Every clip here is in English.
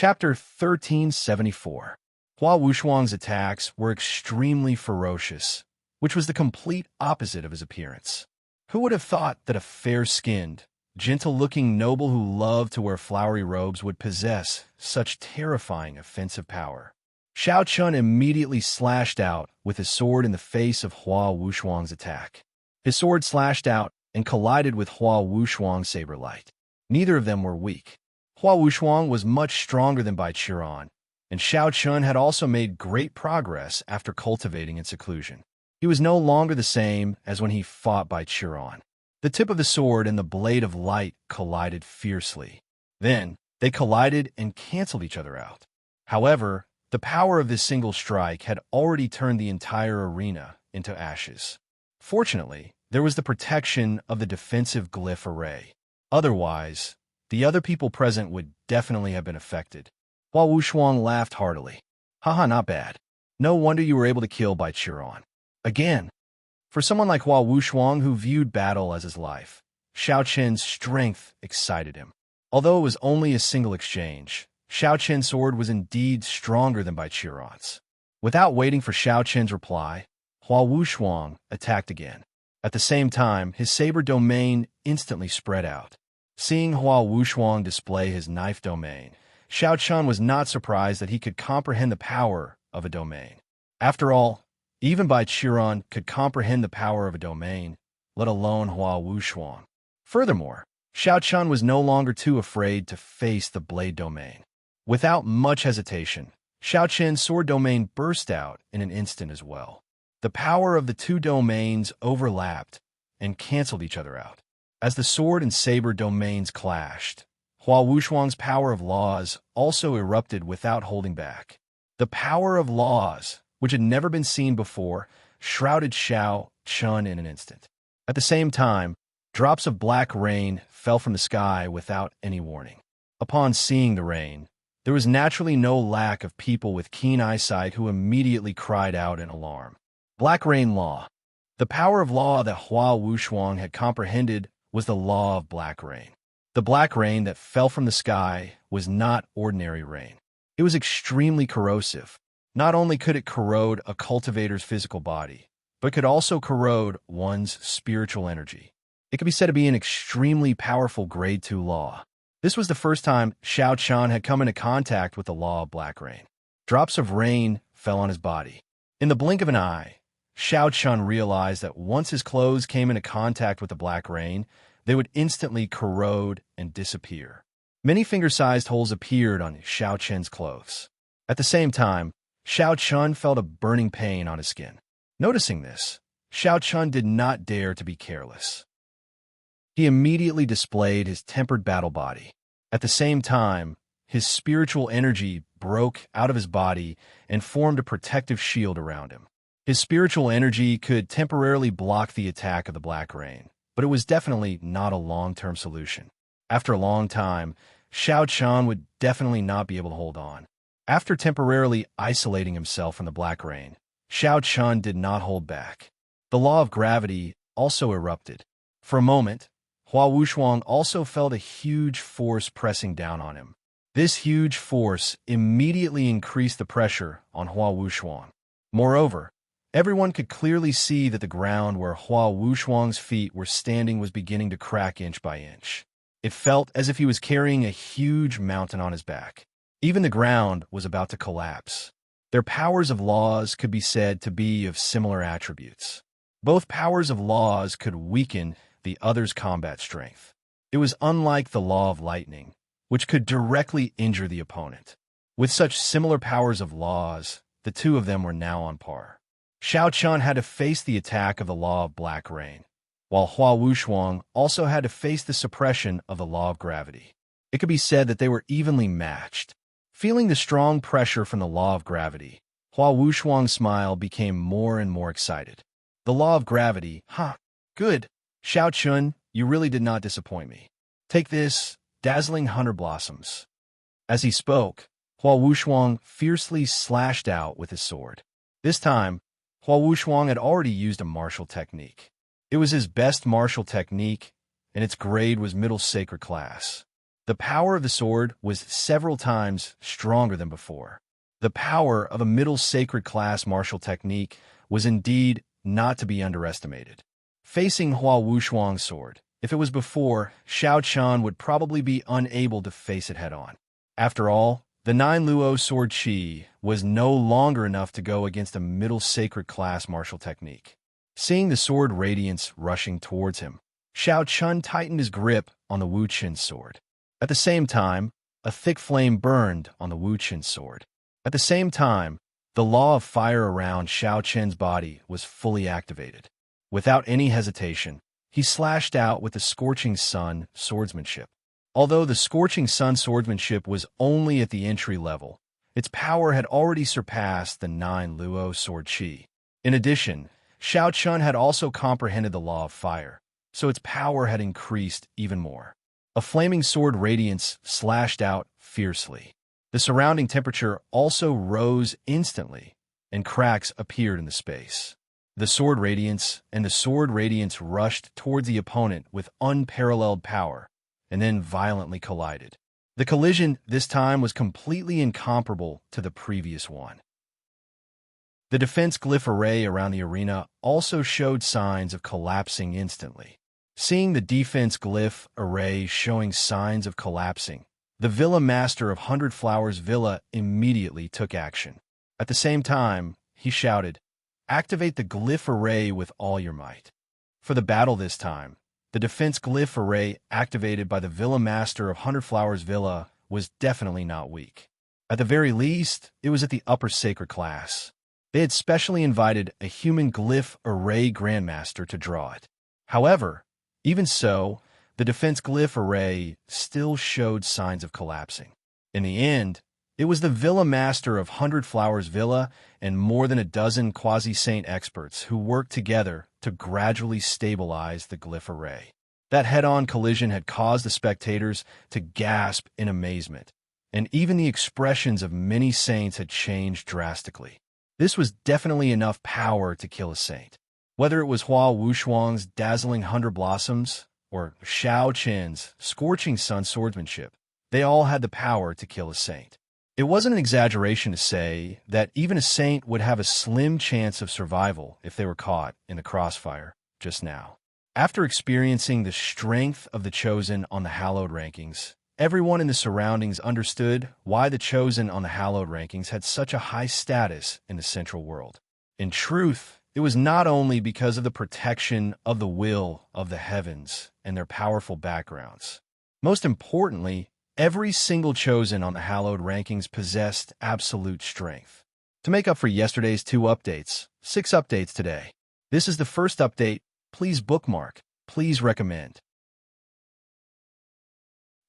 Chapter 1374. Hua Wuxuang's attacks were extremely ferocious, which was the complete opposite of his appearance. Who would have thought that a fair-skinned, gentle-looking noble who loved to wear flowery robes would possess such terrifying offensive power? Xiao Chun immediately slashed out with his sword in the face of Hua Wuxuang's attack. His sword slashed out and collided with Hua Wuxuang's saber light. Neither of them were weak. Hua Wuxuang was much stronger than Bai Qiran, and Xiao Chun had also made great progress after cultivating in seclusion. He was no longer the same as when he fought Bai Qiran. The tip of the sword and the blade of light collided fiercely. Then, they collided and canceled each other out. However, the power of this single strike had already turned the entire arena into ashes. Fortunately, there was the protection of the defensive glyph array. Otherwise, the other people present would definitely have been affected. Hua Wuxuang laughed heartily. Haha, not bad. No wonder you were able to kill Bai Qiran. Again. For someone like Hua Wuxuang who viewed battle as his life, Xiao Chen's strength excited him. Although it was only a single exchange, Xiao Chen's sword was indeed stronger than Bai Qiran's. Without waiting for Xiao Chen's reply, Hua Wuxuang attacked again. At the same time, his saber domain instantly spread out. Seeing Hua Wuxuang display his knife domain, Xiao Chun was not surprised that he could comprehend the power of a domain. After all, even Bai Qiran could comprehend the power of a domain, let alone Hua Wuxuang. Furthermore, Xiao Chun was no longer too afraid to face the blade domain. Without much hesitation, Xiao Chen's sword domain burst out in an instant as well. The power of the two domains overlapped and canceled each other out. As the sword and saber domains clashed, Hua Wuxuang's power of laws also erupted without holding back. The power of laws, which had never been seen before, shrouded Xiao Chun in an instant. At the same time, drops of black rain fell from the sky without any warning. Upon seeing the rain, there was naturally no lack of people with keen eyesight who immediately cried out in alarm. Black Rain Law. The power of law that Hua Wuxuang had comprehended was the law of black rain. The black rain that fell from the sky was not ordinary rain. It was extremely corrosive. Not only could it corrode a cultivator's physical body, but could also corrode one's spiritual energy. It could be said to be an extremely powerful Grade 2 law. This was the first time Xiao Chun had come into contact with the law of black rain. Drops of rain fell on his body. In the blink of an eye, Xiao Chun realized that once his clothes came into contact with the black rain, they would instantly corrode and disappear. Many finger-sized holes appeared on Xiao Chen's clothes. At the same time, Xiao Chun felt a burning pain on his skin. Noticing this, Xiao Chun did not dare to be careless. He immediately displayed his tempered battle body. At the same time, his spiritual energy broke out of his body and formed a protective shield around him. His spiritual energy could temporarily block the attack of the black rain, but it was definitely not a long-term solution. After a long time, Xiao Chun would definitely not be able to hold on. After temporarily isolating himself from the black rain, Xiao Chun did not hold back. The law of gravity also erupted. For a moment, Hua Wuxuang also felt a huge force pressing down on him. This huge force immediately increased the pressure on Hua Wuxuang. Moreover, everyone could clearly see that the ground where Hua Wuxuang's feet were standing was beginning to crack inch by inch. It felt as if he was carrying a huge mountain on his back. Even the ground was about to collapse. Their powers of laws could be said to be of similar attributes. Both powers of laws could weaken the other's combat strength. It was unlike the law of lightning, which could directly injure the opponent. With such similar powers of laws, the two of them were now on par. Xiao Chun had to face the attack of the law of black rain, while Hua Wuxuang also had to face the suppression of the law of gravity. It could be said that they were evenly matched. Feeling the strong pressure from the law of gravity, Hua Wuxuang's smile became more and more excited. The law of gravity, good. Xiao Chun, you really did not disappoint me. Take this, dazzling hunter blossoms. As he spoke, Hua Wuxuang fiercely slashed out with his sword. This time, Hua Wuxuang had already used a martial technique. It was his best martial technique, and its grade was middle sacred class. The power of the sword was several times stronger than before. The power of a middle sacred class martial technique was indeed not to be underestimated. Facing Hua Wushuang's sword, if it was before, Xiao Chun would probably be unable to face it head-on. After all, the 9 Luo sword chi was no longer enough to go against a middle sacred class martial technique. Seeing the sword radiance rushing towards him, Xiao Chun tightened his grip on the Wu Qin's sword. At the same time, a thick flame burned on the Wu Qin's sword. At the same time, the law of fire around Xiao Chen's body was fully activated. Without any hesitation, he slashed out with the Scorching Sun swordsmanship. Although the Scorching Sun swordsmanship was only at the entry level, its power had already surpassed the 9 Luo sword chi. In addition, Xiao Chun had also comprehended the law of fire, so its power had increased even more. A flaming sword radiance slashed out fiercely. The surrounding temperature also rose instantly, and cracks appeared in the space. The sword radiance rushed towards the opponent with unparalleled power, and then violently collided. The collision this time was completely incomparable to the previous one. The defense glyph array around the arena also showed signs of collapsing instantly. Seeing the defense glyph array showing signs of collapsing, the Villa Master of 100 Flowers Villa immediately took action. At the same time, he shouted, "Activate the glyph array with all your might." For the battle this time, the defense glyph array activated by the Villa Master of 100 Flowers Villa was definitely not weak. At the very least, it was at the upper sacred class. They had specially invited a human glyph array grandmaster to draw it. However, even so, the defense glyph array still showed signs of collapsing. In the end, it was the Villa Master of 100 Flowers Villa and more than a dozen quasi-saint experts who worked together to gradually stabilize the glyph array. That head-on collision had caused the spectators to gasp in amazement, and even the expressions of many saints had changed drastically. This was definitely enough power to kill a saint. Whether it was Hua Wushuang's dazzling 100 blossoms or Xiao Chen's scorching sun swordsmanship, they all had the power to kill a saint. It wasn't an exaggeration to say that even a saint would have a slim chance of survival if they were caught in the crossfire just now. After experiencing the strength of the Chosen on the Hallowed rankings, everyone in the surroundings understood why the Chosen on the Hallowed rankings had such a high status in the Central World. In truth, it was not only because of the protection of the will of the heavens and their powerful backgrounds. Most importantly, every single Chosen on the Hallowed rankings possessed absolute strength. To make up for yesterday's 2 updates, 6 updates today. This is the first update. Please bookmark. Please recommend.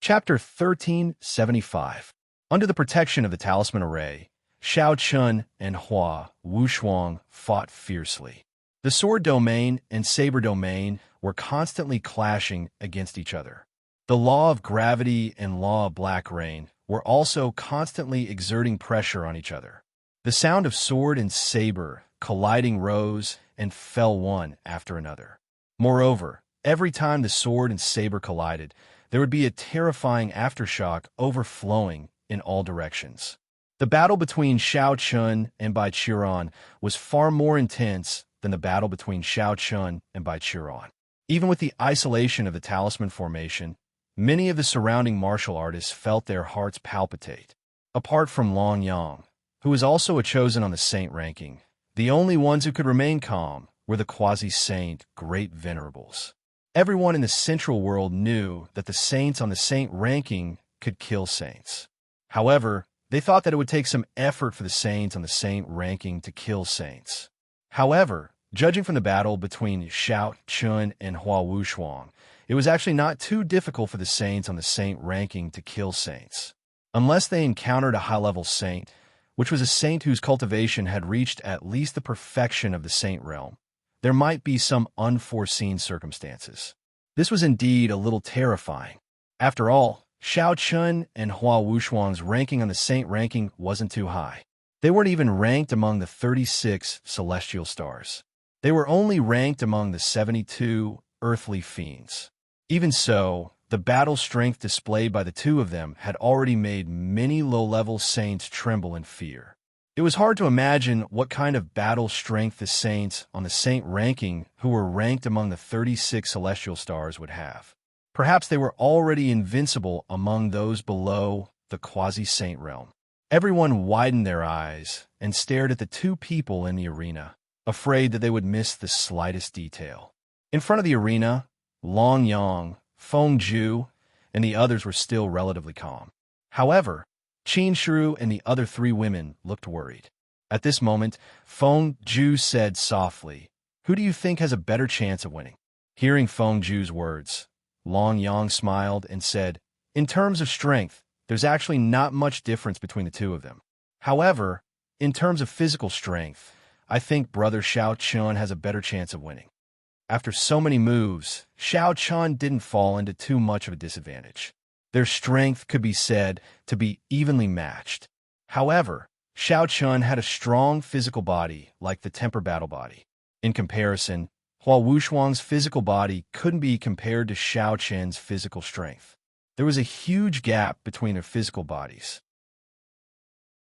Chapter 1375. Under the protection of the Talisman Array, Xiao Chun and Hua Wushuang fought fiercely. The sword domain and saber domain were constantly clashing against each other. The law of gravity and law of black rain were also constantly exerting pressure on each other. The sound of sword and saber colliding rose and fell one after another. Moreover, every time the sword and saber collided, there would be a terrifying aftershock overflowing in all directions. The battle between Xiao Chun and Bai Qiran was far more intense than the battle between Xiao Chun and Bai Qiran. Even with the isolation of the talisman formation, many of the surrounding martial artists felt their hearts palpitate. Apart from Long Yang, who was also a Chosen on the Saint ranking, the only ones who could remain calm were the quasi-saint Great Venerables. Everyone in the Central World knew that the saints on the Saint ranking could kill saints. However, they thought that it would take some effort for the saints on the Saint ranking to kill saints. However, judging from the battle between Xiao Chun and Hua Wushuang, it was actually not too difficult for the saints on the Saint ranking to kill saints. Unless they encountered a high-level saint, which was a saint whose cultivation had reached at least the perfection of the saint realm, there might be some unforeseen circumstances. This was indeed a little terrifying. After all, Xiao Chun and Hua Wushuang's ranking on the saint ranking wasn't too high. They weren't even ranked among the 36 celestial stars. They were only ranked among the 72 earthly fiends. Even so, The battle strength displayed by the two of them had already made many low-level saints tremble in fear. It was hard to imagine what kind of battle strength the saints on the saint ranking who were ranked among the 36 celestial stars would have. Perhaps they were already invincible among those below the quasi-saint realm. Everyone widened their eyes and stared at the two people in the arena, afraid that they would miss the slightest detail. In front of the arena, Long Yang, Feng Zhu, and the others were still relatively calm. However, Qin Shru and the other three women looked worried. At this moment, Feng Zhu said softly, "Who do you think has a better chance of winning?" Hearing Feng Zhu's words, Long Yang smiled and said, "In terms of strength, there's actually not much difference between the two of them. However, in terms of physical strength, I think Brother Xiao Chun has a better chance of winning." After so many moves, Xiao Chun didn't fall into too much of a disadvantage. Their strength could be said to be evenly matched. However, Xiao Chun had a strong physical body like the temper battle body. In comparison, Hua Wushuang's physical body couldn't be compared to Xiao Chen's physical strength. There was a huge gap between their physical bodies.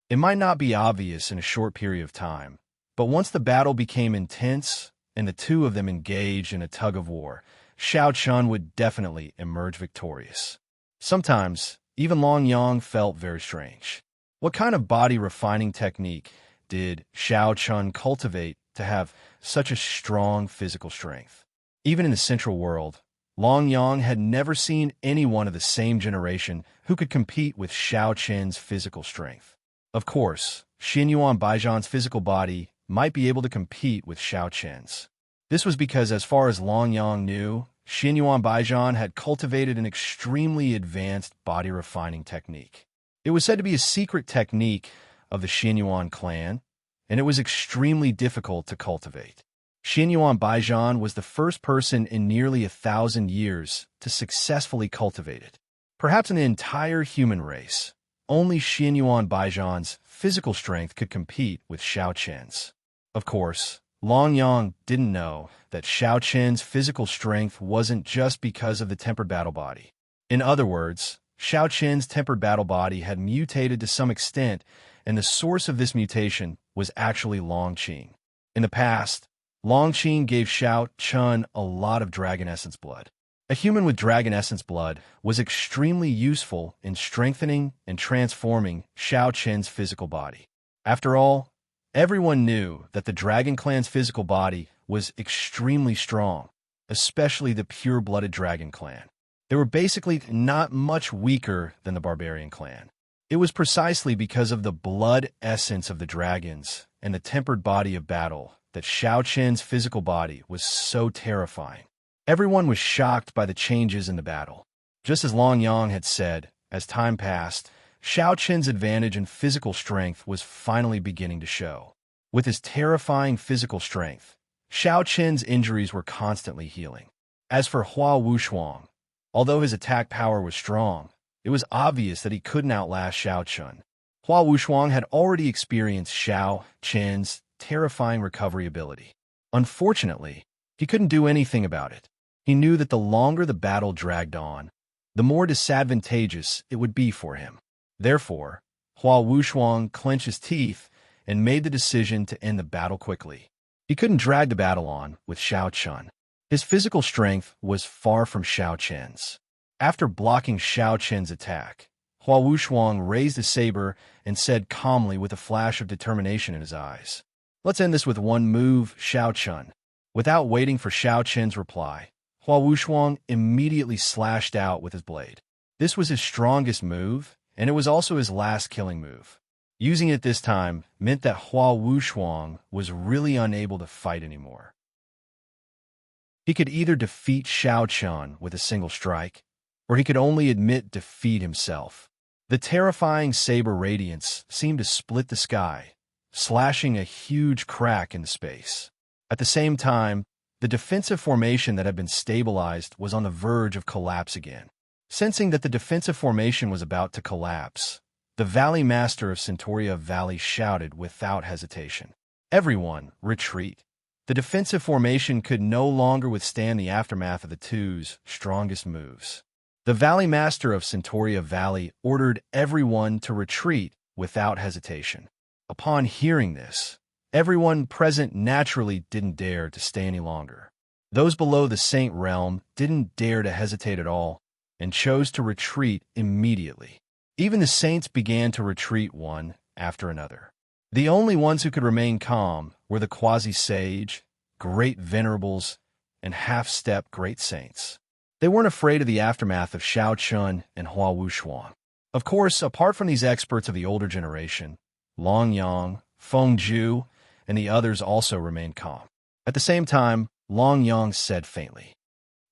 It might not be obvious in a short period of time, but once the battle became intense and the two of them engaged in a tug-of-war, Xiao Chun would definitely emerge victorious. Sometimes, even Long Yang felt very strange. What kind of body-refining technique did Xiao Chun cultivate to have such a strong physical strength? Even in the Central World, Long Yang had never seen anyone of the same generation who could compete with Xiao Chen's physical strength. Of course, Xinyuan Baijian's physical body might be able to compete with Xiao Chen's. This was because, as far as Long Yang knew, Xinyuan Baijian had cultivated an extremely advanced body-refining technique. It was said to be a secret technique of the Xinyuan clan, and it was extremely difficult to cultivate. Xinyuan Baijian was the first person in nearly 1,000 years to successfully cultivate it. Perhaps in the entire human race, only Xinyuan Baijian's physical strength could compete with Xiao Chen's. Of course, Long Yang didn't know that Xiao Chen's physical strength wasn't just because of the tempered battle body. In other words, Xiao Chen's tempered battle body had mutated to some extent, and the source of this mutation was actually Long Qing. In the past, Long Qing gave Xiao Chun a lot of dragon essence blood. A human with dragon essence blood was extremely useful in strengthening and transforming Xiao Chen's physical body. After all, everyone knew that the Dragon Clan's physical body was extremely strong, especially the pure-blooded Dragon Clan. They were basically not much weaker than the Barbarian Clan. It was precisely because of the blood essence of the dragons and the tempered body of battle that Xiao Chen's physical body was so terrifying. Everyone was shocked by the changes in the battle. Just as Long Yang had said, as time passed, Xiao Chen's advantage in physical strength was finally beginning to show. With his terrifying physical strength, Xiao Chen's injuries were constantly healing. As for Hua Wushuang, although his attack power was strong, it was obvious that he couldn't outlast Xiao Chun. Hua Wushuang had already experienced Xiao Chen's terrifying recovery ability. Unfortunately, he couldn't do anything about it. He knew that the longer the battle dragged on, the more disadvantageous it would be for him. Therefore, Hua Wushuang clenched his teeth and made the decision to end the battle quickly. He couldn't drag the battle on with Xiao Chun. His physical strength was far from Xiao Chen's. After blocking Xiao Chen's attack, Hua Wushuang raised his saber and said calmly with a flash of determination in his eyes, "Let's end this with one move, Xiao Chun." Without waiting for Xiao Chen's reply, Hua Wushuang immediately slashed out with his blade. This was his strongest move, and it was also his last killing move. Using it this time meant that Hua Wushuang was really unable to fight anymore. He could either defeat Xiao Chun with a single strike, or he could only admit defeat himself. The terrifying saber radiance seemed to split the sky, slashing a huge crack into space. At the same time, the defensive formation that had been stabilized was on the verge of collapse again. Sensing that the defensive formation was about to collapse, the Valley Master of Centauria Valley shouted without hesitation, "Everyone, retreat." The defensive formation could no longer withstand the aftermath of the two's strongest moves. The Valley Master of Centauria Valley ordered everyone to retreat without hesitation. Upon hearing this, everyone present naturally didn't dare to stay any longer. Those below the Saint realm didn't dare to hesitate at all and chose to retreat immediately. Even the saints began to retreat one after another. The only ones who could remain calm were the quasi-sage, great venerables, and half-step great saints. They weren't afraid of the aftermath of Shao Chun and Hua Wushuang. Of course, apart from these experts of the older generation, Long Yang, Feng Zhu, and the others also remained calm. At the same time, Long Yang said faintly,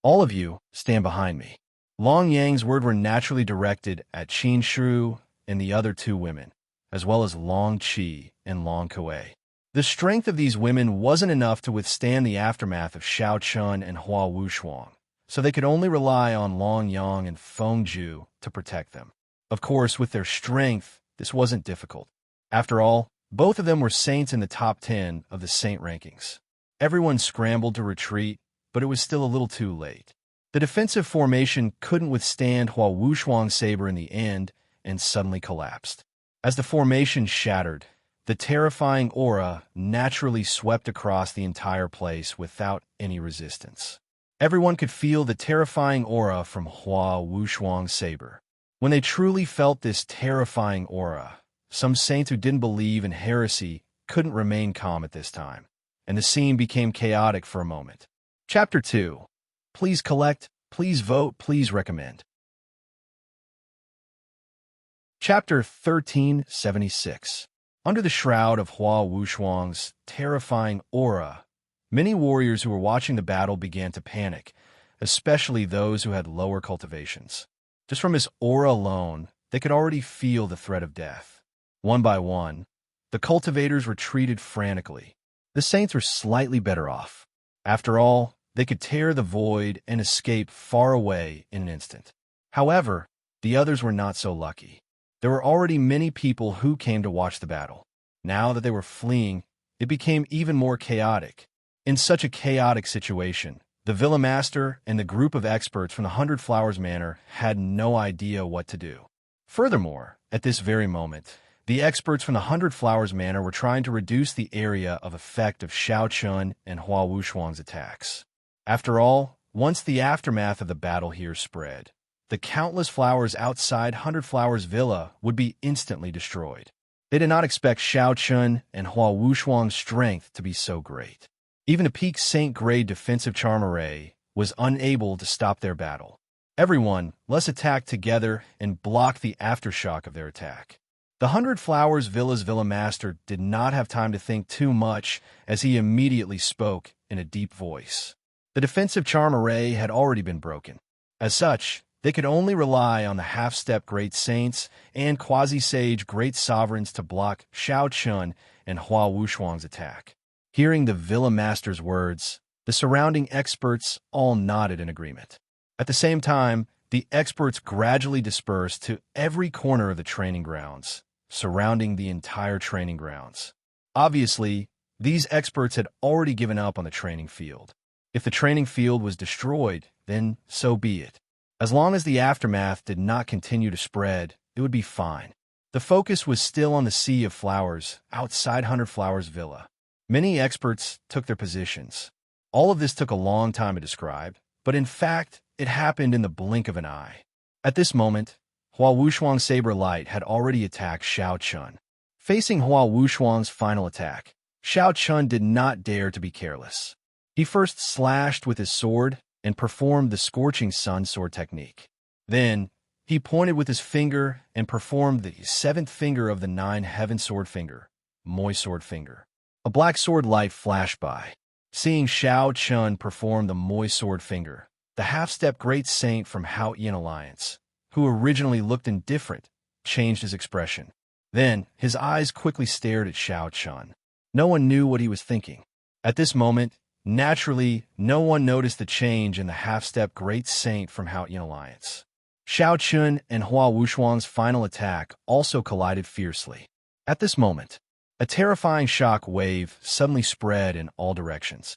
"All of you, stand behind me." Long Yang's words were naturally directed at Qin Shu and the other two women, as well as Long Qi and Long Kuei. The strength of these women wasn't enough to withstand the aftermath of Shao Chun and Hua Wushuang, so they could only rely on Long Yang and Feng Zhu to protect them. Of course, with their strength, this wasn't difficult. After all, both of them were saints in the top 10 of the saint rankings. Everyone scrambled to retreat, but it was still a little too late. The defensive formation couldn't withstand Hua Wushuang's saber in the end and suddenly collapsed. As the formation shattered, the terrifying aura naturally swept across the entire place without any resistance. Everyone could feel the terrifying aura from Hua Wushuang's saber. When they truly felt this terrifying aura, some saints who didn't believe in heresy couldn't remain calm at this time, and the scene became chaotic for a moment. Chapter 2. Please collect, please vote, please recommend. Chapter 1376. Under the shroud of Hua Wushuang's terrifying aura, many warriors who were watching the battle began to panic, especially those who had lower cultivations. Just from his aura alone, they could already feel the threat of death. One by one, the cultivators retreated frantically. The saints were slightly better off. After all, they could tear the void and escape far away in an instant. However, the others were not so lucky. There were already many people who came to watch the battle. Now that they were fleeing, it became even more chaotic. In such a chaotic situation, the Villa Master and the group of experts from the 100 Flowers Manor had no idea what to do. Furthermore, at this very moment, the experts from the 100 Flowers Manor were trying to reduce the area of effect of Shao Chun and Hua Wushuang's attacks. After all, once the aftermath of the battle here spread, the countless flowers outside 100 Flowers Villa would be instantly destroyed. They did not expect Shao Chun and Hua Wushuang's strength to be so great. Even a peak Saint-grade defensive charm array was unable to stop their battle. Everyone, let's attack together and block the aftershock of their attack. The 100 Flowers Villa's Villa Master did not have time to think too much as he immediately spoke in a deep voice. The defensive charm array had already been broken. As such, they could only rely on the half-step great saints and quasi-sage great sovereigns to block Shao Chun and Hua Wushuang's attack. Hearing the Villa Master's words, the surrounding experts all nodded in agreement. At the same time, the experts gradually dispersed to every corner of the training grounds, surrounding the entire training grounds. Obviously, these experts had already given up on the training field. If the training field was destroyed, then so be it. As long as the aftermath did not continue to spread, it would be fine. The focus was still on the sea of flowers outside 100 Flowers Villa. Many experts took their positions. All of this took a long time to describe, but in fact, it happened in the blink of an eye. At this moment, Hua Wushuang's saber light had already attacked Shao Chun. Facing Hua Wushuang's final attack, Shao Chun did not dare to be careless. He first slashed with his sword and performed the Scorching Sun sword technique. Then, he pointed with his finger and performed the 7th finger of the 9 heaven sword finger, Moi sword finger. A black sword light flashed by. Seeing Shao Chun perform the Moi sword finger, the half-step great saint from Haotian Alliance, who originally looked indifferent, changed his expression. Then, his eyes quickly stared at Shao Chun. No one knew what he was thinking. At this moment, naturally, no one noticed the change in the half-step great saint from Haotian Alliance. Shao Chun and Hua Wushuang's final attack also collided fiercely. At this moment, a terrifying shock wave suddenly spread in all directions.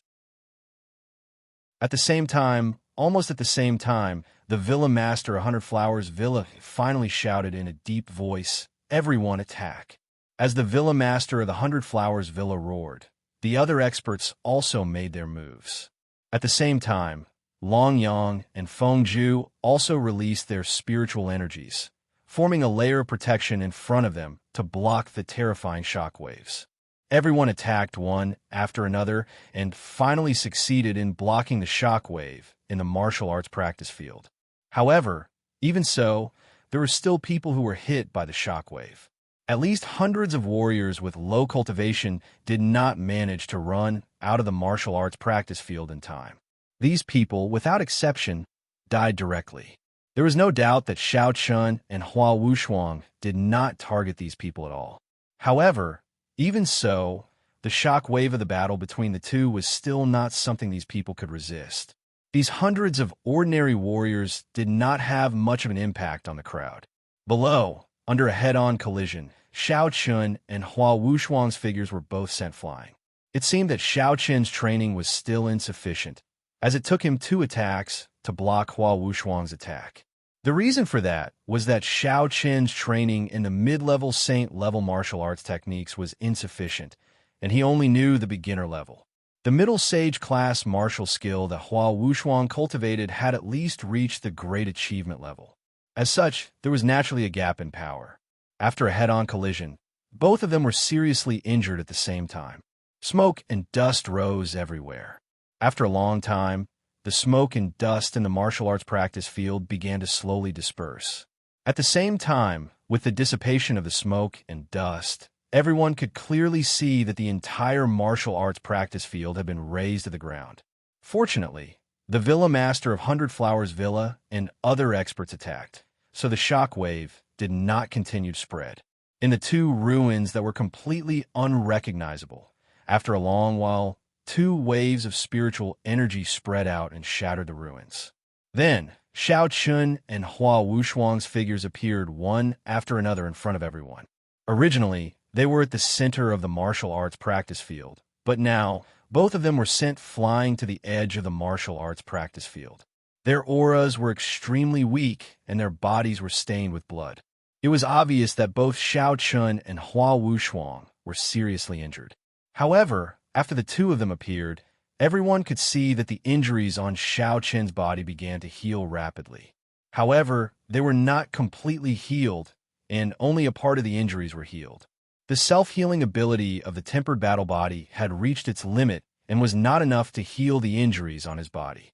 At the same time, almost at the same time, The villa master of 100 Flowers Villa finally shouted in a deep voice, "Everyone attack." As the villa master of the 100 Flowers Villa roared, the other experts also made their moves. At the same time, Long Yang and Feng Zhu also released their spiritual energies, forming a layer of protection in front of them to block the terrifying shockwaves. Everyone attacked one after another and finally succeeded in blocking the shockwave in the martial arts practice field. However, even so, there were still people who were hit by the shockwave. At least hundreds of warriors with low cultivation did not manage to run out of the martial arts practice field in time. These people, without exception, died directly. There was no doubt that Xiao Chun and Hua Wushuang did not target these people at all. However, even so, the shock wave of the battle between the two was still not something these people could resist. These hundreds of ordinary warriors did not have much of an impact on the crowd. Below, under a head-on collision, Xiao Chun and Hua Wushuang's figures were both sent flying. It seemed that Xiao Chun's training was still insufficient, as it took him 2 attacks to block Hua Wushuang's attack. The reason for that was that Xiao Chun's training in the mid-level saint-level martial arts techniques was insufficient, and he only knew the beginner level. The middle sage class martial skill that Hua Wushuang cultivated had at least reached the great achievement level. As such, there was naturally a gap in power. After a head-on collision, both of them were seriously injured at the same time. Smoke and dust rose everywhere. After a long time, the smoke and dust in the martial arts practice field began to slowly disperse. At the same time, with the dissipation of the smoke and dust, everyone could clearly see that the entire martial arts practice field had been razed to the ground. Fortunately, the villa master of 100 Flowers Villa and other experts attacked, so the shock wave did not continue to spread. In the 2 ruins that were completely unrecognizable, after a long while, 2 waves of spiritual energy spread out and shattered the ruins. Then, Xiao Chun and Hua Wushuang's figures appeared one after another in front of everyone. Originally, they were at the center of the martial arts practice field, but now, both of them were sent flying to the edge of the martial arts practice field. Their auras were extremely weak, and their bodies were stained with blood. It was obvious that both Xiao Chun and Hua Wushuang were seriously injured. However, after the 2 of them appeared, everyone could see that the injuries on Xiao Chun's body began to heal rapidly. However, they were not completely healed, and only a part of the injuries were healed. The self-healing ability of the tempered battle body had reached its limit and was not enough to heal the injuries on his body.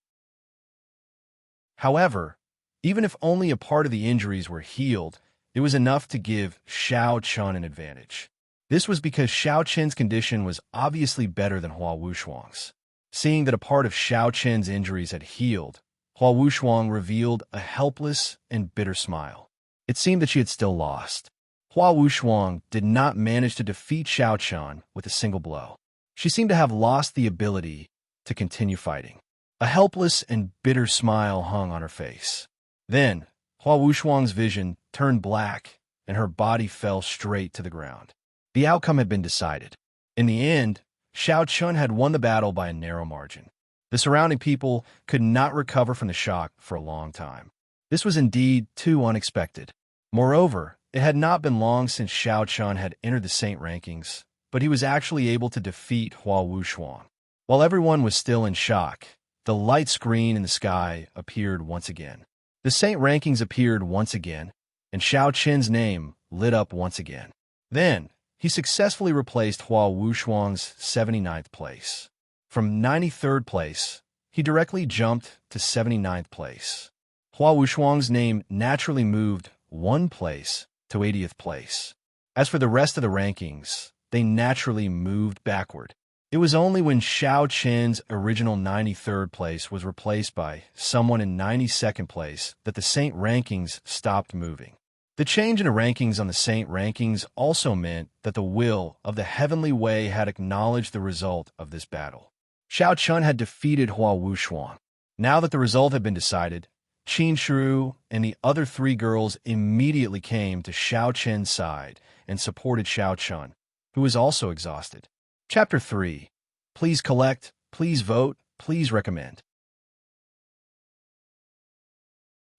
However, even if only a part of the injuries were healed, it was enough to give Xiao Chun an advantage. This was because Xiao Chun's condition was obviously better than Hua Wushuang's. Seeing that a part of Xiao Chun's injuries had healed, Hua Wushuang revealed a helpless and bitter smile. It seemed that she had still lost. Hua Wushuang did not manage to defeat Xiao Chun with a single blow. She seemed to have lost the ability to continue fighting. A helpless and bitter smile hung on her face. Then, Hua Wushuang's vision turned black, and her body fell straight to the ground. The outcome had been decided. In the end, Xiao Chun had won the battle by a narrow margin. The surrounding people could not recover from the shock for a long time. This was indeed too unexpected. Moreover, it had not been long since Xiao Chun had entered the Saint rankings, but he was actually able to defeat Hua Wushuang. While everyone was still in shock, the light screen in the sky appeared once again. The Saint rankings appeared once again, and Xiao Chun's name lit up once again. Then, he successfully replaced Hua Wushuang's 79th place. From 93rd place, he directly jumped to 79th place. Hua Wushuang's name naturally moved 1 place to 80th place. As for the rest of the rankings, they naturally moved backward. It was only when Xiao Chun's original 93rd place was replaced by someone in 92nd place that the Saint rankings stopped moving. The change in the rankings on the Saint rankings also meant that the will of the heavenly way had acknowledged the result of this battle. Xiao Chun had defeated Hua Wushuang. Now that the result had been decided, Qin Shiru and the other 3 girls immediately came to Xiao Chun's side and supported Xiao Chun, who was also exhausted. Chapter 3. Please collect, please vote, please recommend.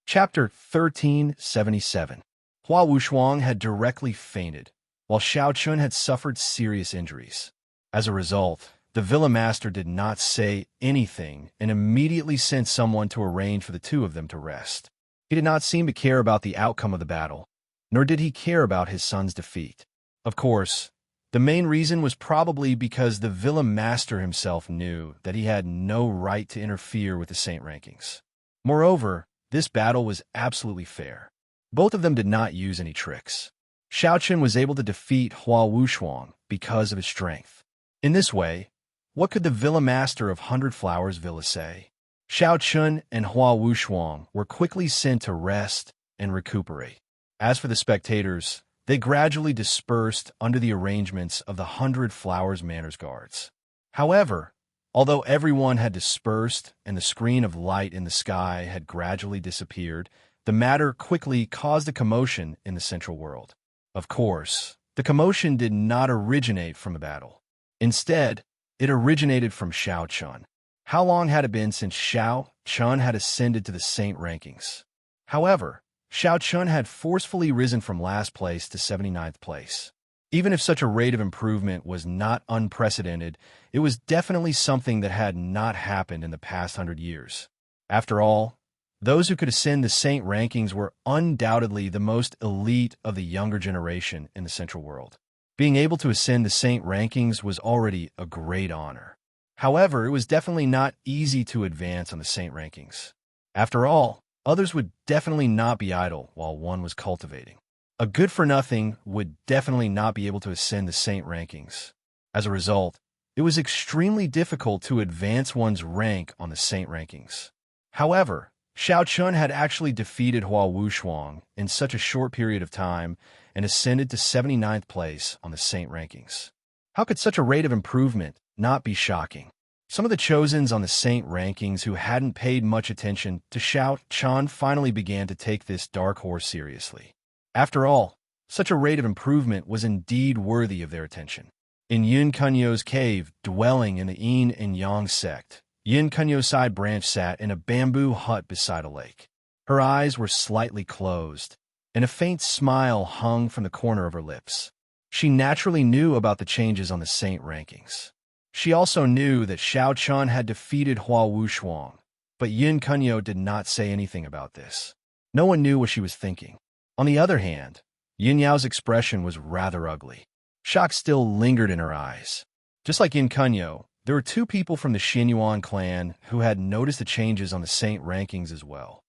Chapter 1377. Hua Wuxuang had directly fainted, while Xiao Chun had suffered serious injuries. As a result, the villa master did not say anything and immediately sent someone to arrange for the two of them to rest. He did not seem to care about the outcome of the battle, nor did he care about his son's defeat. Of course, the main reason was probably because the villa master himself knew that he had no right to interfere with the saint rankings. Moreover, this battle was absolutely fair. Both of them did not use any tricks. Xiao Chun was able to defeat Hua Wuxuang because of his strength. In this way, what could the villa master of 100 Flowers Villa say? Xiao Chun and Hua Wuxuang were quickly sent to rest and recuperate. As for the spectators, they gradually dispersed under the arrangements of the 100 Flowers Manor's guards. However, although everyone had dispersed and the screen of light in the sky had gradually disappeared, the matter quickly caused a commotion in the central world. Of course, the commotion did not originate from the battle. Instead, it originated from Xiao Chun. How long had it been since Xiao Chun had ascended to the saint rankings? However, Xiao Chun had forcefully risen from last place to 79th place. Even if such a rate of improvement was not unprecedented, it was definitely something that had not happened in the past 100 years. After all, those who could ascend the saint rankings were undoubtedly the most elite of the younger generation in the central world. Being able to ascend the saint rankings was already a great honor. However, it was definitely not easy to advance on the saint rankings. After all, others would definitely not be idle while one was cultivating. A good-for-nothing would definitely not be able to ascend the saint rankings. As a result, it was extremely difficult to advance one's rank on the saint rankings. However, Xiao Chun had actually defeated Hua Wuxuang in such a short period of time and ascended to 79th place on the saint rankings. How could such a rate of improvement not be shocking? Some of the chosens on the saint rankings who hadn't paid much attention to Xiao Chun finally began to take this dark horse seriously. After all, such a rate of improvement was indeed worthy of their attention. In Yun Kunyo's cave, dwelling in the Yin and Yang sect, Yin Kunyo's side branch sat in a bamboo hut beside a lake. Her eyes were slightly closed, and a faint smile hung from the corner of her lips. She naturally knew about the changes on the saint rankings. She also knew that Xiao Chun had defeated Hua Wuxuang, but Yin Kunyo did not say anything about this. No one knew what she was thinking. On the other hand, Yin Yao's expression was rather ugly. Shock still lingered in her eyes. Just like Yin Kunyo, there were two people from the Xinyuan clan who had noticed the changes on the saint rankings as well.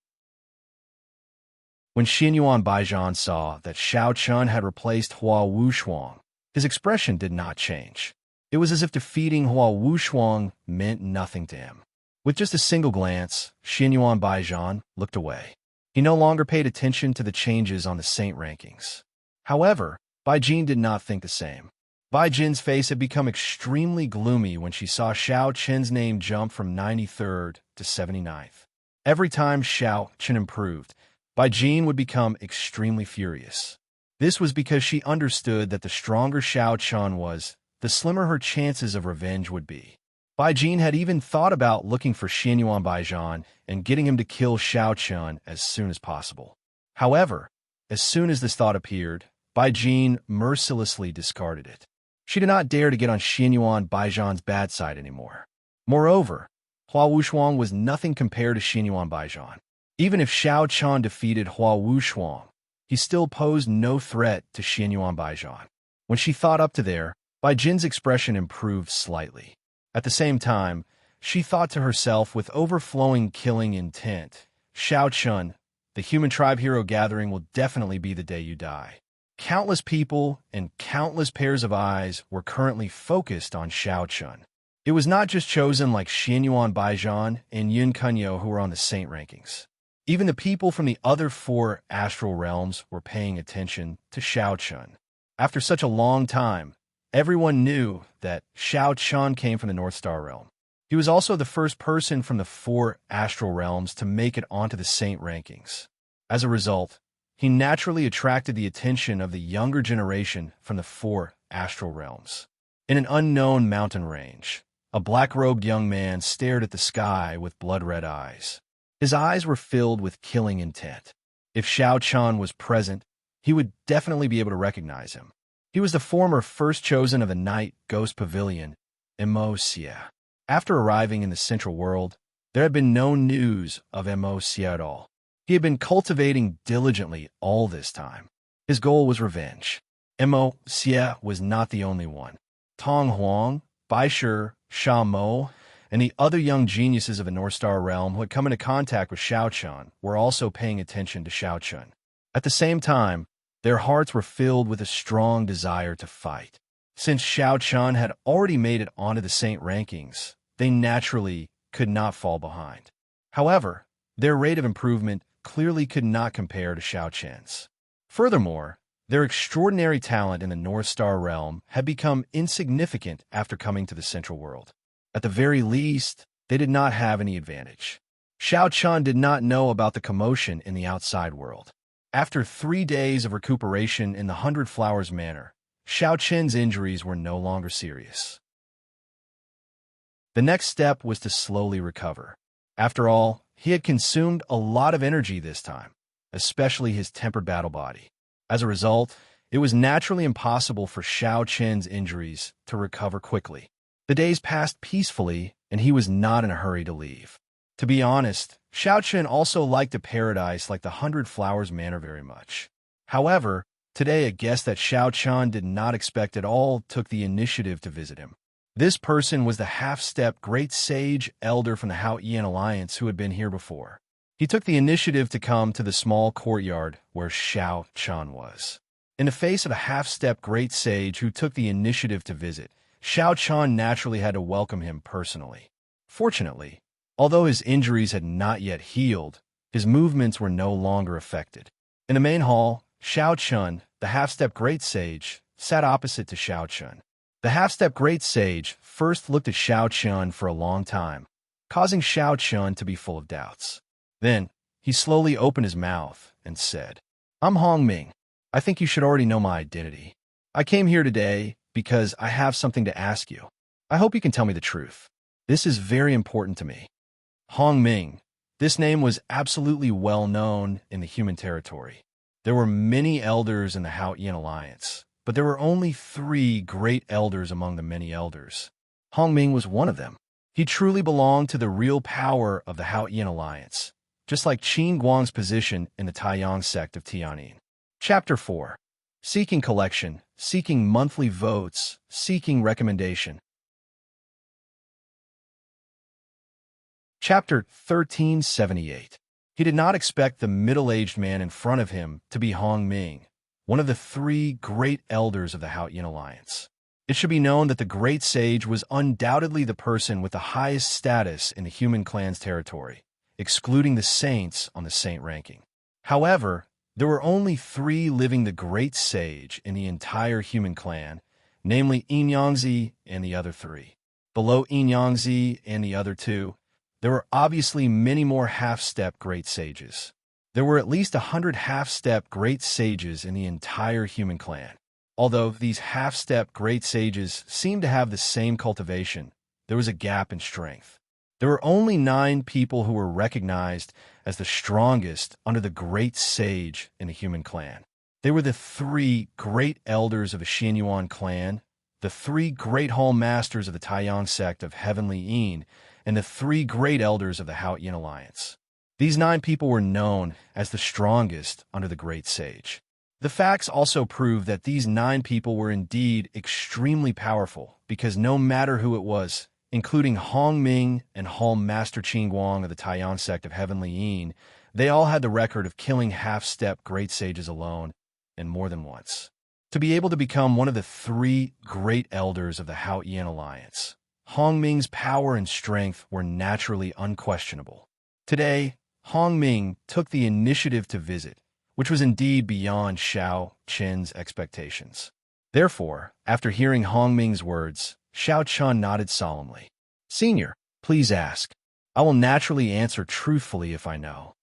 When Xinyuan Baijian saw that Xiao Chun had replaced Hua Wuxuang, his expression did not change. It was as if defeating Hua Wuxuang meant nothing to him. With just a single glance, Xinyuan Baijian looked away. He no longer paid attention to the changes on the saint rankings. However, Bai Jin did not think the same. Bai Jin's face had become extremely gloomy when she saw Xiao Chun's name jump from 93rd to 79th. Every time Xiao Chun improved, Bai Jin would become extremely furious. This was because she understood that the stronger Xiao Chun was, the slimmer her chances of revenge would be. Bai Jin had even thought about looking for Xinyuan Baijian and getting him to kill Xiao Chun as soon as possible. However, as soon as this thought appeared, Bai Jin mercilessly discarded it. She did not dare to get on Xinyuan Baijian's bad side anymore. Moreover, Hua Wuxuang was nothing compared to Xinyuan Baijian. Even if Xiao Chun defeated Hua Wuxuang, he still posed no threat to Xinyuan Baijian. When she thought up to there, Bai Jin's expression improved slightly. At the same time, she thought to herself with overflowing killing intent, Xiao Chun, the human tribe hero gathering will definitely be the day you die. Countless people and countless pairs of eyes were currently focused on Xiao Chun. It was not just chosen like Xinyuan Baijian and Yun Kunyo who were on the saint rankings. Even the people from the other 4 astral realms were paying attention to Xiao Chun. After such a long time, everyone knew that Xiao Chun came from the North Star realm. He was also the first person from the 4 astral realms to make it onto the saint rankings. As a result, he naturally attracted the attention of the younger generation from the 4 astral realms. In an unknown mountain range, a black-robed young man stared at the sky with blood-red eyes. His eyes were filled with killing intent. If Xiao Chun was present, he would definitely be able to recognize him. He was the former first chosen of the Night Ghost Pavilion, Emocia. After arriving in the Central World, there had been no news of Emocia at all. He had been cultivating diligently all this time. His goal was revenge. Emocia was not the only one. Tong Huang, Bai Shi, Sha Mo, and the other young geniuses of the North Star realm who had come into contact with Xiao Chun were also paying attention to Xiao Chun. At the same time, their hearts were filled with a strong desire to fight. Since Xiao Chun had already made it onto the Saint rankings, they naturally could not fall behind. However, their rate of improvement clearly could not compare to Xiao Chen's. Furthermore, their extraordinary talent in the North Star realm had become insignificant after coming to the Central World. At the very least, they did not have any advantage. Xiao Chun did not know about the commotion in the outside world. After 3 days of recuperation in the 100 Flowers Manor, Xiao Chen's injuries were no longer serious. The next step was to slowly recover. After all, he had consumed a lot of energy this time, especially his tempered battle body. As a result, it was naturally impossible for Xiao Chen's injuries to recover quickly. The days passed peacefully, and he was not in a hurry to leave. To be honest, Xiao Chen also liked a paradise like the 100 Flowers Manor very much. However, today a guest that Xiao Chen did not expect at all took the initiative to visit him. This person was the half-step great sage elder from the Hao Yan Alliance who had been here before. He took the initiative to come to the small courtyard where Xiao Chen was. In the face of a half-step great sage who took the initiative to visit, Xiao Chen naturally had to welcome him personally. Fortunately, although his injuries had not yet healed, his movements were no longer affected. In the main hall, Xiao Chen, the half-step great sage, sat opposite to Xiao Chen. The half-step great sage first looked at Xiao Chen for a long time, causing Xiao Chen to be full of doubts. Then, he slowly opened his mouth and said, "I'm Hong Ming. I think you should already know my identity. I came here today because I have something to ask you. I hope you can tell me the truth. This is very important to me." Hong Ming. This name was absolutely well known in the human territory. There were many elders in the Hao Yan Alliance, but there were only 3 great elders among the many elders. Hong Ming was one of them. He truly belonged to the real power of the Hao Yan Alliance, just like Qin Guang's position in the Taiyang sect of Tianyin. Chapter 4. Seeking collection, seeking monthly votes, seeking recommendation. Chapter 1378. He did not expect the middle-aged man in front of him to be Hong Ming, one of the 3 great elders of the Hao Yan Alliance. It should be known that the great sage was undoubtedly the person with the highest status in the human clan's territory, excluding the saints on the saint ranking. However, there were only 3 living the great sage in the entire human clan, namely Yin Yangzi and the other 3. Below Yin Yangzi and the other 2, there were obviously many more half-step great sages. There were at least 100 half-step great sages in the entire human clan. Although these half-step great sages seemed to have the same cultivation, there was a gap in strength. There were only 9 people who were recognized as the strongest under the great sage in the human clan. They were the 3 great elders of the Xianyuan clan, the 3 great hall masters of the Taiyang sect of Heavenly Yin, and the 3 great elders of the Hao Yan Alliance. These 9 people were known as the strongest under the great sage. The facts also prove that these 9 people were indeed extremely powerful, because no matter who it was, including Hong Ming and Hall Master Qin Guang of the Taiyang sect of Heavenly Yin, they all had the record of killing half-step great sages alone, and more than once. To be able to become one of the 3 great elders of the Hao Yan Alliance, Hong Ming's power and strength were naturally unquestionable. Today, Hong Ming took the initiative to visit, which was indeed beyond Xiao Chen's expectations. Therefore, after hearing Hong Ming's words, Xiao Chen nodded solemnly. "Senior, please ask. I will naturally answer truthfully if I know."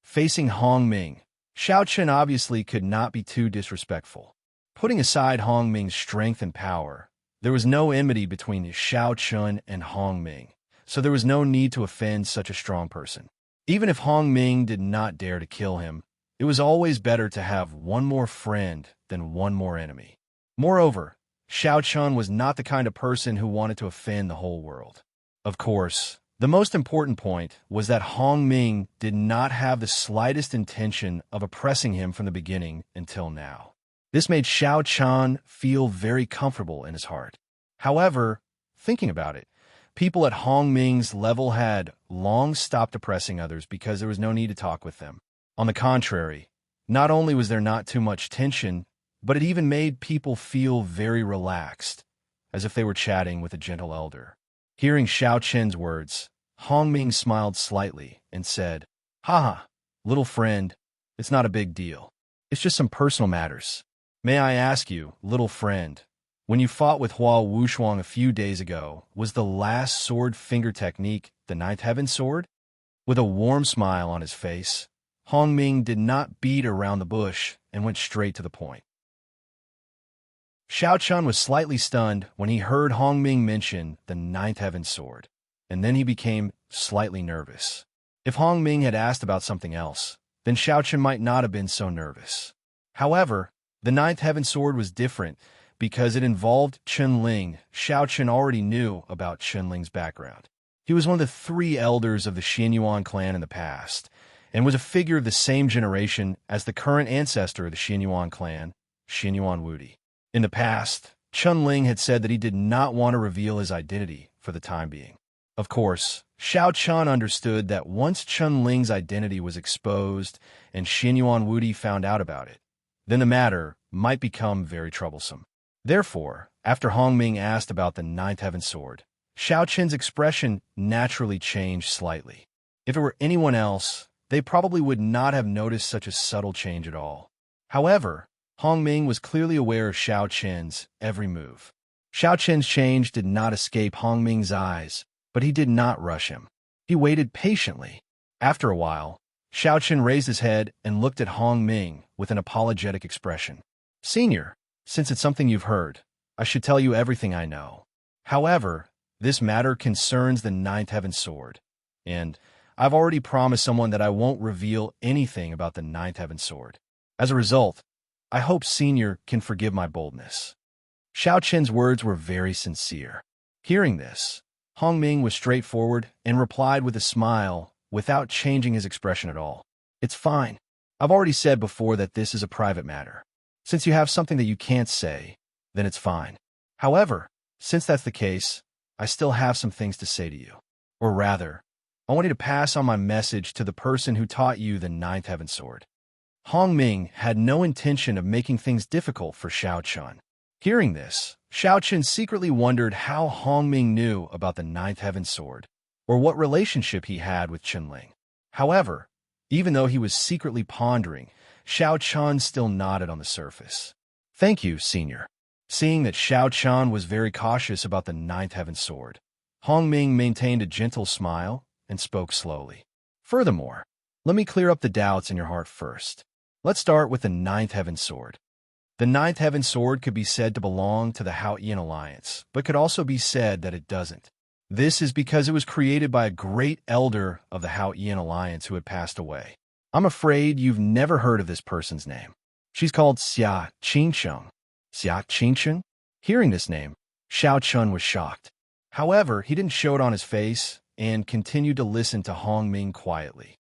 Facing Hong Ming, Xiao Chen obviously could not be too disrespectful. Putting aside Hong Ming's strength and power, there was no enmity between Xiao Chen and Hong Ming, so there was no need to offend such a strong person. Even if Hong Ming did not dare to kill him, it was always better to have one more friend than one more enemy. Moreover, Xiao Chun was not the kind of person who wanted to offend the whole world. Of course, the most important point was that Hong Ming did not have the slightest intention of oppressing him from the beginning until now. This made Xiao Chun feel very comfortable in his heart. However, thinking about it, people at Hong Ming's level had long stopped oppressing others because there was no need to talk with them. On the contrary, not only was there not too much tension, but it even made people feel very relaxed, as if they were chatting with a gentle elder. Hearing Xiao Chen's words, Hong Ming smiled slightly and said, "Haha, little friend, it's not a big deal. It's just some personal matters. May I ask you, little friend, when you fought with Hua Wushuang a few days ago, was the last sword finger technique the Ninth Heaven sword?" With a warm smile on his face, Hong Ming did not beat around the bush and went straight to the point. Xiao Chun was slightly stunned when he heard Hong Ming mention the Ninth Heaven sword, and then he became slightly nervous. If Hong Ming had asked about something else, then Xiao Chun might not have been so nervous. However, the Ninth Heaven sword was different because it involved Chun Ling. Xiao Chun already knew about Chun Ling's background. He was one of the 3 elders of the Xianyuan clan in the past, and was a figure of the same generation as the current ancestor of the Xianyuan clan, Xianyuan Wudi. In the past, Chun Ling had said that he did not want to reveal his identity for the time being. Of course, Xiao Chun understood that once Chun Ling's identity was exposed and Xianyuan Wudi found out about it, then the matter might become very troublesome. Therefore, after Hong Ming asked about the Ninth Heaven sword, Xiao Chen's expression naturally changed slightly. If it were anyone else, they probably would not have noticed such a subtle change at all. However, Hong Ming was clearly aware of Xiao Chen's every move. Xiao Chen's change did not escape Hong Ming's eyes, but he did not rush him. He waited patiently. After a while, Xiao Chen raised his head and looked at Hong Ming with an apologetic expression. "Senior, since it's something you've heard, I should tell you everything I know. However, this matter concerns the Ninth Heaven sword, and I've already promised someone that I won't reveal anything about the Ninth Heaven sword. As a result, I hope Senior can forgive my boldness." Xiao Chen's words were very sincere. Hearing this, Hong Ming was straightforward and replied with a smile without changing his expression at all. "It's fine. I've already said before that this is a private matter. Since you have something that you can't say, then it's fine. However, since that's the case, I still have some things to say to you. Or rather, I want you to pass on my message to the person who taught you the Ninth Heaven sword." Hong Ming had no intention of making things difficult for Xiao Chun. Hearing this, Xiao Chun secretly wondered how Hong Ming knew about the Ninth Heaven sword, or what relationship he had with Chun Ling. However, even though he was secretly pondering, Xiao Chun still nodded on the surface. "Thank you, Senior." Seeing that Xiao Chun was very cautious about the Ninth Heaven sword, Hong Ming maintained a gentle smile and spoke slowly. "Furthermore, let me clear up the doubts in your heart first. Let's start with the Ninth Heaven sword. The Ninth Heaven sword could be said to belong to the Haotian Alliance, but could also be said that it doesn't. This is because it was created by a great elder of the Haotian Alliance who had passed away. I'm afraid you've never heard of this person's name. She's called Xia Qingcheng." Xia Qingcheng? Hearing this name, Xiao Chun was shocked. However, he didn't show it on his face and continued to listen to Hong Ming quietly.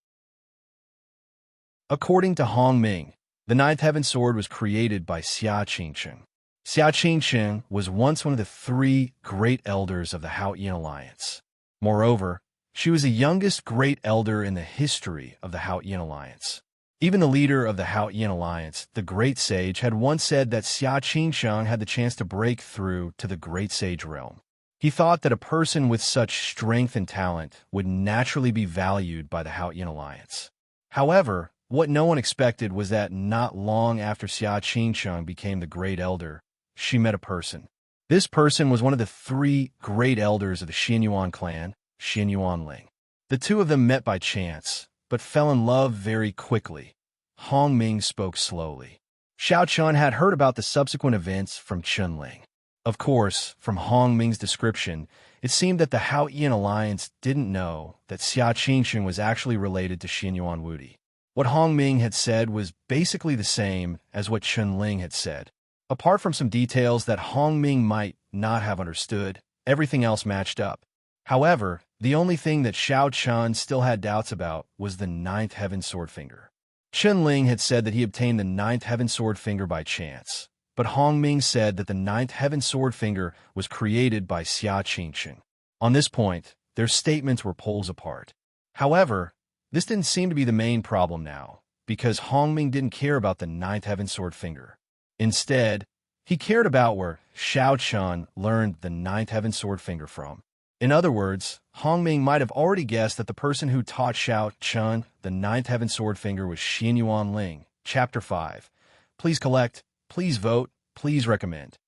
According to Hong Ming, the Ninth Heaven sword was created by Xia Qingcheng. Xia Qingcheng was once one of the 3 great elders of the Haotian Alliance. Moreover, she was the youngest great elder in the history of the Haotian Alliance. Even the leader of the Haotian Alliance, the Great Sage, had once said that Xia Qingcheng had the chance to break through to the Great Sage realm. He thought that a person with such strength and talent would naturally be valued by the Haotian Alliance. However, what no one expected was that not long after Xia Qingcheng became the Great Elder, she met a person. This person was one of the 3 great elders of the Xianyuan clan, Xianyuan Ling. The 2 of them met by chance, but fell in love very quickly. Hong Ming spoke slowly. Xiao Chun had heard about the subsequent events from Chun Ling. Of course, from Hong Ming's description, it seemed that the Hao-Yin alliance didn't know that Xia Qingsheng was actually related to Xin Yuan Wudi. What Hong Ming had said was basically the same as what Chen Ling had said. Apart from some details that Hong Ming might not have understood, everything else matched up. However, the only thing that Xiao Chun still had doubts about was the ninth heaven sword finger. Chen Ling had said that he obtained the ninth heaven sword finger by chance, but Hong Ming said that the ninth heaven sword finger was created by Xia Qingsheng. On this point, their statements were poles apart. However, this didn't seem to be the main problem now, because Hong Ming didn't care about the ninth heaven sword finger. Instead, he cared about where Xiao Chun learned the ninth heaven sword finger from. In other words, Hong Ming might have already guessed that the person who taught Xiao Chun the ninth heaven sword finger was Xin Yuan Ling. Chapter 5. Please collect, please vote, please recommend.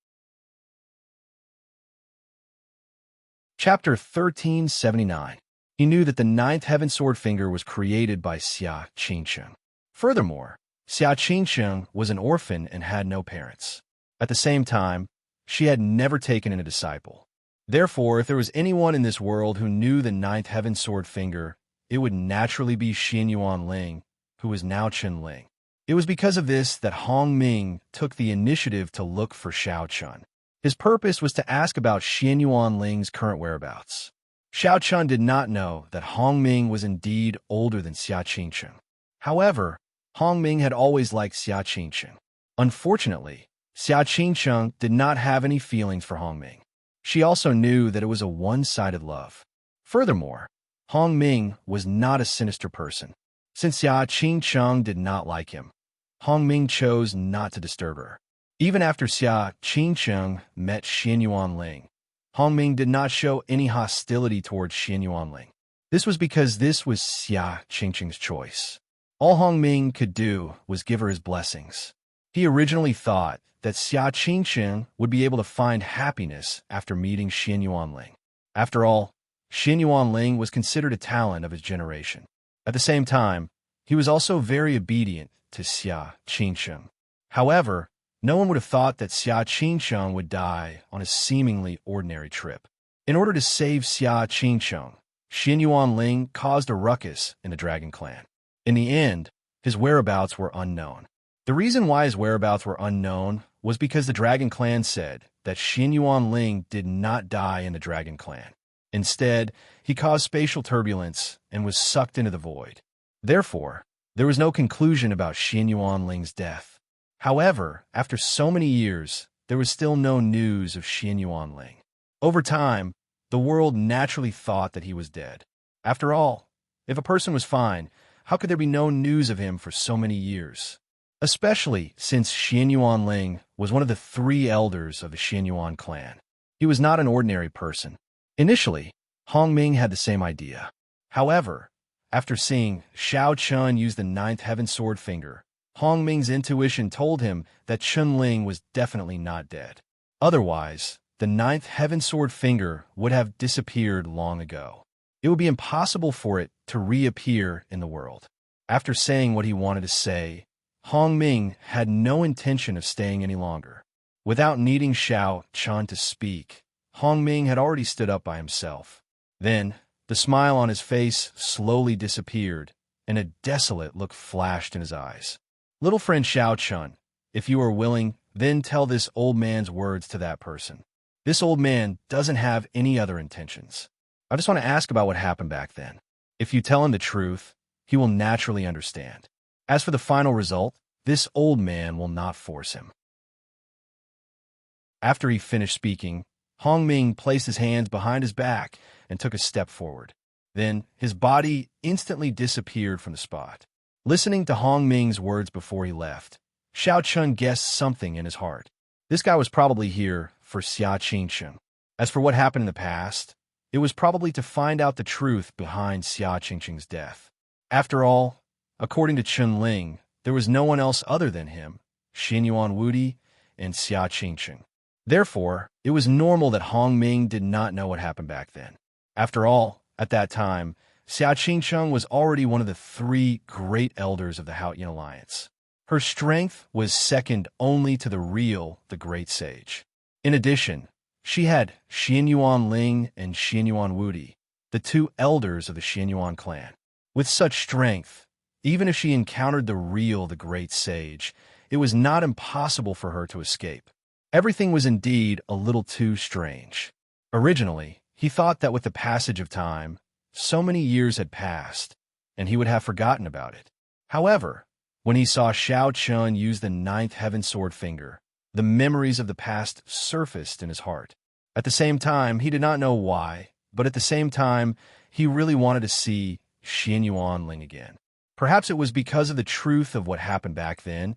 Chapter 1379. He knew that the ninth heaven sword finger was created by Xia Qingsheng. Furthermore, Xia Qingsheng was an orphan and had no parents. At the same time, she had never taken in a disciple. Therefore, if there was anyone in this world who knew the ninth heaven sword finger, it would naturally be Xin Yuan Ling, who was now Chen Ling. It was because of this that Hong Ming took the initiative to look for Xiao Chun. His purpose was to ask about Xin Yuan Ling's current whereabouts. Xiao Chun did not know that Hong Ming was indeed older than Xia Qingsheng. However, Hong Ming had always liked Xia Qingsheng. Unfortunately, Xia Qingsheng did not have any feelings for Hong Ming. She also knew that it was a one-sided love. Furthermore, Hong Ming was not a sinister person. Since Xia Qingsheng did not like him, Hong Ming chose not to disturb her. Even after Xia Qingsheng met Xin Yuan Ling, Hong Ming did not show any hostility towards Xin Yuan Ling. This was because this was Xia Qingsheng's choice. All Hong Ming could do was give her his blessings. He originally thought that Xia Qingsheng would be able to find happiness after meeting Xin Yuan Ling. After all, Xin Yuan Ling was considered a talent of his generation. At the same time, he was also very obedient to Xia Qingsheng. However, no one would have thought that Xia Qingsheng would die on a seemingly ordinary trip. In order to save Xia Qingsheng, Xin Yuan Ling caused a ruckus in the Dragon Clan. In the end, his whereabouts were unknown. The reason why his whereabouts were unknown was because the Dragon Clan said that Xin Yuan Ling did not die in the Dragon Clan. Instead, he caused spatial turbulence and was sucked into the void. Therefore, there was no conclusion about Xin Yuan Ling's death. However, after so many years, there was still no news of Xin Yuan Ling. Over time, the world naturally thought that he was dead. After all, if a person was fine, how could there be no news of him for so many years? Especially since Xin Yuan Ling was one of the 3 elders of the Xin Yuan clan. He was not an ordinary person. Initially, Hong Ming had the same idea. However, after seeing Xiao Chun use the ninth heaven sword finger, Hong Ming's intuition told him that Chen Ling was definitely not dead. Otherwise, the ninth heaven sword finger would have disappeared long ago. It would be impossible for it to reappear in the world. After saying what he wanted to say, Hong Ming had no intention of staying any longer. Without needing Xiao Chun to speak, Hong Ming had already stood up by himself. Then, the smile on his face slowly disappeared, and a desolate look flashed in his eyes. Little friend Xiao Chun, if you are willing, then tell this old man's words to that person. This old man doesn't have any other intentions. I just want to ask about what happened back then. If you tell him the truth, he will naturally understand. As for the final result, this old man will not force him. After he finished speaking, Hong Ming placed his hands behind his back and took a step forward. Then, his body instantly disappeared from the spot. Listening to Hong Ming's words before he left, Xiao Chun guessed something in his heart. This guy was probably here for Xia Qingsheng. As for what happened in the past, it was probably to find out the truth behind Xia Qingsheng's death. After all, according to Chen Ling, there was no one else other than him, Xin Yuan Wudi, and Xia Qingsheng. Therefore, it was normal that Hong Ming did not know what happened back then. After all, at that time, Xia Qingsheng was already one of the 3 great elders of the Hao-Yin alliance. Her strength was second only to the real, the great sage. In addition, she had Xianyuan Ling and Xianyuan Wudi, the two elders of the Xianyuan clan. With such strength, even if she encountered the great sage, it was not impossible for her to escape. Everything was indeed a little too strange. Originally, he thought that with the passage of time, so many years had passed, and he would have forgotten about it. However, when he saw Xiao Chun use the ninth heaven sword finger, the memories of the past surfaced in his heart. At the same time, he did not know why, but at the same time, he really wanted to see Xianyuan Ling again. Perhaps it was because of the truth of what happened back then,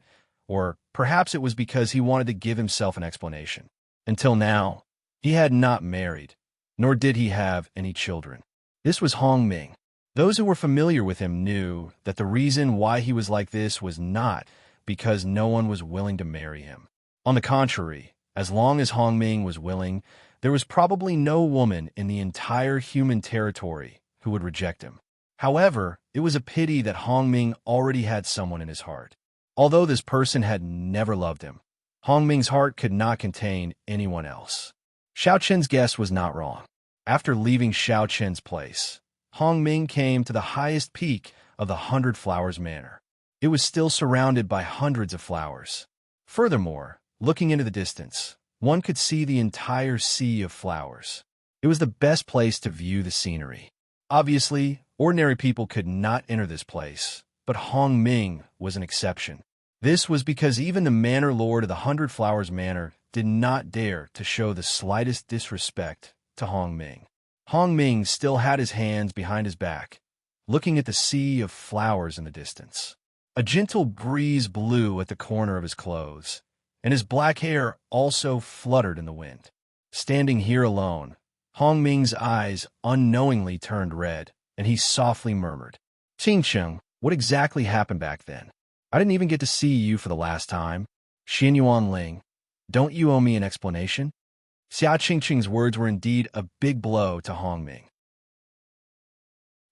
or perhaps it was because he wanted to give himself an explanation. Until now, he had not married, nor did he have any children. This was Hong Ming. Those who were familiar with him knew that the reason why he was like this was not because no one was willing to marry him. On the contrary, as long as Hong Ming was willing, there was probably no woman in the entire human territory who would reject him. However, it was a pity that Hong Ming already had someone in his heart. Although this person had never loved him, Hong Ming's heart could not contain anyone else. Xiao Chen's guess was not wrong. After leaving Xiao Chen's place, Hong Ming came to the highest peak of the 100 Flowers Manor. It was still surrounded by hundreds of flowers. Furthermore, looking into the distance, one could see the entire sea of flowers. It was the best place to view the scenery. Obviously, ordinary people could not enter this place, but Hong Ming was an exception. This was because even the manor lord of the 100 Flowers Manor did not dare to show the slightest disrespect to Hong Ming. Hong Ming still had his hands behind his back, looking at the sea of flowers in the distance. A gentle breeze blew at the corner of his clothes, and his black hair also fluttered in the wind. Standing here alone, Hong Ming's eyes unknowingly turned red, and he softly murmured, "Qingcheng, what exactly happened back then? I didn't even get to see you for the last time. Xianyuan Ling, don't you owe me an explanation?" Xia Qingcheng's words were indeed a big blow to Hong Ming.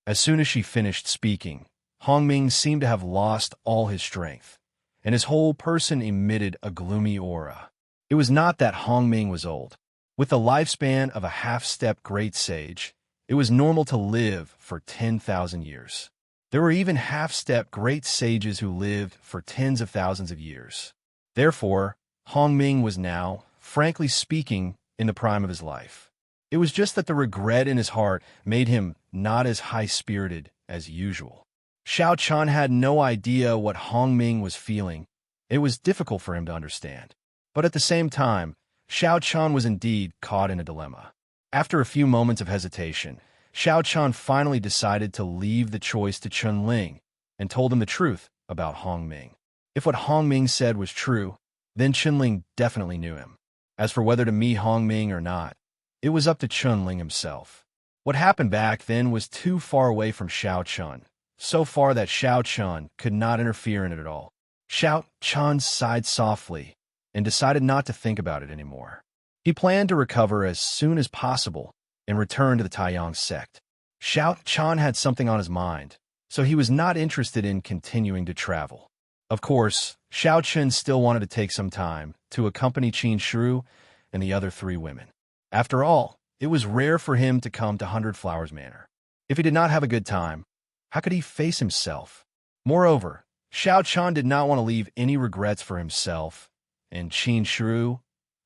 As soon as she finished speaking, Hong Ming seemed to have lost all his strength, and his whole person emitted a gloomy aura. It was not that Hong Ming was old. With the lifespan of a half-step great sage, it was normal to live for 10,000 years. There were even half-step great sages who lived for tens of thousands of years. Therefore, Hong Ming was now, frankly speaking, in the prime of his life. It was just that the regret in his heart made him not as high-spirited as usual. Xiao Chan had no idea what Hong Ming was feeling. It was difficult for him to understand. But at the same time, Xiao Chan was indeed caught in a dilemma. After a few moments of hesitation, Xiao Chan finally decided to leave the choice to Chun Ling and told him the truth about Hong Ming. If what Hong Ming said was true, then Chun Ling definitely knew him. As for whether to meet Hong Ming or not, it was up to Chun Ling himself. What happened back then was too far away from Xiao Chun, so far that Xiao Chun could not interfere in it at all. Xiao Chun sighed softly and decided not to think about it anymore. He planned to recover as soon as possible and return to the Taiyang sect. Xiao Chun had something on his mind, so he was not interested in continuing to travel. Of course, Xiao Chun still wanted to take some time to accompany Qin Shru and the other three women. After all, it was rare for him to come to 100 Flowers Manor. If he did not have a good time, how could he face himself? Moreover, Xiao Chun did not want to leave any regrets for himself and Qin Shru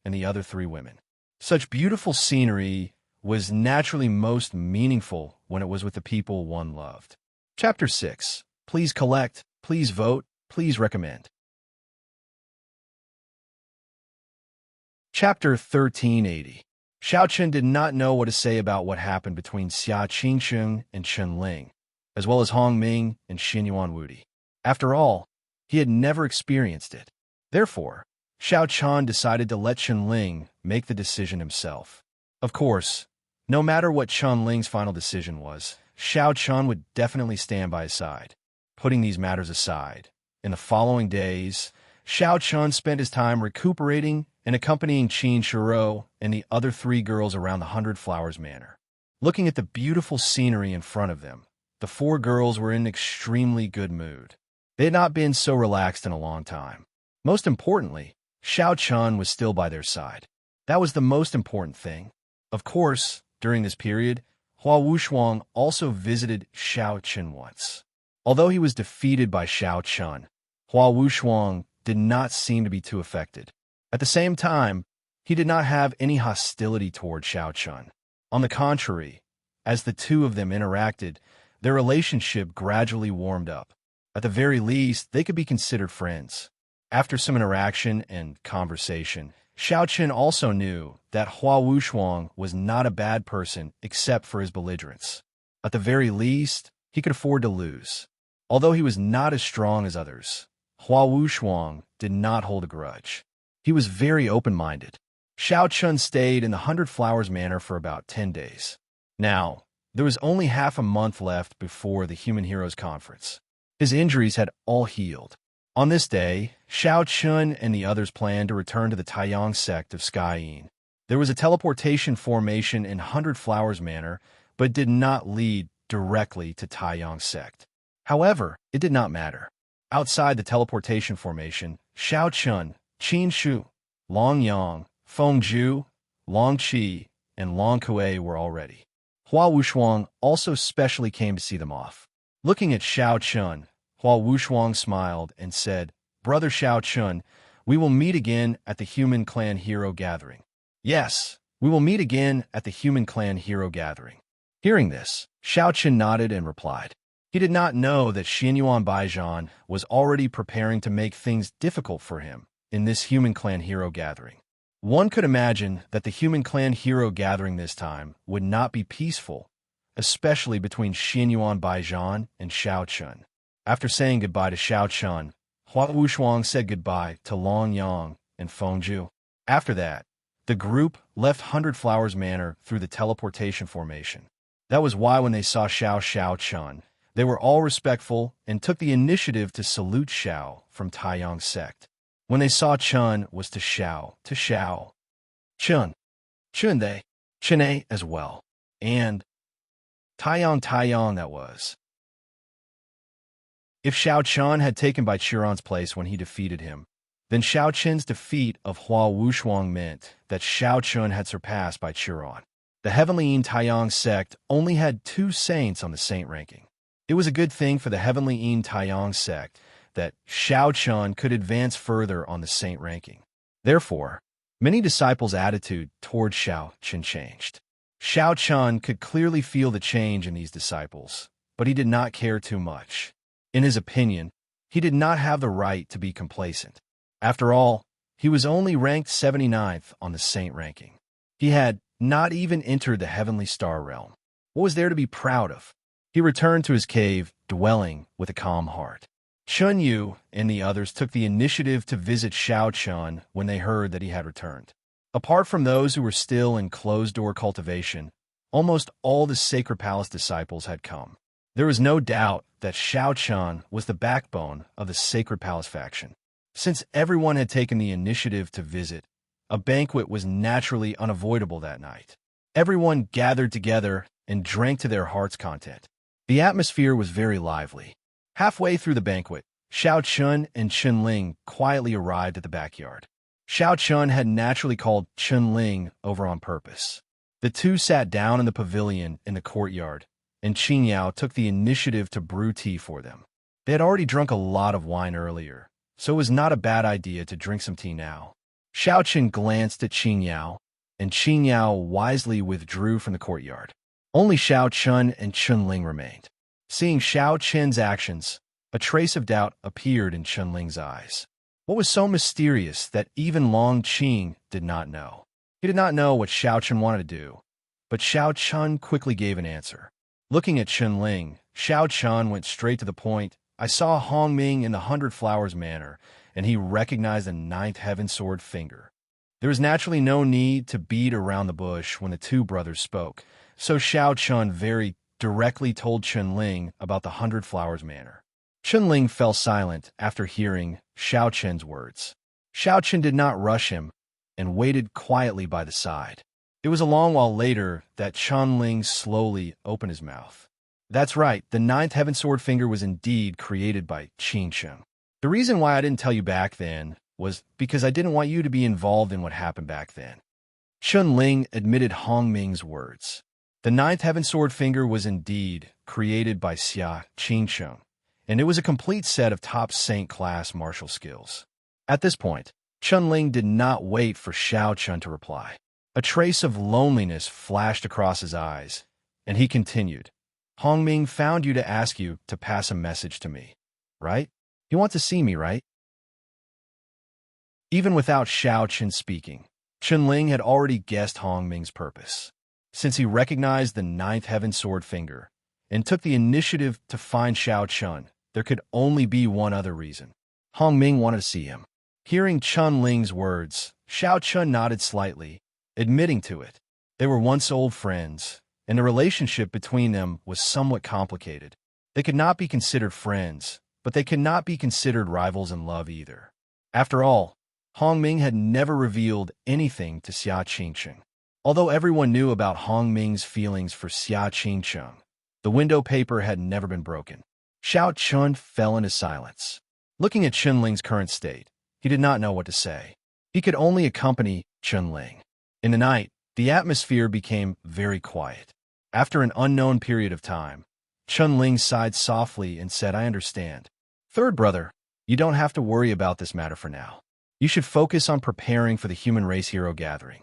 and the other three women. Such beautiful scenery was naturally most meaningful when it was with the people one loved. Chapter 6. Please collect, please vote, please recommend. Chapter 1380. Xiao Chun did not know what to say about what happened between Xia Qingcheng and Chun Ling, as well as Hong Ming and Xianyuan Wudi. After all, he had never experienced it. Therefore, Xiao Chun decided to let Chun Ling make the decision himself. Of course, no matter what Chun Ling's final decision was, Xiao Chun would definitely stand by his side. Putting these matters aside, in the following days, Xiao Chun spent his time recuperating and accompanying Qin Shiro and the other three girls around the 100 Flowers Manor. Looking at the beautiful scenery in front of them, the four girls were in an extremely good mood. They had not been so relaxed in a long time. Most importantly, Xiao Chun was still by their side. That was the most important thing. Of course, during this period, Hua Wushuang also visited Xiao Chen once. Although he was defeated by Xiao Chun, Hua Wushuang did not seem to be too affected. At the same time, he did not have any hostility toward Xiao Chun. On the contrary, as the two of them interacted, their relationship gradually warmed up. At the very least, they could be considered friends. After some interaction and conversation, Xiao Chen also knew that Hua Wushuang was not a bad person except for his belligerence. At the very least, he could afford to lose. Although he was not as strong as others, Hua Wushuang did not hold a grudge. He was very open-minded. Xiao Chun stayed in the 100 Flowers Manor for about 10 days. Now, there was only half a month left before the Human Heroes Conference. His injuries had all healed. On this day, Xiao Chun and the others planned to return to the Taiyang sect of Skyyin. There was a teleportation formation in 100 Flowers Manor, but did not lead directly to Taiyang sect. However, it did not matter. Outside the teleportation formation, Xiao Chun, Qin Shu, Long Yang, Feng Zhu, Long Qi, and Long Kuei were all ready. Hua Wushuang also specially came to see them off. Looking at Xiao Chun, Hua Wushuang smiled and said, "Brother Xiao Chun, we will meet again at the Human Clan Hero Gathering." "Yes, we will meet again at the Human Clan Hero Gathering." Hearing this, Xiao Chun nodded and replied. He did not know that Xianyuan Baijian was already preparing to make things difficult for him in this Human Clan Hero Gathering. One could imagine that the Human Clan Hero Gathering this time would not be peaceful, especially between Xianyuan Baijian and Xiao Chun. After saying goodbye to Xiao Chun, Hua Wushuang said goodbye to Long Yang and Feng Zhu. After that, the group left 100 Flowers Manor through the teleportation formation. That was why when they saw Xiao Chun, they were all respectful and took the initiative to salute Xiao from Taiyang sect. When they saw Chun was to Xiao, Chun they, Chun as well, and Taiyang that was. If Xiao Chun had taken Bai Chiron's place when he defeated him, then Xiao Chen's defeat of Hua Wushuang meant that Xiao Chun had surpassed Bai Chiron. The Heavenly Yin Taiyang sect only had 2 saints on the saint ranking. It was a good thing for the Heavenly Yin Taiyang sect that Xiao Chun could advance further on the saint ranking. Therefore, many disciples' attitude toward Xiao Chun changed. Xiao Chun could clearly feel the change in these disciples, but he did not care too much. In his opinion, he did not have the right to be complacent. After all, he was only ranked 79th on the saint ranking. He had not even entered the heavenly star realm. What was there to be proud of? He returned to his cave, dwelling with a calm heart. Chun Yu and the others took the initiative to visit Xiao Chun when they heard that he had returned. Apart from those who were still in closed-door cultivation, almost all the Sacred Palace disciples had come. There was no doubt that Xiao Chun was the backbone of the Sacred Palace faction. Since everyone had taken the initiative to visit, a banquet was naturally unavoidable that night. Everyone gathered together and drank to their heart's content. The atmosphere was very lively. Halfway through the banquet, Xiao Chun and Chun Ling quietly arrived at the backyard. Xiao Chun had naturally called Chun Ling over on purpose. The two sat down in the pavilion in the courtyard, and Qin Yao took the initiative to brew tea for them. They had already drunk a lot of wine earlier, so it was not a bad idea to drink some tea now. Xiao Chun glanced at Qin Yao, and Qin Yao wisely withdrew from the courtyard. Only Xiao Chun and Chun Ling remained. Seeing Xiao Chun's actions, a trace of doubt appeared in Chun Ling's eyes. What was so mysterious that even Long Qing did not know? He did not know what Xiao Chun wanted to do, but Xiao Chun quickly gave an answer. Looking at Chun Ling, Xiao Chun went straight to the point. I saw Hong Ming in the 100 Flowers Manor, and he recognized the 9th Heaven Sword finger. There was naturally no need to beat around the bush when the two brothers spoke, so Xiao Chun very directly told Chun Ling about the 100 Flowers Manor. Chun Ling fell silent after hearing Xiao Chun's words. Xiao Chun did not rush him and waited quietly by the side. It was a long while later that Chun Ling slowly opened his mouth. That's right, the 9th Heaven Sword finger was indeed created by Qin Sheng. The reason why I didn't tell you back then was because I didn't want you to be involved in what happened back then. Chun Ling admitted Hong Ming's words. The ninth heaven sword finger was indeed created by Xia Qingcheng, and it was a complete set of top saint-class martial skills. At this point, Chun Ling did not wait for Xiao Chun to reply. A trace of loneliness flashed across his eyes, and he continued, Hong Ming found you to ask you to pass a message to me, right? You want to see me, right? Even without Xiao Chun speaking, Chun Ling had already guessed Hong Ming's purpose, since he recognized the ninth heaven sword finger and took the initiative to find Xiao Chun. There could only be one other reason. Hong Ming wanted to see him. Hearing Chun Ling's words, Xiao Chun nodded slightly, admitting to it. They were once old friends, and the relationship between them was somewhat complicated. They could not be considered friends, but they could not be considered rivals in love either. After all, Hong Ming had never revealed anything to Xia Qingcheng. Although everyone knew about Hong Ming's feelings for Xia Qingcheng, the window paper had never been broken. Xiao Chun fell into silence. Looking at Chun Ling's current state, he did not know what to say. He could only accompany Chun Ling. In the night, the atmosphere became very quiet. After an unknown period of time, Chun Ling sighed softly and said, I understand. Third brother, you don't have to worry about this matter for now. You should focus on preparing for the human race hero gathering.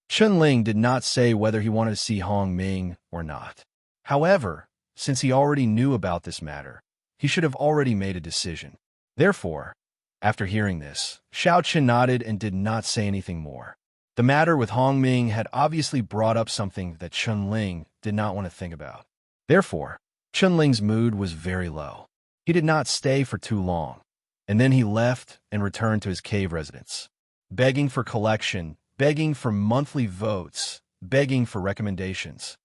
Chun Ling did not say whether he wanted to see Hong Ming or not. However, since he already knew about this matter, he should have already made a decision. Therefore, after hearing this, Xiao Chun nodded and did not say anything more. The matter with Hong Ming had obviously brought up something that Chun Ling did not want to think about. Therefore, Chun Ling's mood was very low. He did not stay for too long, and then he left and returned to his cave residence, begging for collection, begging for monthly votes, begging for recommendations.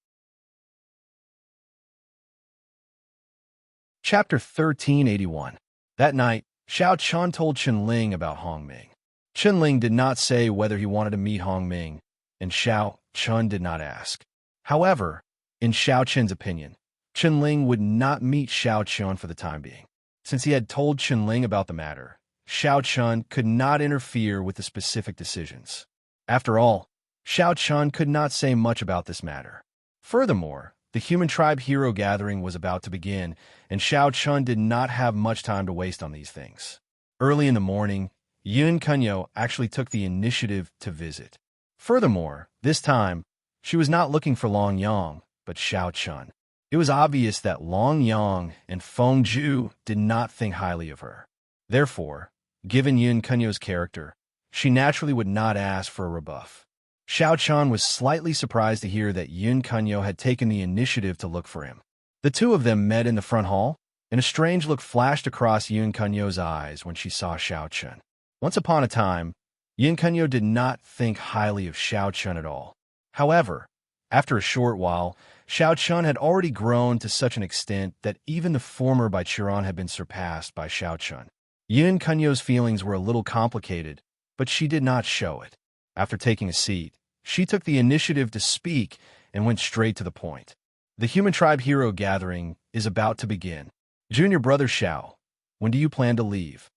Chapter 1381. That night, Xiao Chun told Chun Ling about Hong Ming. Chun Ling did not say whether he wanted to meet Hong Ming, and Xiao Chun did not ask. However, in Xiao Chun's opinion, Chun Ling would not meet Xiao Chun for the time being. Since he had told Chun Ling about the matter, Xiao Chun could not interfere with the specific decisions. After all, Xiao Chun could not say much about this matter. Furthermore, the human tribe hero gathering was about to begin, and Xiao Chun did not have much time to waste on these things. Early in the morning, Yun Kunyo actually took the initiative to visit. Furthermore, this time, she was not looking for Long Yang, but Xiao Chun. It was obvious that Long Yang and Feng Zhu did not think highly of her. Therefore, given Yun Kunyo's character, she naturally would not ask for a rebuff. Xiao Chun was slightly surprised to hear that Yun Kunyo had taken the initiative to look for him. The two of them met in the front hall, and a strange look flashed across Yun Kunyo's eyes when she saw Xiao Chun. Once upon a time, Yun Kunyo did not think highly of Xiao Chun at all. However, after a short while, Xiao Chun had already grown to such an extent that even the former Baichuran had been surpassed by Xiao Chun. Yun Kunyo's feelings were a little complicated, but she did not show it. After taking a seat, she took the initiative to speak and went straight to the point. The Human Tribe Hero Gathering is about to begin. Junior Brother Xiao, when do you plan to leave?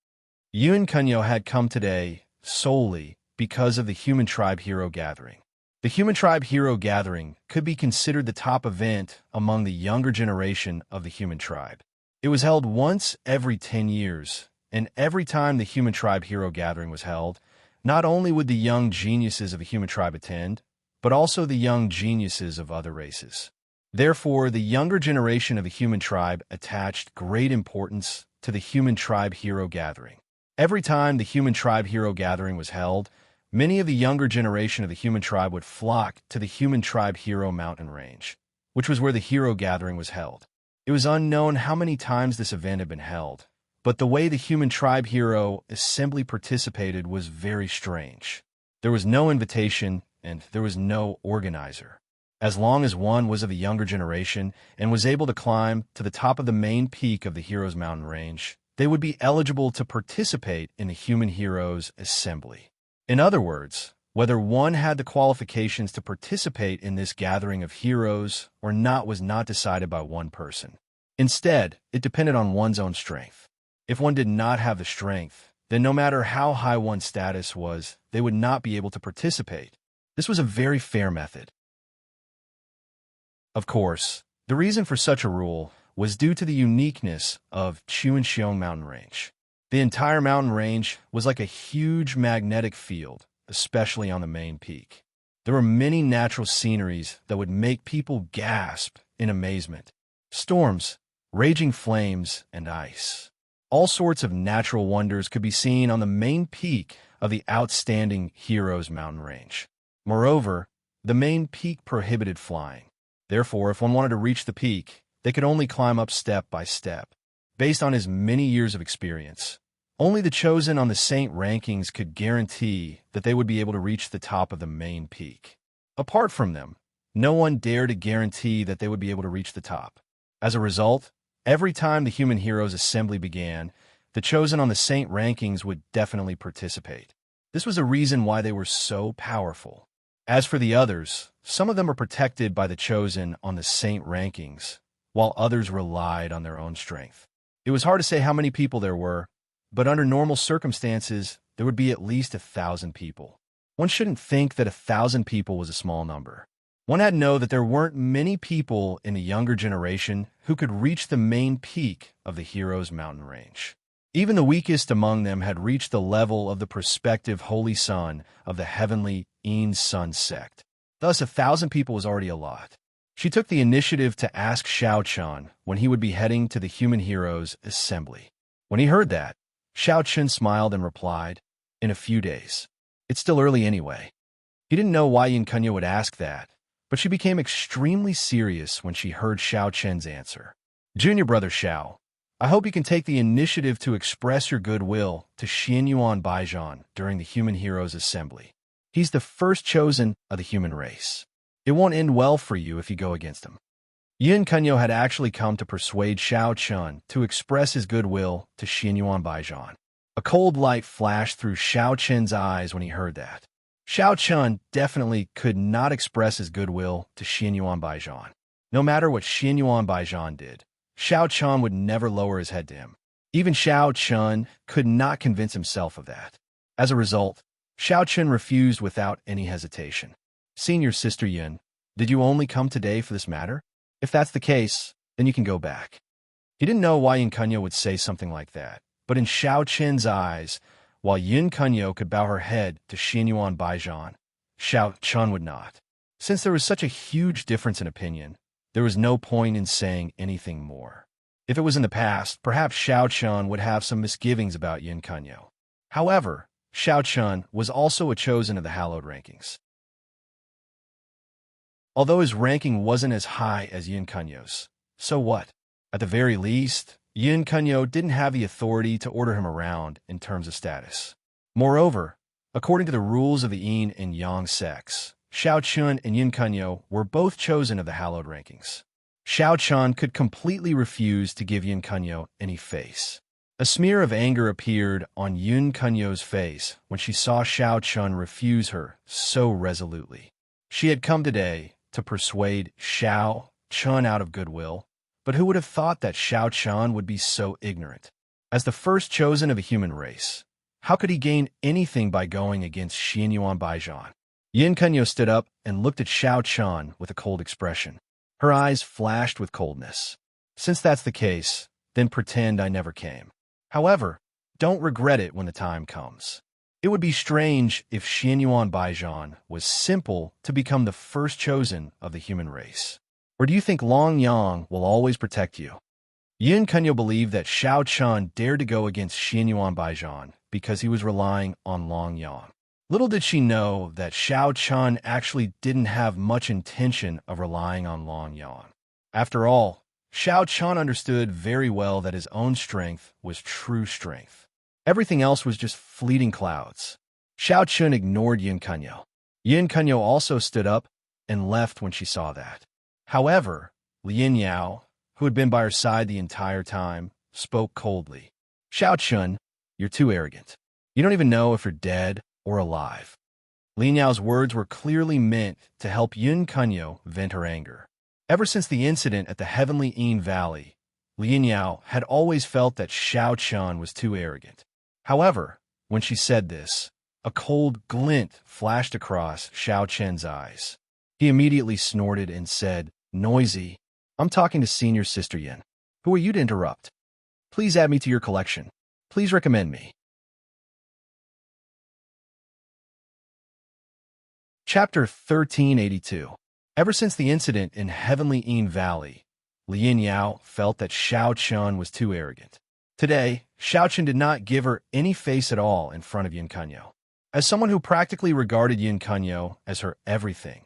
Yun Kunyo had come today solely because of the Human Tribe Hero Gathering. The Human Tribe Hero Gathering could be considered the top event among the younger generation of the human tribe. It was held once every 10 years, and every time the Human Tribe Hero Gathering was held, not only would the young geniuses of the human tribe attend, but also the young geniuses of other races. Therefore, the younger generation of the human tribe attached great importance to the Human Tribe Hero Gathering. Every time the Human Tribe Hero Gathering was held, many of the younger generation of the human tribe would flock to the Human Tribe Hero Mountain Range, which was where the Hero Gathering was held. It was unknown how many times this event had been held, but the way the Human Tribe Hero Assembly participated was very strange. There was no invitation, and there was no organizer. As long as one was of the younger generation and was able to climb to the top of the main peak of the Heroes Mountain Range, they would be eligible to participate in the Human Heroes Assembly. In other words, whether one had the qualifications to participate in this gathering of heroes or not was not decided by one person. Instead, it depended on one's own strength. If one did not have the strength, then no matter how high one's status was, they would not be able to participate. This was a very fair method. Of course, the reason for such a rule was due to the uniqueness of Chuanxiong mountain range. The entire mountain range was like a huge magnetic field, especially on the main peak. There were many natural sceneries that would make people gasp in amazement. Storms, raging flames, and ice. All sorts of natural wonders could be seen on the main peak of the outstanding Heroes mountain range. Moreover, the main peak prohibited flying. Therefore, if one wanted to reach the peak, they could only climb up step by step. Based on his many years of experience, only the chosen on the Saint rankings could guarantee that they would be able to reach the top of the main peak. Apart from them, no one dared to guarantee that they would be able to reach the top. As a result, every time the Human Heroes Assembly began, the chosen on the Saint rankings would definitely participate. This was a reason why they were so powerful. As for the others, some of them were protected by the chosen on the Saint rankings, while others relied on their own strength. It was hard to say how many people there were, but under normal circumstances, there would be at least 1,000 people. One shouldn't think that 1,000 people was a small number. One had to know that there weren't many people in the younger generation who could reach the main peak of the Heroes mountain range. Even the weakest among them had reached the level of the prospective Holy Son of the heavenly Een Sun sect. Thus, 1,000 people was already a lot. She took the initiative to ask Xiao Chun when he would be heading to the Human Heroes Assembly. When he heard that, Xiao Chun smiled and replied, "In a few days. It's still early anyway." He didn't know why Yin Kunyo would ask that, but she became extremely serious when she heard Xiao Chen's answer. "Junior brother Xiao, I hope you can take the initiative to express your goodwill to Xianyuan Baijian during the Human Heroes Assembly. He's the first chosen of the human race. It won't end well for you if you go against him." Yin Kunyo had actually come to persuade Xiao Chun to express his goodwill to Xianyuan Baijian. A cold light flashed through Xiao Chen's eyes when he heard that. Xiao Chun definitely could not express his goodwill to Xianyuan Baijian. No matter what Xianyuan Baijian did, Xiao Chun would never lower his head to him. Even Xiao Chun could not convince himself of that. As a result, Xiao Chun refused without any hesitation. "Senior Sister Yin, did you only come today for this matter? If that's the case, then you can go back." He didn't know why Yin Kunyo would say something like that, but in Xiao Chen's eyes, while Yin Kunyo could bow her head to Xianyuan Baijian, Xiao Chun would not. Since there was such a huge difference in opinion, there was no point in saying anything more. If it was in the past, perhaps Xiao Chun would have some misgivings about Yin Kunyo. However, Xiao Chun was also a chosen of the hallowed rankings. Although his ranking wasn't as high as Yin Kunyo's, so what? At the very least, Yin Kunyo didn't have the authority to order him around in terms of status. Moreover, according to the rules of the Yin and Yang sects, Xiao Chun and Yin Kunyo were both chosen of the hallowed rankings. Xiao Chun could completely refuse to give Yin Kunyo any face. A smear of anger appeared on Yin Kunyo's face when she saw Xiao Chun refuse her so resolutely. She had come today to persuade Xiao Chun out of goodwill, but who would have thought that Xiao Chun would be so ignorant? As the first chosen of a human race, how could he gain anything by going against Xianyuan Baijian? Yin Kunyo stood up and looked at Xiao Chun with a cold expression. Her eyes flashed with coldness. "Since that's the case, then pretend I never came. However, don't regret it when the time comes. It would be strange if Xianyuan Baijian was simple to become the first chosen of the human race. Or do you think Long Yang will always protect you?" Yin Kunyo believed that Xiao Chun dared to go against Xianyuan Baijian because he was relying on Long Yang. Little did she know that Xiao Chun actually didn't have much intention of relying on Long Yang. After all, Xiao Chun understood very well that his own strength was true strength. Everything else was just fleeting clouds. Xiao Chun ignored Yin Kunyo. Yin Kunyo also stood up and left when she saw that. However, Lin Yao, who had been by her side the entire time, spoke coldly. "Xiao Chun, you're too arrogant. You don't even know if you're dead or alive." Lin Yao's words were clearly meant to help Yin Kunyo vent her anger. Ever since the incident at the Heavenly Een Valley, Lin Yao had always felt that Xiao Chun was too arrogant. However, when she said this, A cold glint flashed across Xiao Chen's eyes. He immediately snorted and said, "Noisy. I'm talking to Senior Sister Yin. Who are you to interrupt? Please add me to your collection. Please recommend me." Chapter 1382. Ever since the incident in Heavenly Yin Valley, Lin Yao felt that Xiao Chun was too arrogant. Today, Xiao Chun did not give her any face at all in front of Yin Kunyo. As someone who practically regarded Yin Kunyo as her everything,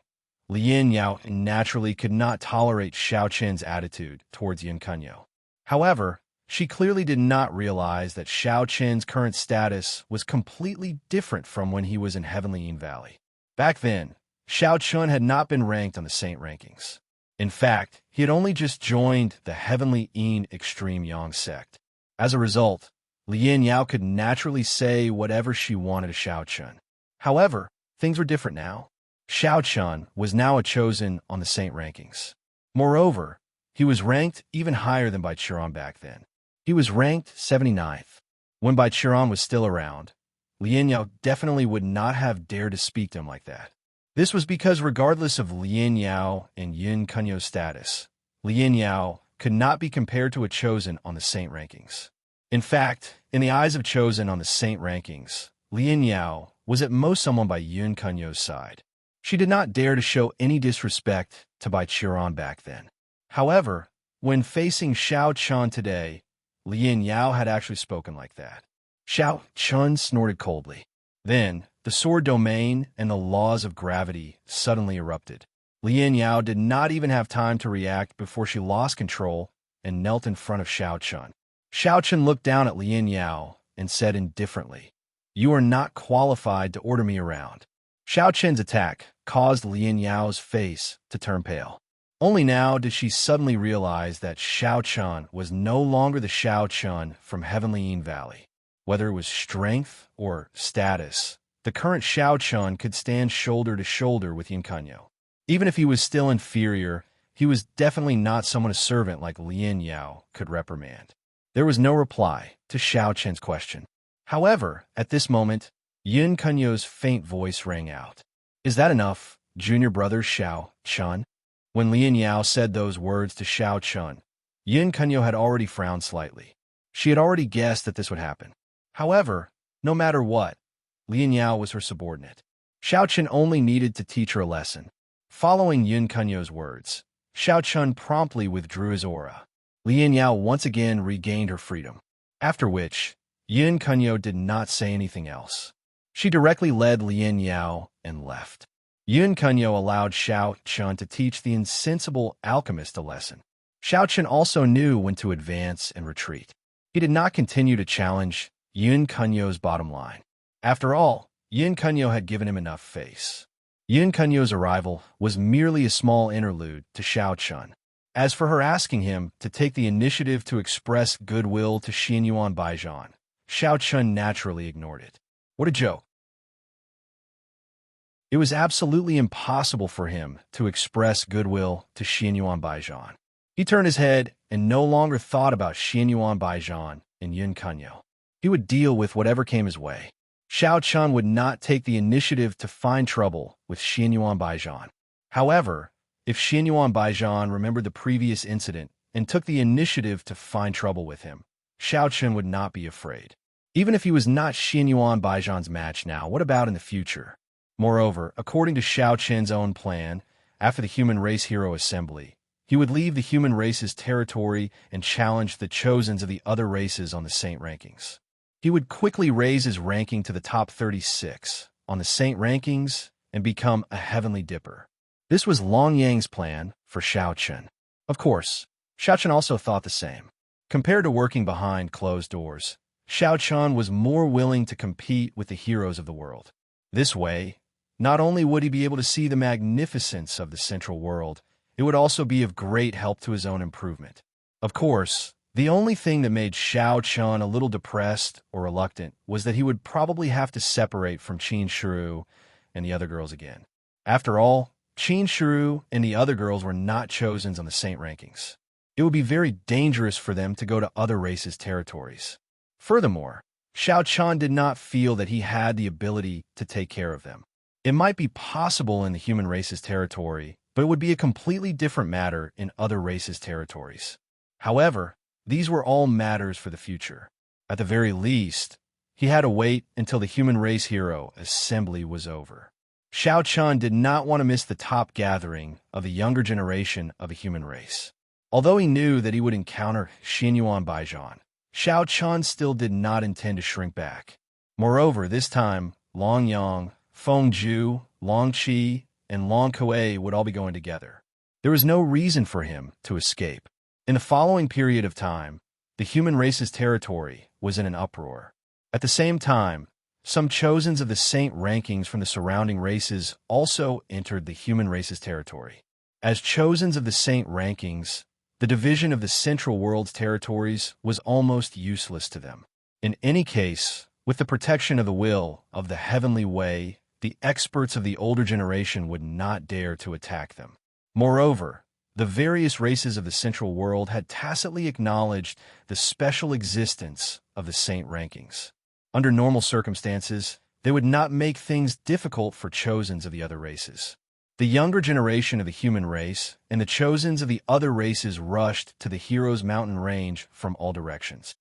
Lin Yao naturally could not tolerate Xiao Chen's attitude towards Yin Kunyo. However, she clearly did not realize that Xiao Chen's current status was completely different from when he was in Heavenly Yin Valley. Back then, Xiao Chun had not been ranked on the Saint rankings. In fact, he had only just joined the Heavenly Yin Extreme Yang sect. As a result, Lin Yao could naturally say whatever she wanted to Xiao Chun. However, things were different now. Xiao Chun was now a chosen on the Saint rankings. Moreover, he was ranked even higher than Bai Qiran back then. He was ranked 79th. When Bai Qiran was still around, Lin Yao definitely would not have dared to speak to him like that. This was because regardless of Lin Yao and Yin Kunyo's status, Lin Yao could not be compared to a chosen on the Saint rankings. In fact, in the eyes of chosen on the Saint rankings, Lin Yao was at most someone by Yin Kunyo's side. She did not dare to show any disrespect to Bai Qiran back then. However, when facing Xiao Chun today, Lin Yao had actually spoken like that. Xiao Chun snorted coldly. Then, the sword domain and the laws of gravity suddenly erupted. Lin Yao did not even have time to react before she lost control and knelt in front of Xiao Chun. Xiao Chun looked down at Lin Yao and said indifferently, "You are not qualified to order me around." Xiao Chun's attack caused Lin Yao's face to turn pale. Only now did she suddenly realize that Xiao Chun was no longer the Xiao Chun from Heavenly Yin Valley. Whether it was strength or status, the current Xiao Chun could stand shoulder to shoulder with Yin Kunyo. Even if he was still inferior, he was definitely not someone a servant like Lin Yao could reprimand. There was no reply to Xiao Chen's question. However, at this moment, Yin Kunyo's faint voice rang out. "Is that enough, junior brother Xiao Chun?" When Lin Yao said those words to Xiao Chun, Yin Kunyo had already frowned slightly. She had already guessed that this would happen. However, no matter what, Lin Yao was her subordinate. Xiao Chun only needed to teach her a lesson. Following Yin Kunyo's words, Xiao Chun promptly withdrew his aura. Lin Yao once again regained her freedom. After which, Yin Kunyo did not say anything else. She directly led Lin Yao and left. Yin Kunyo allowed Xiao Chun to teach the insensible alchemist a lesson. Xiao Chun also knew when to advance and retreat. He did not continue to challenge Yin Kunyo's bottom line. After all, Yin Kunyo had given him enough face. Yin Kunyo's arrival was merely a small interlude to Xiao Chun. As for her asking him to take the initiative to express goodwill to Xianyuan Baijian, Xiao Chun naturally ignored it. What a joke. It was absolutely impossible for him to express goodwill to Xianyuan Baijian. He turned his head and no longer thought about Xianyuan Baijian and Yin Kunyo. He would deal with whatever came his way. Xiao Chun would not take the initiative to find trouble with Xianyuan Baijian. However, if Xianyuan Baijian remembered the previous incident and took the initiative to find trouble with him, Xiao Chun would not be afraid. Even if he was not Xianyuan Baijian's match now, what about in the future? Moreover, according to Xiao Chen's own plan, after the Human Race Hero Assembly, he would leave the human race's territory and challenge the chosens of the other races on the Saint rankings. He would quickly raise his ranking to the top 36 on the Saint rankings and become a heavenly dipper. This was Long Yang's plan for Xiao Chun. Of course, Xiao Chun also thought the same. Compared to working behind closed doors, Xiao Chun was more willing to compete with the heroes of the world. This way, not only would he be able to see the magnificence of the central world, it would also be of great help to his own improvement. Of course, the only thing that made Xiao Chun a little depressed or reluctant was that he would probably have to separate from Qin Shiru and the other girls again. After all, Qin Shiru and the other girls were not chosens on the Saint rankings. It would be very dangerous for them to go to other races' territories. Furthermore, Xiao Chun did not feel that he had the ability to take care of them. It might be possible in the human race's territory, but it would be a completely different matter in other races' territories. However, these were all matters for the future. At the very least, he had to wait until the human race hero assembly was over. Xiao Chun did not want to miss the top gathering of the younger generation of a human race. Although he knew that he would encounter Xinyuan Baijian, Xiao Chun still did not intend to shrink back. Moreover, this time, Long Yang, Feng Ju, Long Qi, and Long Kuei would all be going together. There was no reason for him to escape. In the following period of time, the human race's territory was in an uproar. At the same time, some chosens of the saint rankings from the surrounding races also entered the human race's territory. As chosens of the saint rankings, the division of the central world's territories was almost useless to them. In any case, with the protection of the will of the heavenly way, the experts of the older generation would not dare to attack them. Moreover, the various races of the central world had tacitly acknowledged the special existence of the saint rankings. Under normal circumstances, they would not make things difficult for chosens of the other races. The younger generation of the human race and the chosens of the other races rushed to the hero's mountain range from all directions.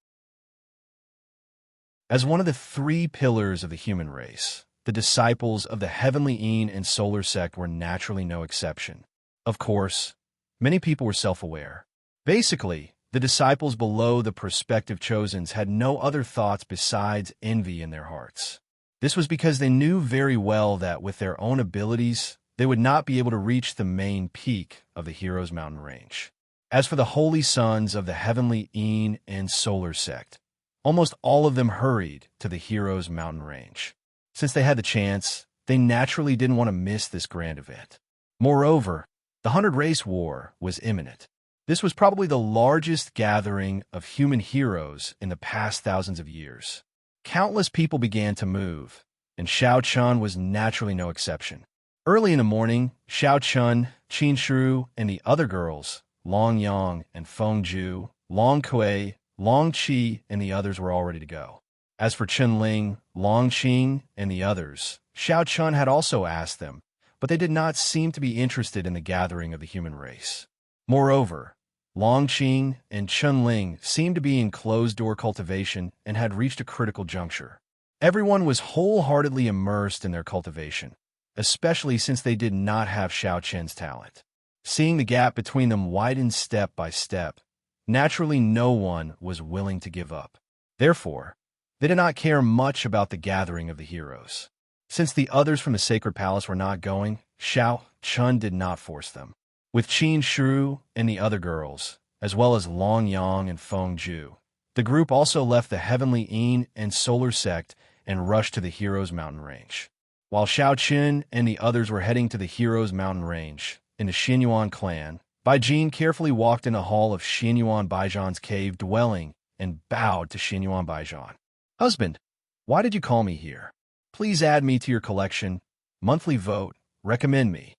As one of the three pillars of the human race, the disciples of the heavenly Yin and solar sect were naturally no exception. Of course, many people were self-aware. Basically, the disciples below the prospective chosens had no other thoughts besides envy in their hearts. This was because they knew very well that with their own abilities, they would not be able to reach the main peak of the hero's mountain range. As for the holy sons of the heavenly Yin and solar sect, almost all of them hurried to the hero's mountain range. Since they had the chance, they naturally didn't want to miss this grand event. Moreover, the 100 Race War was imminent. This was probably the largest gathering of human heroes in the past thousands of years. Countless people began to move, and Xiao Chun was naturally no exception. Early in the morning, Xiao Chun, Qin Shu, and the other girls, Long Yang and Feng Ju, Long Kuei, Long Qi, and the others were all ready to go. As for Chen Ling, Long Qing, and the others, Xiao Chun had also asked them, but they did not seem to be interested in the gathering of the human race. Moreover, Long Qing and Chen Ling seemed to be in closed-door cultivation and had reached a critical juncture. Everyone was wholeheartedly immersed in their cultivation, especially since they did not have Xiao Chen's talent. Seeing the gap between them widen step by step, naturally no one was willing to give up. Therefore, they did not care much about the gathering of the heroes. Since the others from the sacred palace were not going, Xiao Chun did not force them. With Qin Shu and the other girls, as well as Long Yang and Feng Ju, the group also left the heavenly Yin and solar sect and rushed to the hero's mountain range. While Xiao Qin and the others were heading to the hero's mountain range, in the Xinyuan clan, Baijin carefully walked in the hall of Xinyuan Baijian's cave dwelling and bowed to Xinyuan Baijian. "Husband, why did you call me here? Please add me to your collection. Monthly vote. Recommend me."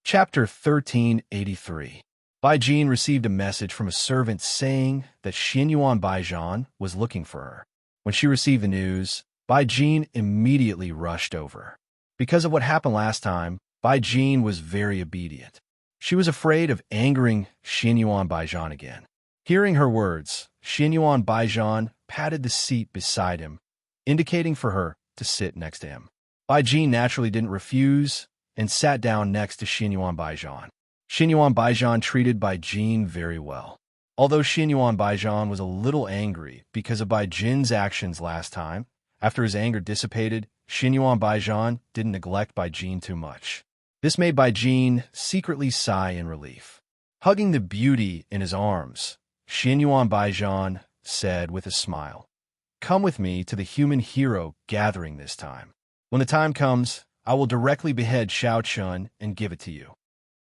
Chapter 1383. Baijin received a message from a servant saying that Xinyuan Baijian was looking for her. When she received the news, Baijin immediately rushed over. Because of what happened last time, Baijin was very obedient. She was afraid of angering Xinyuan Baijian again. Hearing her words, Xinyuan Baijian patted the seat beside him, indicating for her to sit next to him. Baijin naturally didn't refuse and sat down next to Xinyuan Baijian. Xinyuan Baijian treated Baijin very well. Although Xinyuan Baijian was a little angry because of Baijin's actions last time, after his anger dissipated, Xinyuan Baijian didn't neglect Baijin too much. This made Baijin secretly sigh in relief. Hugging the beauty in his arms, Xinyuan Baijian said with a smile, "Come with me to the human hero gathering this time. When the time comes, I will directly behead Xiao Chun and give it to you."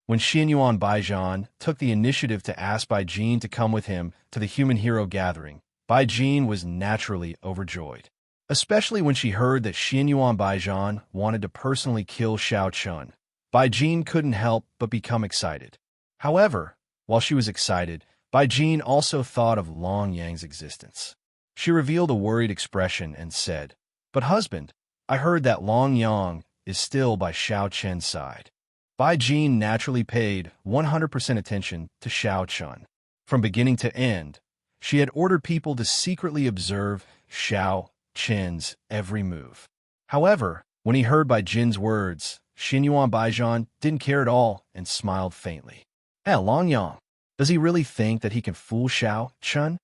When Xinyuan Baijian took the initiative to ask Baijin to come with him to the human hero gathering, Baijin was naturally overjoyed. Especially when she heard that Xinyuan Baijian wanted to personally kill Xiao Chun. Baijin couldn't help but become excited. However, while she was excited, Bai Jin also thought of Long Yang's existence. She revealed a worried expression and said, "But husband, I heard that Long Yang is still by Xiao Chen's side." Bai Jin naturally paid 100% attention to Xiao Chun. From beginning to end, she had ordered people to secretly observe Xiao Chen's every move. However, when he heard Bai Jin's words, Xinyuan Baijian didn't care at all and smiled faintly. Long Yang, does he really think that he can fool Xiao Chun?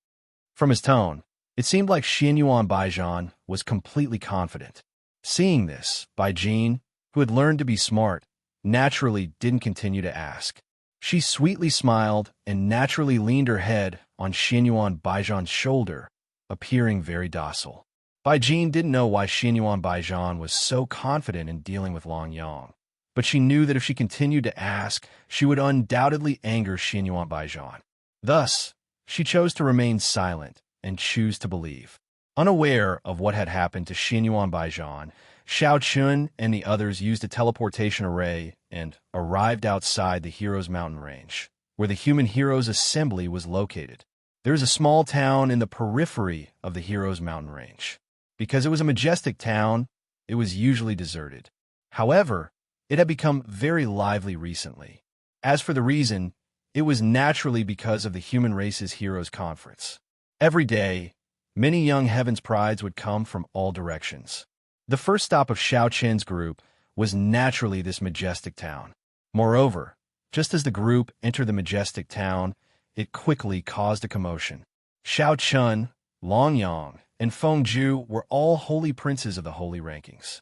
From his tone, it seemed like Xinyuan Baijian was completely confident. Seeing this, Bai Jin, who had learned to be smart, naturally didn't continue to ask. She sweetly smiled and naturally leaned her head on Xinyuan Baijian's shoulder, appearing very docile. Bai Jin didn't know why Xinyuan Baijian was so confident in dealing with Long Yang, but she knew that if she continued to ask, she would undoubtedly anger Xinyuan Baijian. Thus, she chose to remain silent and choose to believe. Unaware of what had happened to Xinyuan Baijian, Xiao Chun and the others used a teleportation array and arrived outside the Heroes' Mountain Range, where the human heroes' assembly was located. There is a small town in the periphery of the Heroes' Mountain Range. Because it was a majestic town, it was usually deserted. However, it had become very lively recently. As for the reason, it was naturally because of the human race's Heroes Conference. Every day, many young Heaven's Prides would come from all directions. The first stop of Xiao Chen's group was naturally this majestic town. Moreover, just as the group entered the majestic town, it quickly caused a commotion. Xiao Chun, Long Yang, and Feng Zhu were all holy princes of the holy rankings.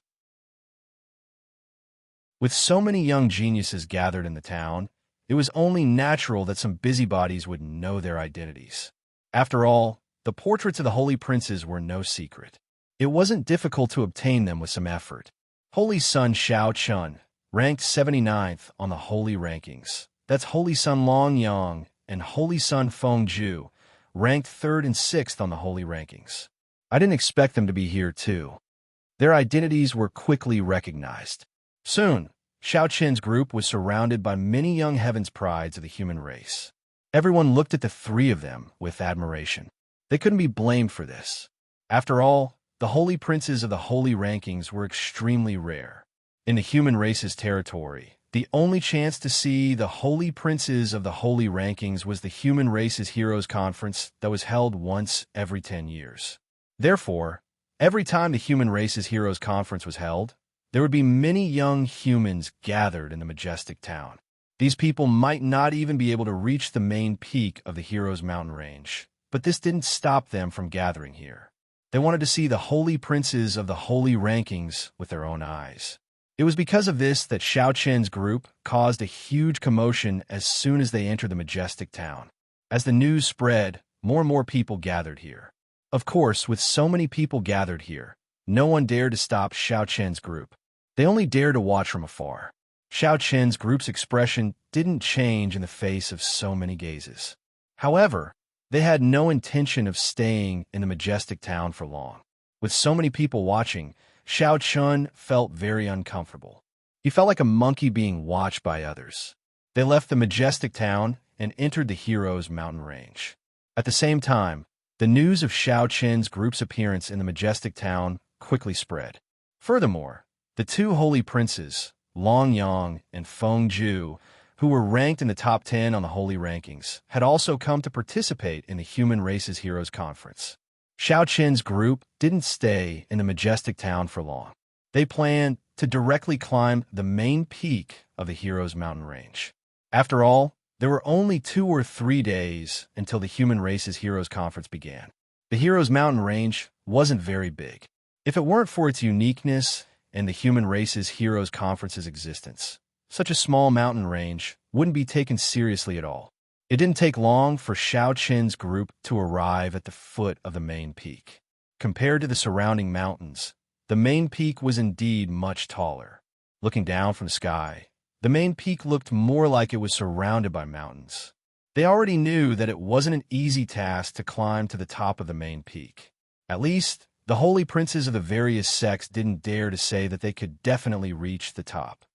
With so many young geniuses gathered in the town, it was only natural that some busybodies would know their identities. After all, the portraits of the holy princes were no secret. It wasn't difficult to obtain them with some effort. Holy Son Xiao Chun ranked 79th on the holy rankings. That's Holy Son Long Yang and Holy Son Feng Zhu ranked 3rd and 6th on the holy rankings. I didn't expect them to be here too. Their identities were quickly recognized. Soon, Xiao Chen's group was surrounded by many young Heaven's Prides of the human race. Everyone looked at the three of them with admiration. They couldn't be blamed for this. After all, the holy princes of the holy rankings were extremely rare. In the human race's territory, the only chance to see the holy princes of the holy rankings was the human race's Heroes Conference that was held once every 10 years. Therefore, every time the human race's Heroes Conference was held, there would be many young humans gathered in the majestic town. These people might not even be able to reach the main peak of the Heroes' Mountain Range, but this didn't stop them from gathering here. They wanted to see the holy princes of the holy rankings with their own eyes. It was because of this that Xiao Chen's group caused a huge commotion as soon as they entered the majestic town. As the news spread, more and more people gathered here. Of course, with so many people gathered here, no one dared to stop Xiao Chen's group. They only dared to watch from afar. Xiao Chen's group's expression didn't change in the face of so many gazes. However, they had no intention of staying in the majestic town for long. With so many people watching, Xiao Chun felt very uncomfortable. He felt like a monkey being watched by others. They left the majestic town and entered the Heroes' Mountain Range. At the same time, the news of Xiao Chen's group's appearance in the majestic town quickly spread. Furthermore, the two holy princes, Long Yang and Feng Zhu, who were ranked in the top 10 on the holy rankings, had also come to participate in the human race's Heroes Conference. Xiao Chen's group didn't stay in the majestic town for long. They planned to directly climb the main peak of the Heroes' Mountain Range. After all, there were only 2 or 3 days until the human race's Heroes Conference began. The Heroes' Mountain Range wasn't very big. If it weren't for its uniqueness and the human race's Heroes Conference's existence, such a small mountain range wouldn't be taken seriously at all. It didn't take long for Xiao Chen's group to arrive at the foot of the main peak. Compared to the surrounding mountains, the main peak was indeed much taller. Looking down from the sky, the main peak looked more like it was surrounded by mountains. They already knew that it wasn't an easy task to climb to the top of the main peak. At least, the holy princes of the various sects didn't dare to say that they could definitely reach the top.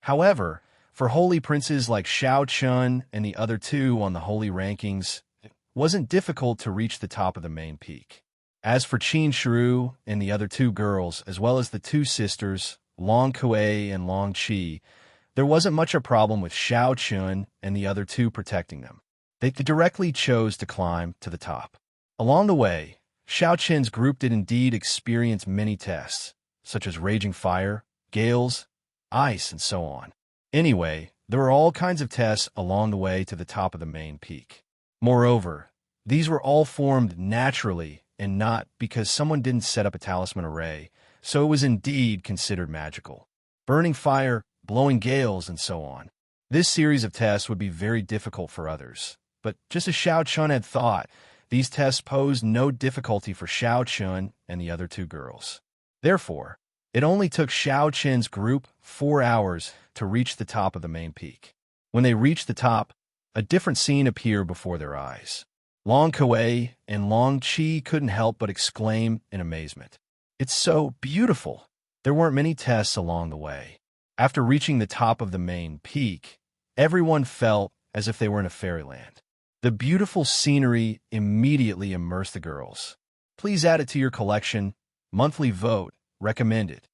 However, For holy princes like Xiao Chun and the other two on the holy rankings, it wasn't difficult to reach the top of the main peak. As for Qin Shiru and the other two girls, as well as the two sisters, Long Kuei and Long Qi, there wasn't much a problem with Xiao Chun and the other two protecting them. They directly chose to climb to the top. Along the way, Xiao Chen's group did indeed experience many tests, such as raging fire, gales, ice, and so on. Anyway, there were all kinds of tests along the way to the top of the main peak. Moreover, these were all formed naturally and not because someone didn't set up a talisman array, so it was indeed considered magical. Burning fire, blowing gales, and so on. This series of tests would be very difficult for others, but just as Xiao Chun had thought, these tests posed no difficulty for Xiao Chun and the other two girls. Therefore, it only took Xiao Chen's group 4 hours to reach the top of the main peak. When they reached the top, a different scene appeared before their eyes. Long Kuei and Long Qi couldn't help but exclaim in amazement. "It's so beautiful!" There weren't many tests along the way. After reaching the top of the main peak, everyone felt as if they were in a fairyland. The beautiful scenery immediately immersed the girls. Please add it to your collection. Monthly vote recommended.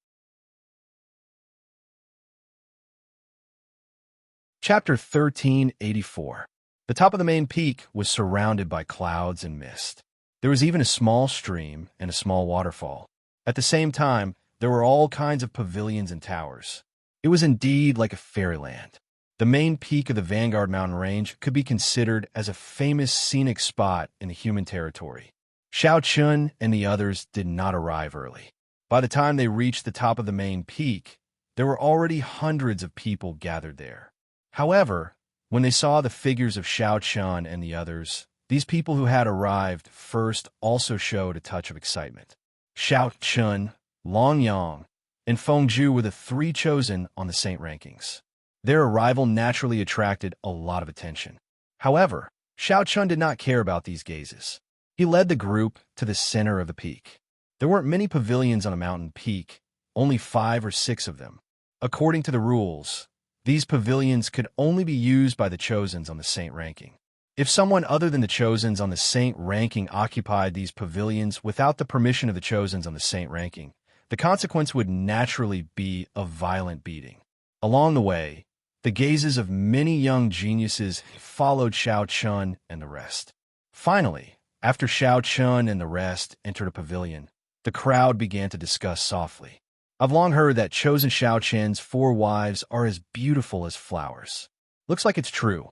Chapter 1384. The top of the main peak was surrounded by clouds and mist. There was even a small stream and a small waterfall. At the same time, there were all kinds of pavilions and towers. It was indeed like a fairyland. The main peak of the Vanguard mountain range could be considered as a famous scenic spot in the human territory. Xiao Chun and the others did not arrive early. By the time they reached the top of the main peak, there were already hundreds of people gathered there. However, when they saw the figures of Xiao Chun and the others, these people who had arrived first also showed a touch of excitement. Xiao Chun, Long Yang, and Feng Zhu were the three chosen on the saint rankings. Their arrival naturally attracted a lot of attention. However, Xiao Chun did not care about these gazes. He led the group to the center of the peak. There weren't many pavilions on a mountain peak, only 5 or 6 of them. According to the rules, these pavilions could only be used by the chosens on the saint ranking. If someone other than the chosens on the saint ranking occupied these pavilions without the permission of the chosens on the saint ranking, the consequence would naturally be a violent beating. Along the way, the gazes of many young geniuses followed Xiao Chun and the rest. Finally, after Xiao Chun and the rest entered a pavilion, the crowd began to discuss softly. "I've long heard that chosen Xiao Chen's 4 wives are as beautiful as flowers. Looks like it's true.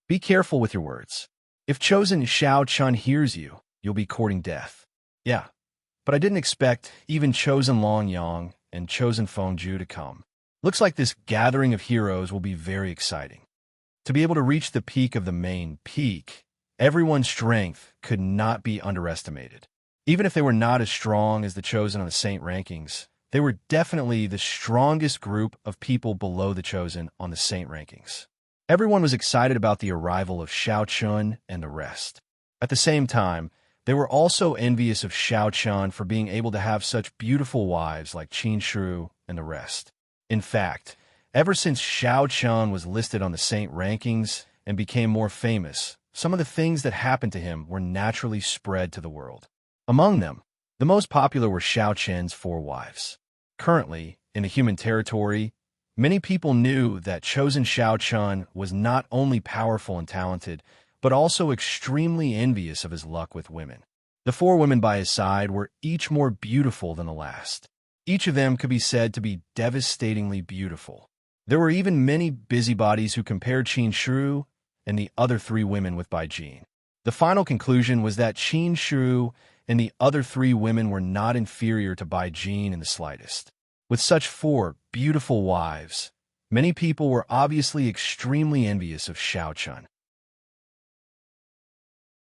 Be careful with your words. If chosen Xiao Chun hears you, you'll be courting death." "Yeah, but I didn't expect even chosen Long Yang and chosen Feng Zhu to come. Looks like this gathering of heroes will be very exciting." To be able to reach the peak of the main peak, everyone's strength could not be underestimated. Even if they were not as strong as the chosen on the saint rankings, they were definitely the strongest group of people below the chosen on the saint rankings. Everyone was excited about the arrival of Xiao Chun and the rest. At the same time, they were also envious of Xiao Chun for being able to have such beautiful wives like Qin Shiru and the rest. In fact, ever since Xiao Chun was listed on the saint rankings and became more famous, some of the things that happened to him were naturally spread to the world. Among them, the most popular were Xiao Chen's 4 wives. Currently, in the human territory, many people knew that chosen Xiao Chun was not only powerful and talented, but also extremely envious of his luck with women. The 4 women by his side were each more beautiful than the last. Each of them could be said to be devastatingly beautiful. There were even many busybodies who compared Qin Shiru and the other 3 women with Bai Jin. The final conclusion was that Qin Shiru and the other 3 women were not inferior to Bai Jin in the slightest. With such 4 beautiful wives, many people were obviously extremely envious of Xiao Chun.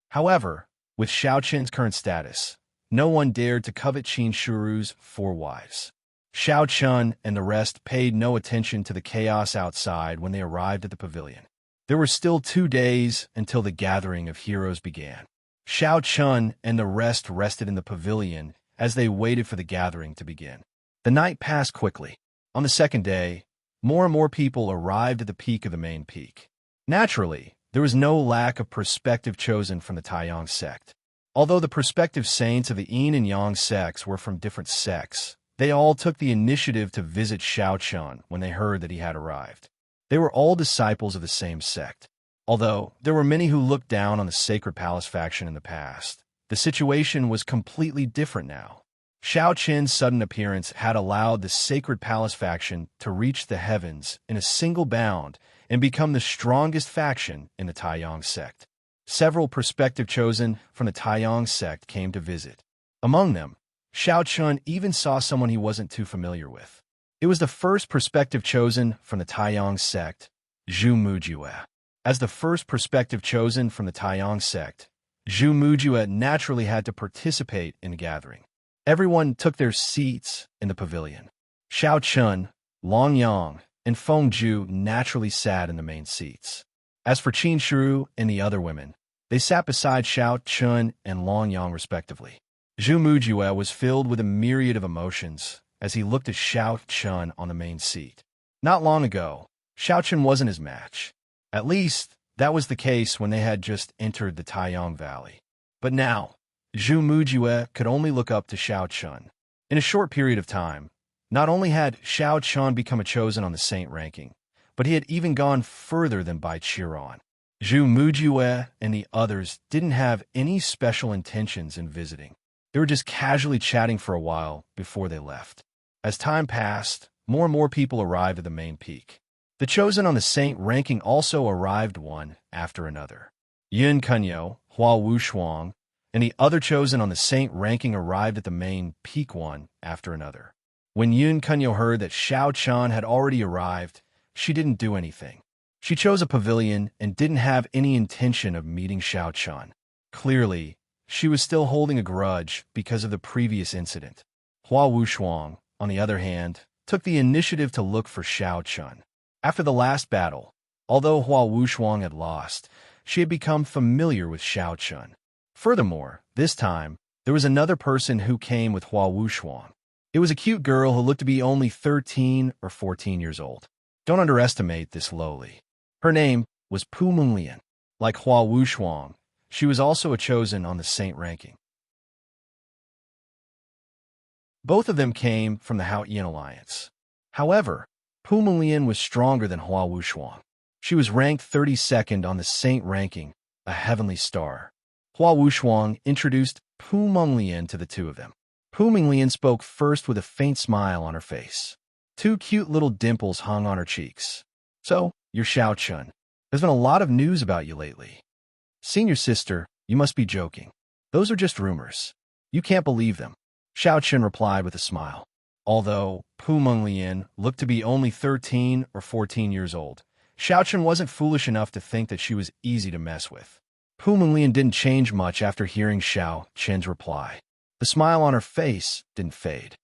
However, with Xiao Chun's current status, no one dared to covet Qin Shiru's 4 wives. Xiao Chun and the rest paid no attention to the chaos outside when they arrived at the pavilion. There were still 2 days until the gathering of heroes began. Xiao Chun and the rest rested in the pavilion as they waited for the gathering to begin. The night passed quickly. On the second day, more and more people arrived at the peak of the main peak. Naturally, there was no lack of prospective chosen from the Taiyang sect. Although the prospective saints of the Yin and Yang sects were from different sects, they all took the initiative to visit Xiao Chun when they heard that he had arrived. They were all disciples of the same sect. Although there were many who looked down on the Sacred Palace faction in the past, the situation was completely different now. Xiao Qin's sudden appearance had allowed the Sacred Palace faction to reach the heavens in a single bound and become the strongest faction in the Taiyang sect. Several prospective chosen from the Taiyang sect came to visit. Among them, Xiao Chun even saw someone he wasn't too familiar with. It was the first prospective chosen from the Taiyang sect, Zhu Mujue. As the first prospective chosen from the Taiyang sect, Zhu Mujue naturally had to participate in the gathering. Everyone took their seats in the pavilion. Xiao Chun, Long Yang, and Feng Zhu naturally sat in the main seats. As for Qin Shu and the other women, they sat beside Xiao Chun and Long Yang respectively. Zhu Mujue was filled with a myriad of emotions as he looked at Xiao Chun on the main seat. Not long ago, Xiao Chun wasn't his match. At least, that was the case when they had just entered the Taiyang Valley. But now, Zhu Mujue could only look up to Xiao Chun. In a short period of time, not only had Xiao Chun become a chosen on the saint ranking, but he had even gone further than Bai Qiran. Zhu Mujue and the others didn't have any special intentions in visiting. They were just casually chatting for a while before they left. As time passed, more and more people arrived at the main peak. The chosen on the saint ranking also arrived one after another. Yun Kunyo, Hua Wushuang, and the other chosen on the saint ranking arrived at the main peak one after another. When Yun Kunyo heard that Xiao Chun had already arrived, she didn't do anything. She chose a pavilion and didn't have any intention of meeting Xiao Chun. Clearly, she was still holding a grudge because of the previous incident. Hua Wushuang, on the other hand, took the initiative to look for Xiao Chun. After the last battle, although Hua Wushuang had lost, she had become familiar with Xiao Chun. Furthermore, this time, there was another person who came with Hua Wushuang. It was a cute girl who looked to be only 13 or 14 years old. Don't underestimate this lowly. Her name was Pu Munglian. Like Hua Wushuang, she was also a chosen on the saint ranking. Both of them came from the Haotian Alliance. However, Pu Munglian was stronger than Hua Wushuang. She was ranked 32nd on the saint ranking, a heavenly star. Hua Wushuang introduced Pu Munglian to the two of them. Pu Munglian spoke first with a faint smile on her face. Two cute little dimples hung on her cheeks. So, you're Xiao Chun. There's been a lot of news about you lately. Senior sister, you must be joking. Those are just rumors. You can't believe them. Xiao Chun replied with a smile. Although Pu Munglian looked to be only 13 or 14 years old, Xiao Chun wasn't foolish enough to think that she was easy to mess with. Pu Munglian didn't change much after hearing Xiao Chun's reply. The smile on her face didn't fade.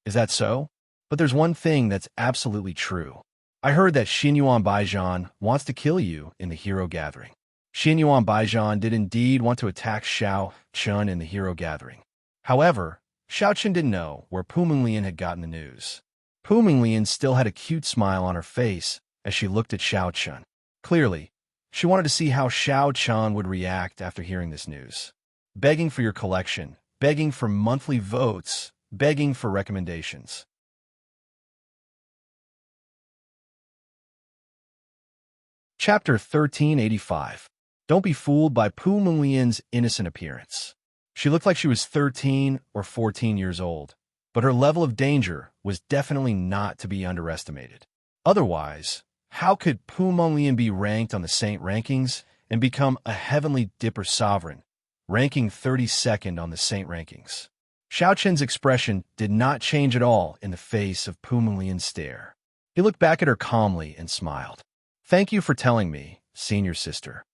Is that so? But there's one thing that's absolutely true. I heard that Xinyuan Baijian wants to kill you in the hero gathering. Xinyuan Baijian did indeed want to attack Xiao Chun in the hero gathering. However, Xiao Chun didn't know where Pu Munglian had gotten the news. Pu Munglian still had a cute smile on her face as she looked at Xiao Chun. Clearly, she wanted to see how Xiao Chun would react after hearing this news. Begging for your collection, begging for monthly votes, begging for recommendations. Chapter 1385. Don't be fooled by Pu Munglian's innocent appearance. She looked like she was 13 or 14 years old, but her level of danger was definitely not to be underestimated. Otherwise, how could Pu Munglian be ranked on the saint rankings and become a heavenly dipper sovereign, ranking 32nd on the saint rankings? Xiao Chun's expression did not change at all in the face of Pu Munglian's stare. He looked back at her calmly and smiled. Thank you for telling me, senior sister.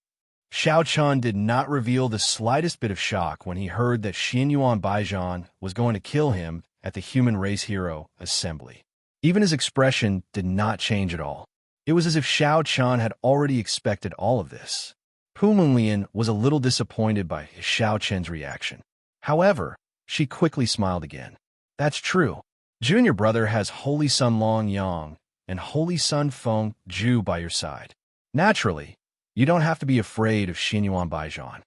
Xiao Chun did not reveal the slightest bit of shock when he heard that Xinyuan Baijian was going to kill him at the Human Race Hero Assembly. Even his expression did not change at all. It was as if Xiao Chun had already expected all of this. Pu Munglian was a little disappointed by Xiao Chun's reaction. However, she quickly smiled again. That's true. Junior brother has Holy Sun Long Yang, and Holy Sun Feng Ju by your side. Naturally, you don't have to be afraid of Xinyuan Baijian.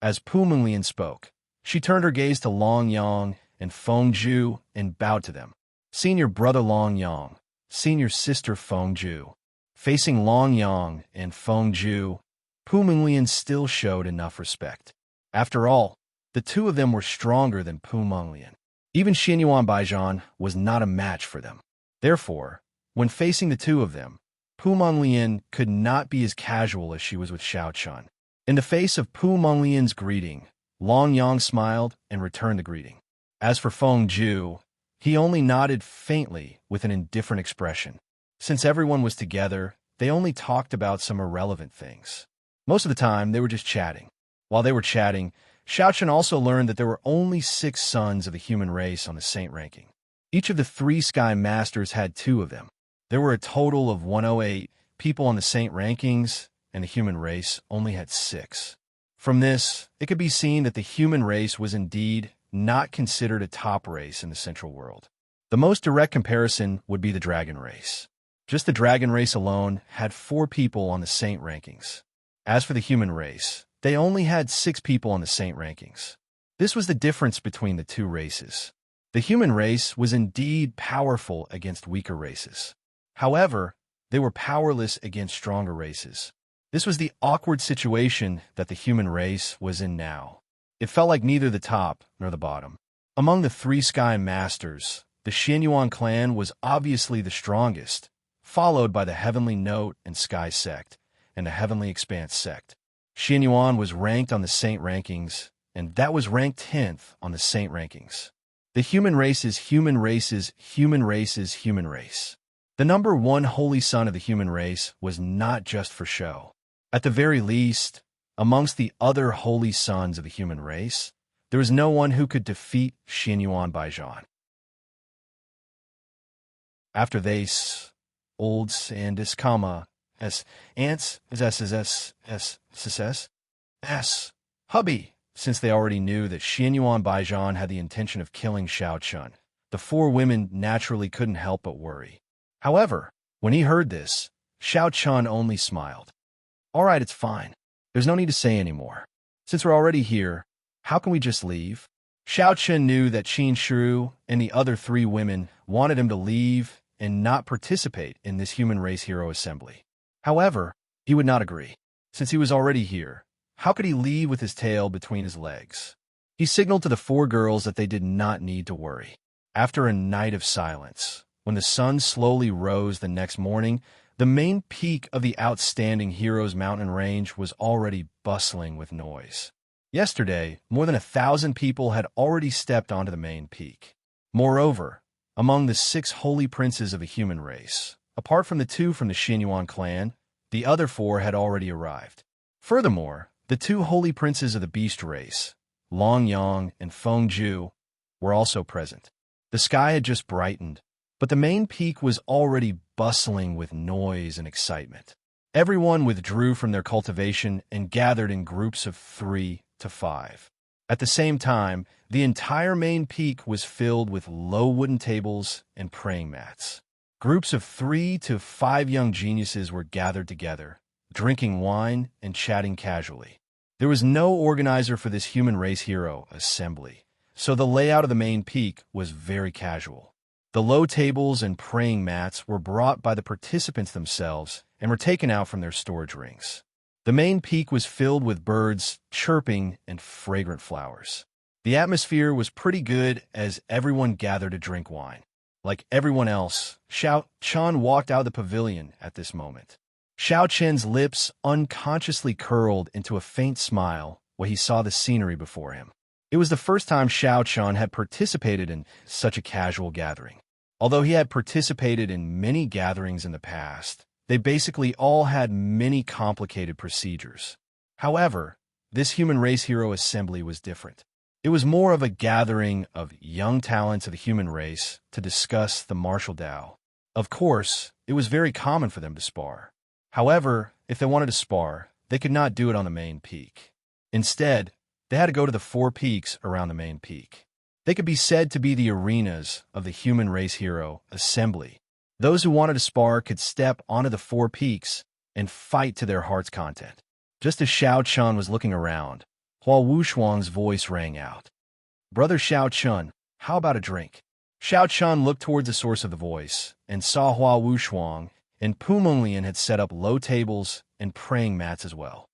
As Pu Minglian spoke, she turned her gaze to Long Yang and Feng Ju and bowed to them. Seeing your brother Long Yang, seeing your sister Feng Ju. Facing Long Yang and Feng Ju, Pu Minglian still showed enough respect. After all, the two of them were stronger than Pu Minglian. Even Xinyuan Baijian was not a match for them. Therefore, when facing the two of them, Pu Minglian could not be as casual as she was with Xiao Chun. In the face of Pu Minglian's greeting, Long Yang smiled and returned the greeting. As for Feng Ju, he only nodded faintly with an indifferent expression. Since everyone was together, they only talked about some irrelevant things. Most of the time, they were just chatting. While they were chatting, Xiao Chun also learned that there were only 6 sons of the human race on the saint ranking. Each of the 3 sky masters had 2 of them. There were a total of 108 people on the saint rankings, and the human race only had 6. From this, it could be seen that the human race was indeed not considered a top race in the central world. The most direct comparison would be the dragon race. Just the dragon race alone had 4 people on the saint rankings. As for the human race, they only had 6 people on the saint rankings. This was the difference between the 2 races. The human race was indeed powerful against weaker races. However, they were powerless against stronger races. This was the awkward situation that the human race was in now. It felt like neither the top nor the bottom. Among the 3 sky masters, the Xianyuan clan was obviously the strongest, followed by the Heavenly Note and Sky Sect, and the Heavenly Expanse Sect. Xianyuan was ranked on the Saint rankings, and that was ranked 10th on the Saint rankings. The human race is human races, human race is human race. The number 1 holy son of the human race was not just for show. At the very least, amongst the other holy sons of the human race, there was no one who could defeat Xianyuan Baijian. After this, olds and iskama, ants, hubby, since they already knew that Xianyuan Baijian had the intention of killing Xiao Chun, the 4 women naturally couldn't help but worry. However, when he heard this, Xiao Chun only smiled. All right, it's fine. There's no need to say anymore. Since we're already here, how can we just leave? Xiao Chun knew that Qin Shiru and the other 3 women wanted him to leave and not participate in this human race hero assembly. However, he would not agree. Since he was already here, how could he leave with his tail between his legs? He signaled to the 4 girls that they did not need to worry. After a night of silence, when the sun slowly rose the next morning, the main peak of the outstanding Heroes Mountain Range was already bustling with noise. Yesterday, more than 1,000 people had already stepped onto the main peak. Moreover, among the 6 holy princes of the human race, apart from the 2 from the Xianyuan clan, the other 4 had already arrived. Furthermore, the 2 holy princes of the beast race, Long Yang and Feng Ju, were also present. The sky had just brightened, but the main peak was already bustling with noise and excitement. Everyone withdrew from their cultivation and gathered in groups of 3 to 5. At the same time, the entire main peak was filled with low wooden tables and praying mats. Groups of 3 to 5 young geniuses were gathered together, drinking wine and chatting casually. There was no organizer for this human race hero assembly, so the layout of the main peak was very casual. The low tables and praying mats were brought by the participants themselves and were taken out from their storage rings. The main peak was filled with birds chirping and fragrant flowers. The atmosphere was pretty good as everyone gathered to drink wine. Like everyone else, Xiao Chun walked out of the pavilion at this moment. Xiao Chen's lips unconsciously curled into a faint smile when he saw the scenery before him. It was the first time Xiao Chun had participated in such a casual gathering. Although he had participated in many gatherings in the past, they basically all had many complicated procedures. However, this human race hero assembly was different. It was more of a gathering of young talents of the human race to discuss the martial Tao. Of course, it was very common for them to spar. However, if they wanted to spar, they could not do it on the main peak. Instead, they had to go to the 4 peaks around the main peak. They could be said to be the arenas of the human race hero assembly. Those who wanted to spar could step onto the four peaks and fight to their heart's content. Just as Xiao Chun was looking around, Hua Wushuang's voice rang out. "Brother Xiao Chun, how about a drink?" Xiao Chun looked towards the source of the voice and saw Hua Wushuang and Pu Monglian had set up low tables and praying mats as well.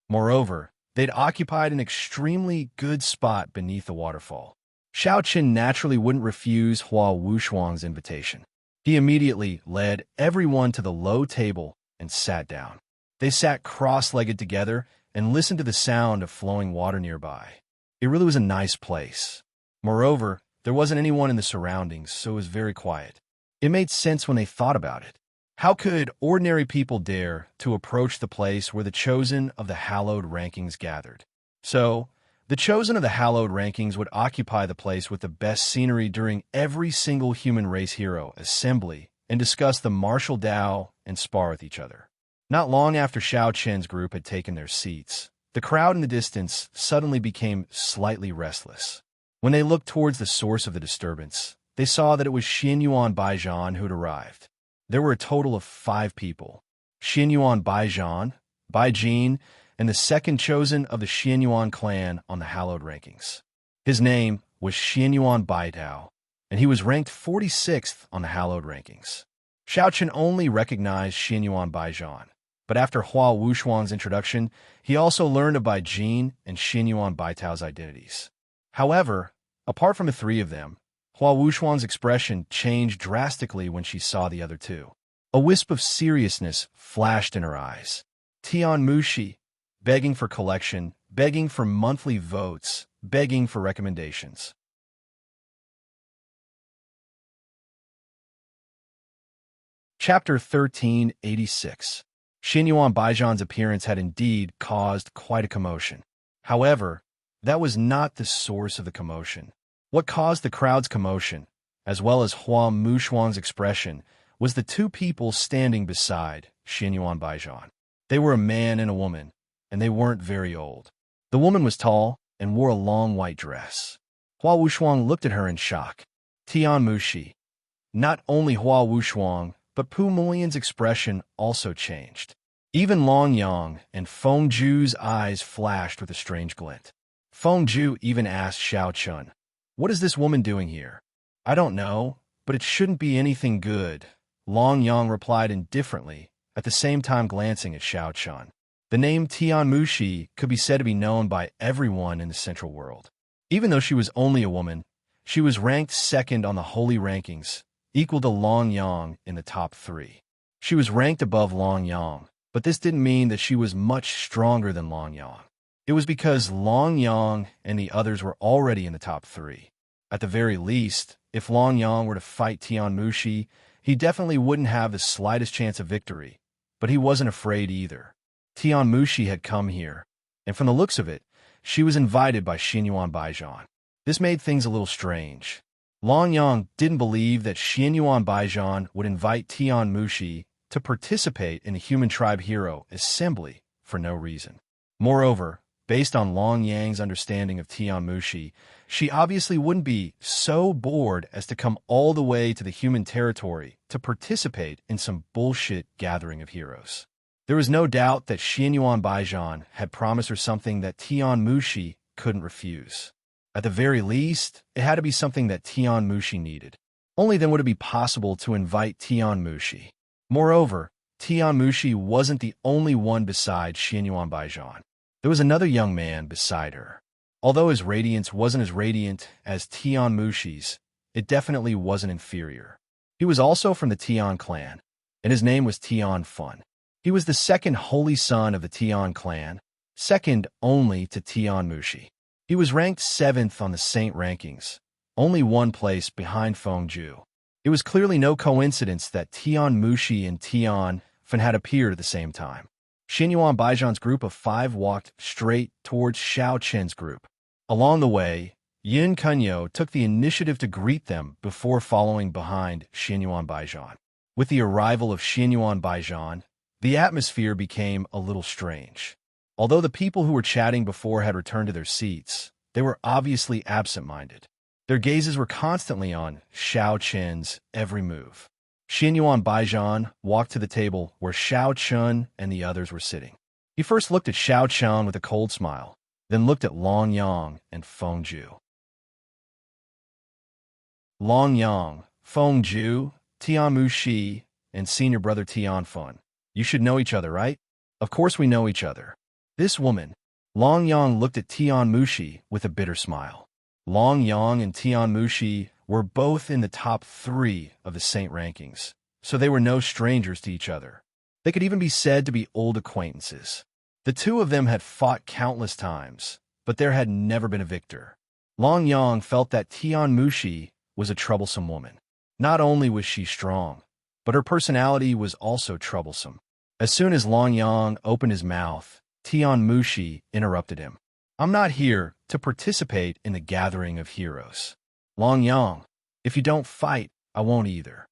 Moreover, they'd occupied an extremely good spot beneath the waterfall. Xiao Qin naturally wouldn't refuse Hua Wushuang's invitation. He immediately led everyone to the low table and sat down. They sat cross-legged together and listened to the sound of flowing water nearby. It really was a nice place. Moreover, there wasn't anyone in the surroundings, so it was very quiet. It made sense when they thought about it. How could ordinary people dare to approach the place where the chosen of the hallowed rankings gathered? So, the chosen of the hallowed rankings would occupy the place with the best scenery during every single human race hero assembly and discuss the martial Dao and spar with each other. Not long after Xiao Chen's group had taken their seats, the crowd in the distance suddenly became slightly restless. When they looked towards the source of the disturbance, they saw that it was Xianyuan Baijian who'd arrived. There were a total of 5 people. Xianyuan Baijian, Baijin, and the second chosen of the Xianyuan clan on the hallowed rankings. His name was Xianyuan Baitao, and he was ranked 46th on the hallowed rankings. Xiao Chen only recognized Xianyuan Baijian, but after Hua Wushuang's introduction, he also learned of Baijin and Xianyuan Baitao's identities. However, apart from the 3 of them, Hua Wushuang's expression changed drastically when she saw the other 2. A wisp of seriousness flashed in her eyes. Tian Mushi, begging for collection, begging for monthly votes, begging for recommendations. Chapter 1386. Xianyuan Baijian's appearance had indeed caused quite a commotion. However, that was not the source of the commotion. What caused the crowd's commotion, as well as Hua Wushuang's expression, was the 2 people standing beside Xianyuan Baijian. They were a man and a woman, and they weren't very old. The woman was tall and wore a long white dress. Hua Wushuang looked at her in shock. Tian Mushi. Not only Hua Wushuang, but Pu Monglian's expression also changed. Even Long Yang and Feng Zhu's eyes flashed with a strange glint. Feng Zhu even asked Xiao Chun, "What is this woman doing here?" "I don't know, but it shouldn't be anything good," Long Yang replied indifferently, at the same time glancing at Xiao Chun. The name Tian Mushi could be said to be known by everyone in the Central World. Even though she was only a woman, she was ranked 2nd on the holy rankings, equal to Long Yang in the top 3. She was ranked above Long Yang, but this didn't mean that she was much stronger than Long Yang. It was because Long Yang and the others were already in the top 3. At the very least, if Long Yang were to fight Tian Mushi, he definitely wouldn't have the slightest chance of victory, but he wasn't afraid either. Tian Mushi had come here, and from the looks of it, she was invited by Xianyuan Baijian. This made things a little strange. Long Yang didn't believe that Xianyuan Baijian would invite Tian Mushi to participate in the human tribe hero assembly for no reason. Moreover, based on Long Yang's understanding of Tian Mushi, she obviously wouldn't be so bored as to come all the way to the human territory to participate in some bullshit gathering of heroes. There was no doubt that Xianyuan Baijian had promised her something that Tian Mushi couldn't refuse. At the very least, it had to be something that Tian Mushi needed. Only then would it be possible to invite Tian Mushi. Moreover, Tian Mushi wasn't the only one beside Xianyuan Baijian. There was another young man beside her. Although his radiance wasn't as radiant as Tian Mushi's, it definitely wasn't inferior. He was also from the Tian clan, and his name was Tian Fun. He was the 2nd holy son of the Tian clan, second only to Tian Mushi. He was ranked 7th on the saint rankings, only 1 place behind Feng Zhu. It was clearly no coincidence that Tian Mushi and Tian Fun had appeared at the same time. Xianyuan Baijian's group of 5 walked straight towards Xiao Chen's group. Along the way, Yin Kunyo took the initiative to greet them before following behind Xianyuan Baijian. With the arrival of Xianyuan Baijian, the atmosphere became a little strange. Although the people who were chatting before had returned to their seats, they were obviously absent-minded. Their gazes were constantly on Xiao Qin's every move. Xinyuan Baijian walked to the table where Xiao Chun and the others were sitting. He first looked at Xiao Chun with a cold smile, then looked at Long Yang and Feng Ju. Long Yang, Feng Ju, Tian Mu Shi, and senior brother Tian Fun. You should know each other, right? Of course we know each other. This woman. Long Yang looked at Tian Mu Shi with a bitter smile. Long Yang and Tian Mu Shi were both in the top 3 of the Saint rankings, so they were no strangers to each other. They could even be said to be old acquaintances. The two of them had fought countless times, but there had never been a victor. Long Yang felt that Tian Mu Shi was a troublesome woman. Not only was she strong, but her personality was also troublesome. As soon as Long Yang opened his mouth, Tian Mu Shi interrupted him. I'm not here to participate in the gathering of heroes. Long Yang, if you don't fight, I won't either.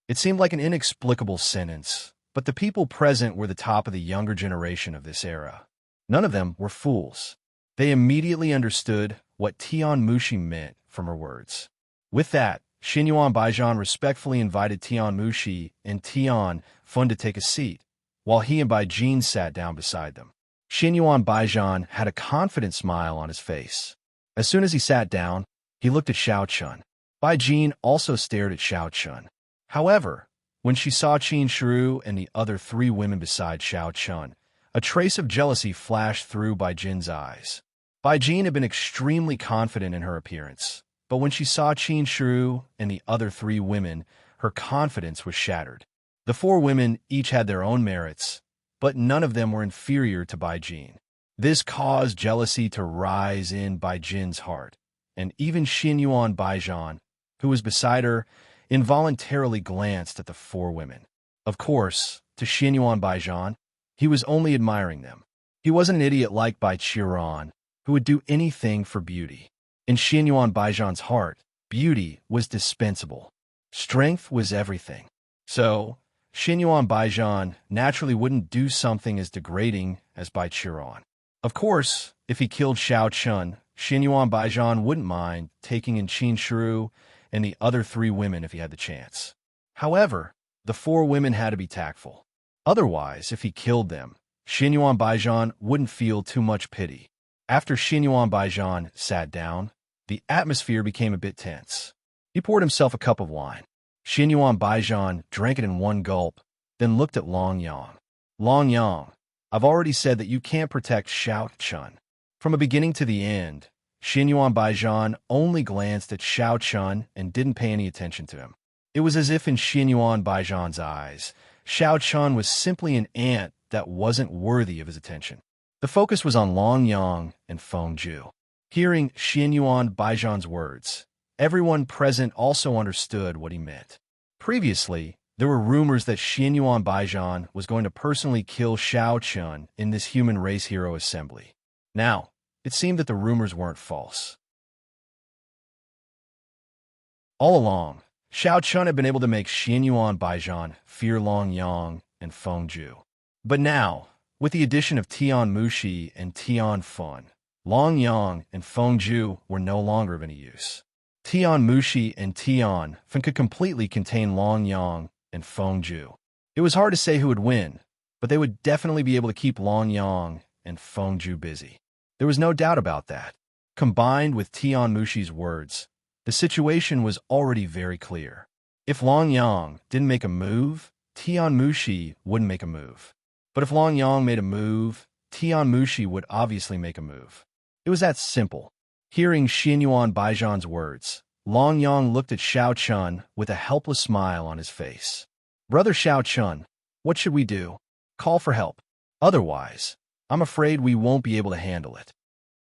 It seemed like an inexplicable sentence, but the people present were the top of the younger generation of this era. None of them were fools. They immediately understood what Tian Mu Shi meant from her words. With that, Xinyuan Baijian respectfully invited Tian Mu Shi and Tian Fun to take a seat, while he and Baijin sat down beside them. Xinyuan Baijian had a confident smile on his face. As soon as he sat down, he looked at Xiao Chun. Baijin also stared at Xiao Chun. However, when she saw Qin Shiru and the other 3 women beside Xiao Chun, a trace of jealousy flashed through Baijin's eyes. Baijin had been extremely confident in her appearance, but when she saw Qin Shiru and the other 3 women, her confidence was shattered. The 4 women each had their own merits, but none of them were inferior to Baijin. This caused jealousy to rise in Baijin's heart, and even Xinyuan Baijian, who was beside her, involuntarily glanced at the 4 women. Of course, to Xinyuan Baijian, he was only admiring them. He wasn't an idiot like Bai Qiran, who would do anything for beauty. In Xinyuan Baijian's heart, beauty was dispensable. Strength was everything. So, Xinyuan Baijian naturally wouldn't do something as degrading as Bai Qiran. Of course, if he killed Xiao Chun, Xinyuan Baijian wouldn't mind taking in Qin Shiru and the other 3 women if he had the chance. However, the 4 women had to be tactful. Otherwise, if he killed them, Xinyuan Baijian wouldn't feel too much pity. After Xinyuan Baijian sat down, the atmosphere became a bit tense. He poured himself a cup of wine. Xinyuan Baijian drank it in one gulp, then looked at Long Yang. Long Yang, I've already said that you can't protect Xiao Chun. From the beginning to the end, Xinyuan Baijian only glanced at Xiao Chun and didn't pay any attention to him. It was as if in Xinyuan Baijian's eyes, Xiao Chun was simply an ant that wasn't worthy of his attention. The focus was on Long Yang and Feng Ju. Hearing Xinyuan Baijian's words, everyone present also understood what he meant. Previously, there were rumors that Xinyuan Baijian was going to personally kill Xiao Chun in this human race hero assembly. Now, it seemed that the rumors weren't false. All along, Xiao Chun had been able to make Xinyuan Baijian fear Long Yang and Feng Ju. But now, with the addition of Tian Mu Shi and Tian Fun, Long Yang and Feng Ju were no longer of any use. Tian Mu Shi and Tian Fun could completely contain Long Yang and Feng Ju. It was hard to say who would win, but they would definitely be able to keep Long Yang and Feng Ju busy. There was no doubt about that. Combined with Tian Mu Shi's words, the situation was already very clear. If Long Yang didn't make a move, Tian Mu Shi wouldn't make a move. But if Long Yang made a move, Tian Mu Shi would obviously make a move. It was that simple. Hearing Xinyuan Baijian's words, Long Yang looked at Xiao Chun with a helpless smile on his face. Brother Xiao Chun, what should we do? Call for help. Otherwise, I'm afraid we won't be able to handle it.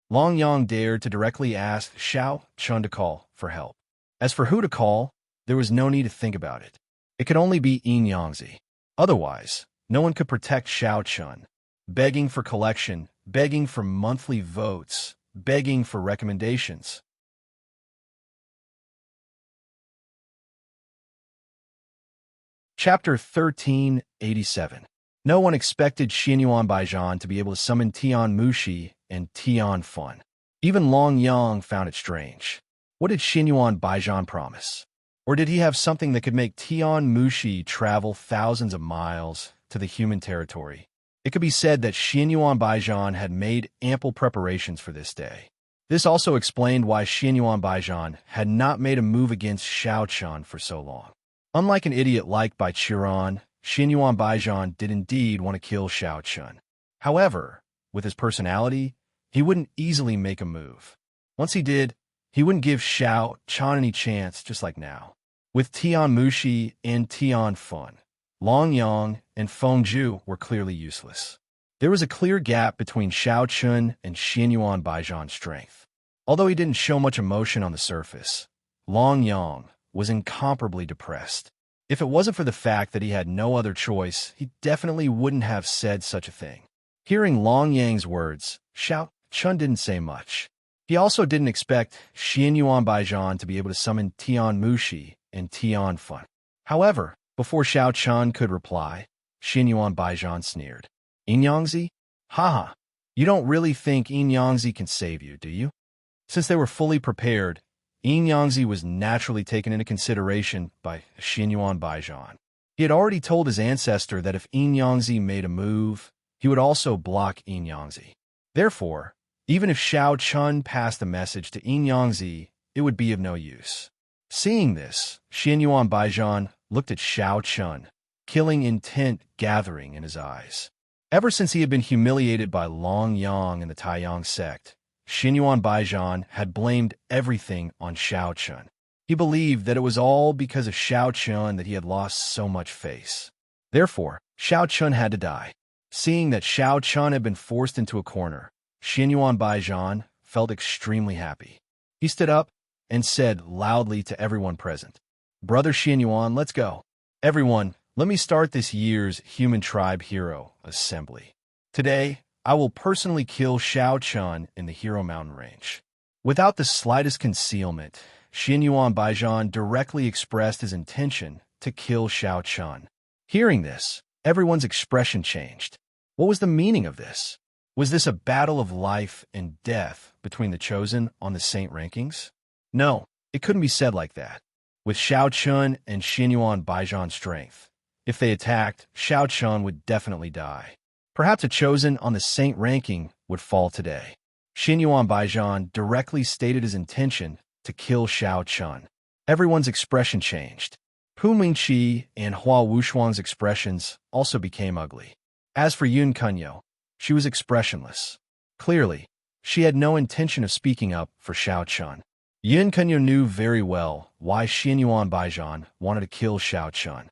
Long Yang dared to directly ask Xiao Chun to call for help. As for who to call, there was no need to think about it. It could only be Yin Yangzi. Otherwise, no one could protect Xiao Chun. Begging for collection, begging for monthly votes, begging for recommendations. Chapter 1387. No one expected Xinyuan Baijian to be able to summon Tian Mu Shi and Tian Fun. Even Long Yang found it strange. What did Xinyuan Baijian promise? Or did he have something that could make Tian Mushi travel thousands of miles to the human territory? It could be said that Xinyuan Baijian had made ample preparations for this day. This also explained why Xinyuan Baijian had not made a move against Xiao Chun for so long. Unlike an idiot liked by Chiron, Xinyuan Baijian did indeed want to kill Xiao Chun. However, with his personality, he wouldn't easily make a move. Once he did, he wouldn't give Xiao Chun any chance, just like now. With Tian Mushi and Tian Fun, Long Yang and Feng Zhu were clearly useless. There was a clear gap between Xiao Chun and Xinyuan Baijian's strength. Although he didn't show much emotion on the surface, Long Yang was incomparably depressed. If it wasn't for the fact that he had no other choice, he definitely wouldn't have said such a thing. Hearing Long Yang's words, Xiao Chun didn't say much. He also didn't expect Xinyuan Baijian to be able to summon Tian Mushi and Tian Fun. However, before Xiao Chun could reply, Xinyuan Baijian sneered. Yangzi? Haha, you don't really think Yangzi can save you, do you? Since they were fully prepared, Yangzi was naturally taken into consideration by Xinyuan Baijian. He had already told his ancestor that if Yangzi made a move, he would also block Yangzi. Therefore, even if Xiao Chun passed the message to Yangzi, it would be of no use. Seeing this, Xinyuan Baijian looked at Xiao Chun, killing intent gathering in his eyes. Ever since he had been humiliated by Long Yang and the Taiyang sect, Xinyuan Baijian had blamed everything on Xiao Chun. He believed that it was all because of Xiao Chun that he had lost so much face. Therefore, Xiao Chun had to die. Seeing that Xiao Chun had been forced into a corner, Xinyuan Baijian felt extremely happy. He stood up and said loudly to everyone present, "Brother Xinyuan, let's go. Everyone, let me start this year's Human Tribe Hero Assembly. Today, I will personally kill Xiao Chun in the Hero Mountain Range." Without the slightest concealment, Xinyuan Baijian directly expressed his intention to kill Xiao Chun. Hearing this, everyone's expression changed. What was the meaning of this? Was this a battle of life and death between the chosen on the saint rankings? No, it couldn't be said like that. With Xiao Chun and Xinyuan Baijian's strength, if they attacked, Xiao Chun would definitely die. Perhaps a chosen on the saint ranking would fall today. Xinyuan Baijian directly stated his intention to kill Xiao Chun. Everyone's expression changed. Pu Mingqi and Hua Wushuang's expressions also became ugly. As for Yun Kunyo, she was expressionless. Clearly, she had no intention of speaking up for Xiao Chun. Yun Kunyo knew very well why Xinyuan Baijian wanted to kill Xiao Chun.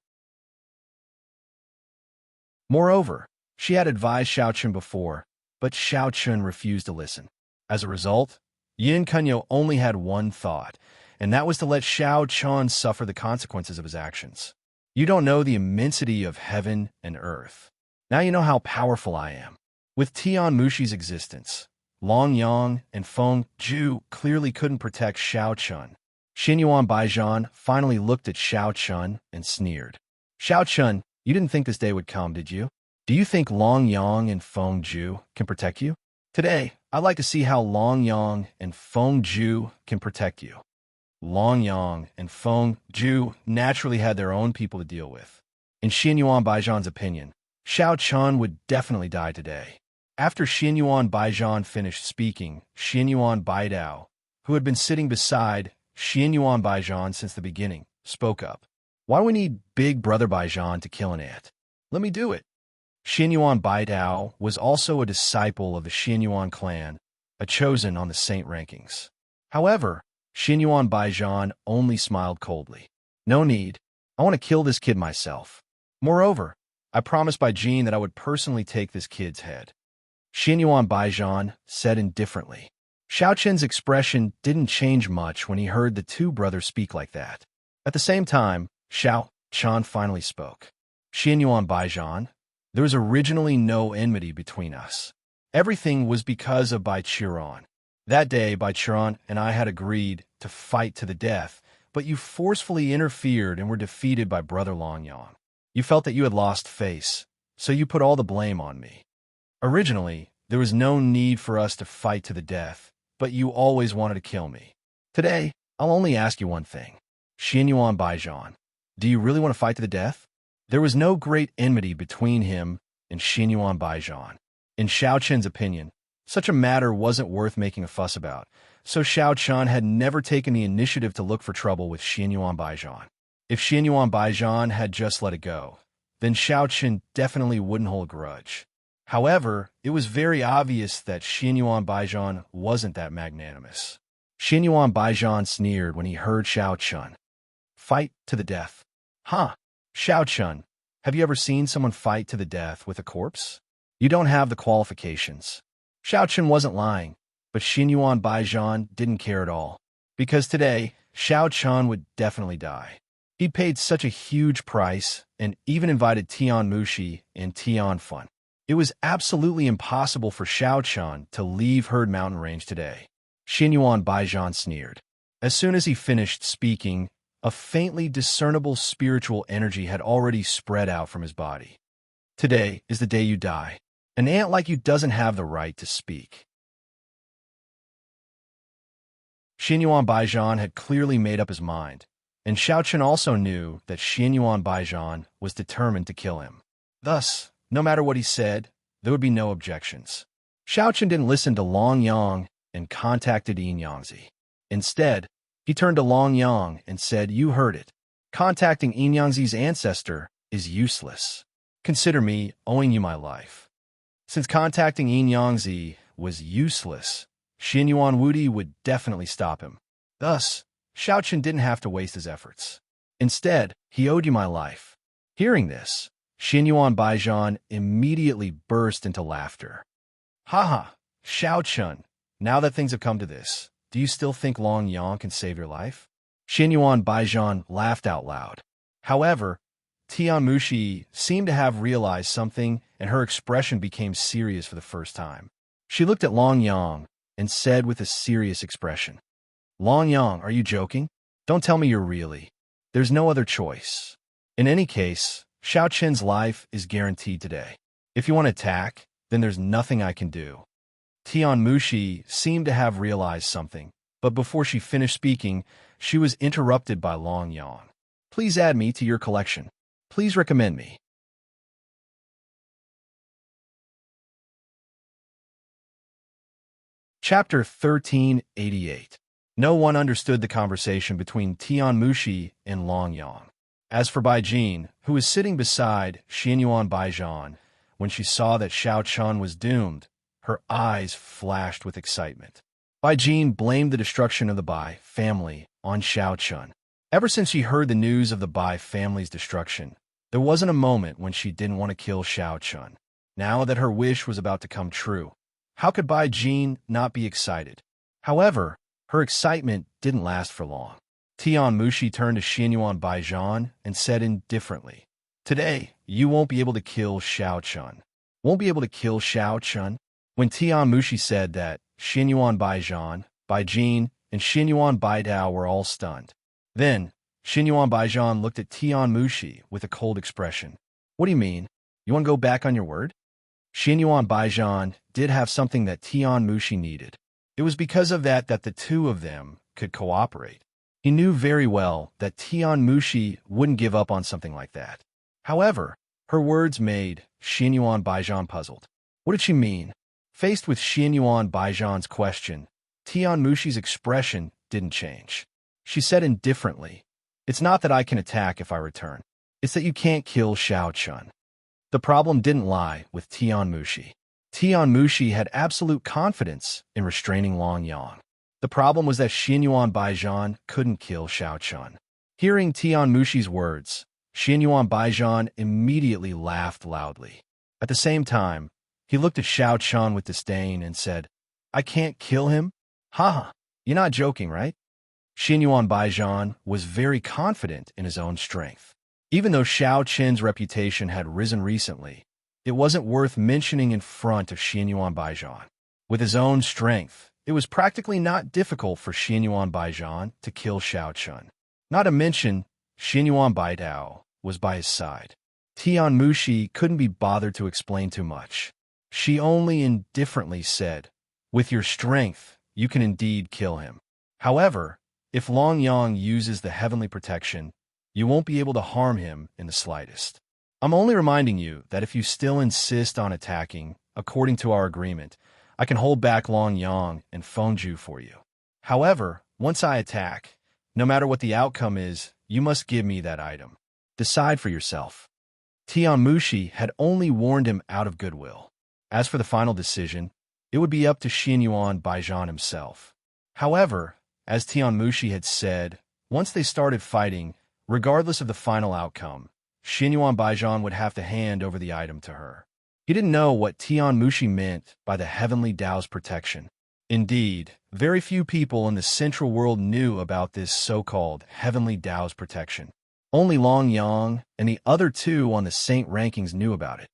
Moreover, she had advised Xiao Chun before, but Xiao Chun refused to listen. As a result, Yun Kunyo only had one thought, and that was to let Xiao Chun suffer the consequences of his actions. You don't know the immensity of heaven and earth. Now you know how powerful I am. With Tian Mushi's existence, Long Yang and Feng Zhu clearly couldn't protect Xiao Chun. Xinyuan Baijian finally looked at Xiao Chun and sneered. Xiao Chun, you didn't think this day would come, did you? Do you think Long Yang and Feng Zhu can protect you? Today, I'd like to see how Long Yang and Feng Zhu can protect you. Long Yang and Feng Zhu naturally had their own people to deal with. In Xinyuan Baijian's opinion, Xiao Chun would definitely die today. After Xinyuan Baijian finished speaking, Xinyuan Baidao, who had been sitting beside Xinyuan Baijian since the beginning, spoke up. Why do we need Big Brother Baijian to kill an ant? Let me do it. Xinyuan Baidao was also a disciple of the Xinyuan clan, a chosen on the saint rankings. However, Xinyuan Baijian only smiled coldly. No need. I want to kill this kid myself. Moreover, I promised by Jin that I would personally take this kid's head. Xinyuan Baijian said indifferently. Xiao Chen's expression didn't change much when he heard the two brothers speak like that. At the same time, Xiao Chen finally spoke. Xinyuan Baijian, there was originally no enmity between us. Everything was because of Bai Chiron. That day, Bai Chiron and I had agreed to fight to the death, but you forcefully interfered and were defeated by Brother Long Yang. You felt that you had lost face, so you put all the blame on me. Originally, there was no need for us to fight to the death, but you always wanted to kill me. Today, I'll only ask you one thing. Xianyuan Baijian, do you really want to fight to the death? There was no great enmity between him and Xianyuan Baijian. In Xiao Chen's opinion, such a matter wasn't worth making a fuss about, so Xiao Chen had never taken the initiative to look for trouble with Xianyuan Baijian. If Xianyuan Baijian had just let it go, then Xiao Chen definitely wouldn't hold a grudge. However, it was very obvious that Xianyuan Baijian wasn't that magnanimous. Xianyuan Baijian sneered when he heard Xiao Chen. Fight to the death. Huh? Xiao Chen, have you ever seen someone fight to the death with a corpse? You don't have the qualifications. Xiao Chen wasn't lying, but Xianyuan Baijian didn't care at all, because today, Xiao Chen would definitely die. He'd paid such a huge price and even invited Tian Mushi and Tian Fun. It was absolutely impossible for Xiao Chen to leave Herd Mountain Range today. Xianyuan Baijian sneered. As soon as he finished speaking, a faintly discernible spiritual energy had already spread out from his body. Today is the day you die. An ant like you doesn't have the right to speak. Xianyuan Baijian had clearly made up his mind, and Xiao Chen also knew that Xianyuan Baijian was determined to kill him. Thus, no matter what he said, there would be no objections. Xiao Chen didn't listen to Long Yang and contacted Yin Yangzi. Instead, he turned to Long Yang and said, "You heard it. Contacting Yin Yangzi's ancestor is useless. Consider me owing you my life." Since contacting Yin Yangzi was useless, Xianyuan Wudi would definitely stop him. Thus, Xiao Chen didn't have to waste his efforts. Instead, he owed you my life. Hearing this, Xianyuan Baijian immediately burst into laughter. Haha, Xiao Chen, now that things have come to this, do you still think Long Yang can save your life? Xianyuan Baijian laughed out loud. However, Tian Mushi seemed to have realized something, and her expression became serious for the first time. She looked at Long Yang and said with a serious expression, "Long Yang, are you joking? Don't tell me you're really. There's no other choice. In any case, Xiao Chen's life is guaranteed today. If you want to attack, then there's nothing I can do." Tian Mushi seemed to have realized something, but before she finished speaking, she was interrupted by Long Yang. "Please add me to your collection. Please recommend me." Chapter 1388. No one understood the conversation between Tian Mushi and Long Yang. As for Bai Jin, who was sitting beside Xianyuan Baijian, when she saw that Xiao Chen was doomed, her eyes flashed with excitement. Bai Jin blamed the destruction of the Bai family on Xiao Chen. Ever since she heard the news of the Bai family's destruction, there wasn't a moment when she didn't want to kill Xiao Chen. Now that her wish was about to come true, how could Bai Jin not be excited? However, her excitement didn't last for long. Tian Mushi turned to Xianyuan Baijian and said indifferently, "Today, you won't be able to kill Xiao Chen." Won't be able to kill Xiao Chen? When Tian Mushi said that, Xianyuan Baijian, Bai Jin, and Xianyuan Baidao were all stunned. Then, Xianyuan Baijian looked at Tian Mushi with a cold expression. "What do you mean? You want to go back on your word?" Xianyuan Baijian did have something that Tian Mushi needed. It was because of that the two of them could cooperate. He knew very well that Tian Mushi wouldn't give up on something like that. However, her words made Xianyuan Baijian puzzled. What did she mean? Faced with Xianyuan Baijian's question, Tian Mushi's expression didn't change. She said indifferently, "It's not that I can attack if I return. It's that you can't kill Xiao Chen." The problem didn't lie with Tian Mushi. Tian Mushi had absolute confidence in restraining Long Yang. The problem was that Xianyuan Baijian couldn't kill Xiao Chen. Hearing Tian Mushi's words, Xianyuan Baijian immediately laughed loudly. At the same time, he looked at Xiao Chen with disdain and said, "I can't kill him? Haha, you're not joking, right?" Xianyuan Baijian was very confident in his own strength. Even though Xiao Chen's reputation had risen recently, it wasn't worth mentioning in front of Xianyuan Baijian. With his own strength, it was practically not difficult for Xianyuan Baijian to kill Xiao Chen. Not to mention, Xianyuan Baidao was by his side. Tian Mushi couldn't be bothered to explain too much. She only indifferently said, "With your strength, you can indeed kill him. However, If Long Yang uses the heavenly protection, you won't be able to harm him in the slightest. I'm only reminding you that if you still insist on attacking, according to our agreement, I can hold back Long Yang and Fengju for you. However, once I attack, no matter what the outcome is, you must give me that item. Decide for yourself. Tian Mushi had only warned him out of goodwill. As for the final decision, it would be up to Xinyuan Baijian himself. However, as Tian Mushi had said, once they started fighting, regardless of the final outcome, Xinyuan Baijian would have to hand over the item to her. He didn't know what Tian Mushi meant by the heavenly Tao's protection. Indeed, very few people in the central world knew about this so-called heavenly Tao's protection. Only Long Yang and the other two on the saint rankings knew about it.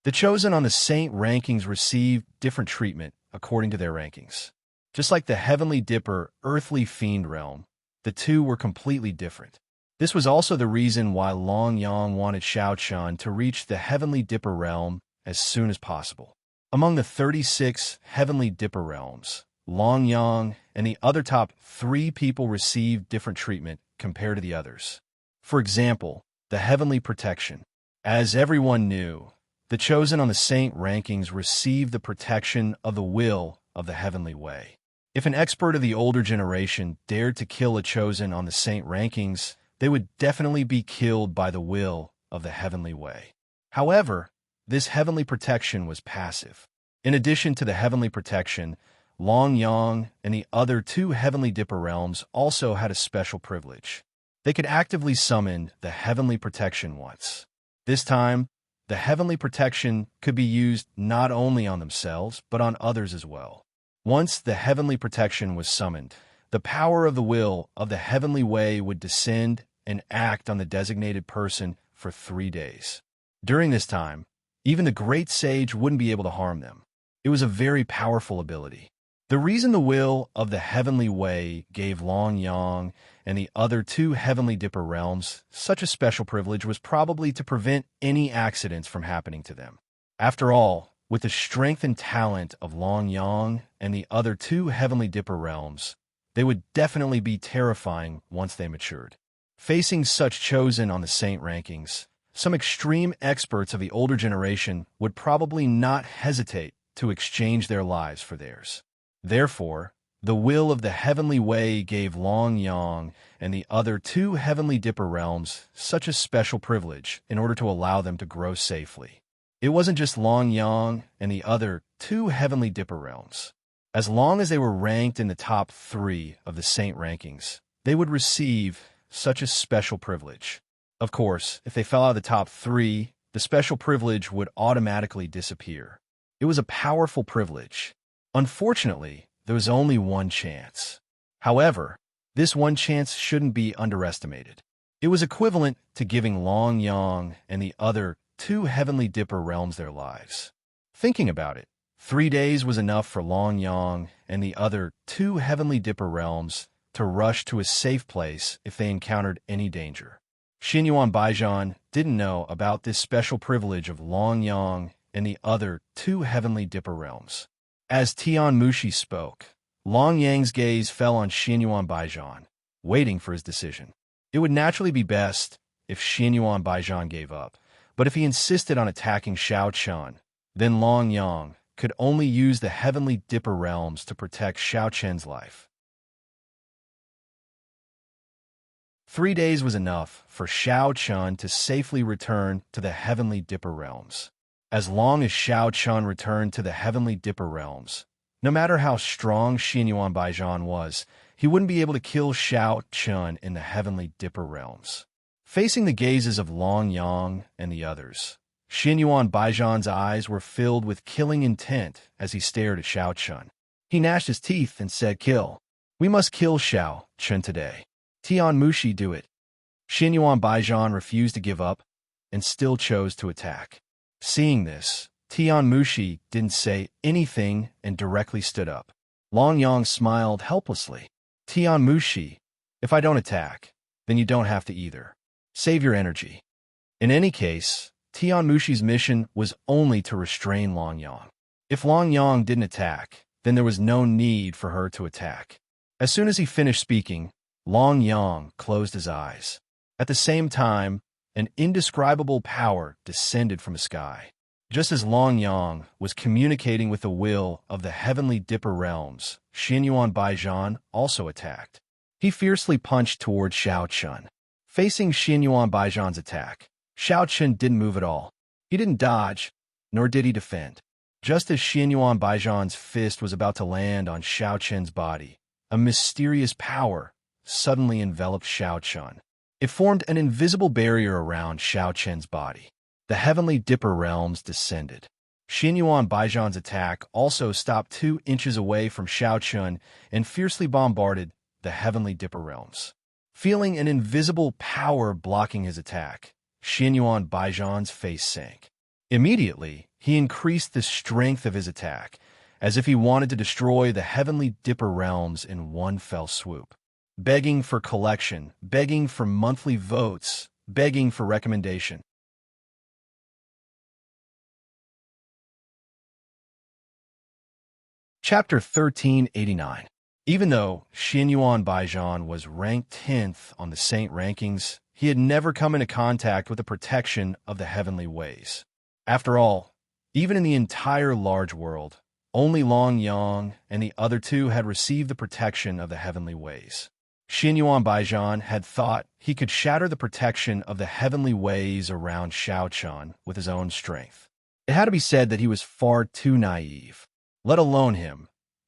The chosen on the saint rankings received different treatment according to their rankings. Just like the heavenly dipper, earthly fiend realm, the two were completely different. This was also the reason why Long Yang wanted Xiao Chun to reach the heavenly dipper realm as soon as possible. Among the 36 heavenly dipper realms, Long Yang and the other top 3 people received different treatment compared to the others. For example, the heavenly protection. As everyone knew, the chosen on the saint rankings received the protection of the will of the heavenly way. If an expert of the older generation dared to kill a chosen on the saint rankings, they would definitely be killed by the will of the heavenly way. However, this heavenly protection was passive. In addition to the heavenly protection, Long Yang and the other 2 heavenly dipper realms also had a special privilege. They could actively summon the heavenly protection once. This time, the heavenly protection could be used not only on themselves, but on others as well. Once the heavenly protection was summoned, the power of the will of the heavenly way would descend and act on the designated person for 3 days. During this time, even the great sage wouldn't be able to harm them. It was a very powerful ability. The reason the will of the heavenly way gave Long Yang and the other 2 heavenly dipper realms such a special privilege was probably to prevent any accidents from happening to them. After all, with the strength and talent of Long Yang and the other 2 heavenly dipper realms, they would definitely be terrifying once they matured. Facing such chosen on the saint rankings, some extreme experts of the older generation would probably not hesitate to exchange their lives for theirs. Therefore, the will of the heavenly way gave Long Yang and the other 2 heavenly dipper realms such a special privilege in order to allow them to grow safely. It wasn't just Long Yang and the other 2 heavenly dipper realms. As long as they were ranked in the top 3 of the saint rankings, they would receive such a special privilege. Of course, if they fell out of the top 3, the special privilege would automatically disappear. It was a powerful privilege. Unfortunately, there was only one chance. However, this one chance shouldn't be underestimated. It was equivalent to giving Long Yang and the other 2 heavenly dipper realms their lives. Thinking about it, 3 days was enough for Long Yang and the other 2 heavenly dipper realms to rush to a safe place if they encountered any danger. Xinyuan Baijian didn't know about this special privilege of Long Yang and the other 2 heavenly dipper realms. As Tian Mushi spoke, Long Yang's gaze fell on Xinyuan Baijian, waiting for his decision. It would naturally be best if Xinyuan Baijian gave up, but if he insisted on attacking Xiao Chun, then Long Yang could only use the heavenly dipper realms to protect Xiao Chen's life. 3 days was enough for Xiao Chun to safely return to the heavenly dipper realms. As long as Xiao Chun returned to the heavenly dipper realms, no matter how strong Xinyuan Baijian was, he wouldn't be able to kill Xiao Chun in the heavenly dipper realms. Facing the gazes of Long Yang and the others, Xinyuan Baijian's eyes were filled with killing intent as he stared at Xiao Chun. He gnashed his teeth and said, "Kill. We must kill Xiao Chun today. Tian Mushi, do it." Xinyuan Baijian refused to give up and still chose to attack. Seeing this, Tian Mushi didn't say anything and directly stood up. Long Yang smiled helplessly. "Tian Mushi, if I don't attack, then you don't have to either. Save your energy." In any case, Tian Mushi's mission was only to restrain Long Yang. If Long Yang didn't attack, then there was no need for her to attack. As soon as he finished speaking, Long Yang closed his eyes. At the same time, an indescribable power descended from the sky. Just as Long Yang was communicating with the will of the heavenly Dipper realms, Xianyuan Baijian also attacked. He fiercely punched toward Xiao Chun. Facing Xianyuan Baijian's attack, Xiao Chun didn't move at all. He didn't dodge, nor did he defend. Just as Xianyuan Baijian's fist was about to land on Xiao Chun's body, a mysterious power suddenly enveloped Xiao Chun. It formed an invisible barrier around Xiao Chun's body. The heavenly Dipper realms descended. Xianyuan Baijian's attack also stopped 2 inches away from Xiao Chun and fiercely bombarded the heavenly Dipper realms. Feeling an invisible power blocking his attack, Xianyuan Baijian's face sank. Immediately, he increased the strength of his attack, as if he wanted to destroy the heavenly Dipper realms in one fell swoop. Begging for collection, begging for monthly votes, begging for recommendation. Chapter 1389. Even though Xianyuan Baijian was ranked 10th on the Saint rankings, he had never come into contact with the protection of the heavenly ways. After all, even in the entire large world, only Long Yang and the other 2 had received the protection of the heavenly ways. Xianyuan Baijian had thought he could shatter the protection of the heavenly ways around Xiao Chun with his own strength. It had to be said that he was far too naive. Let alone him.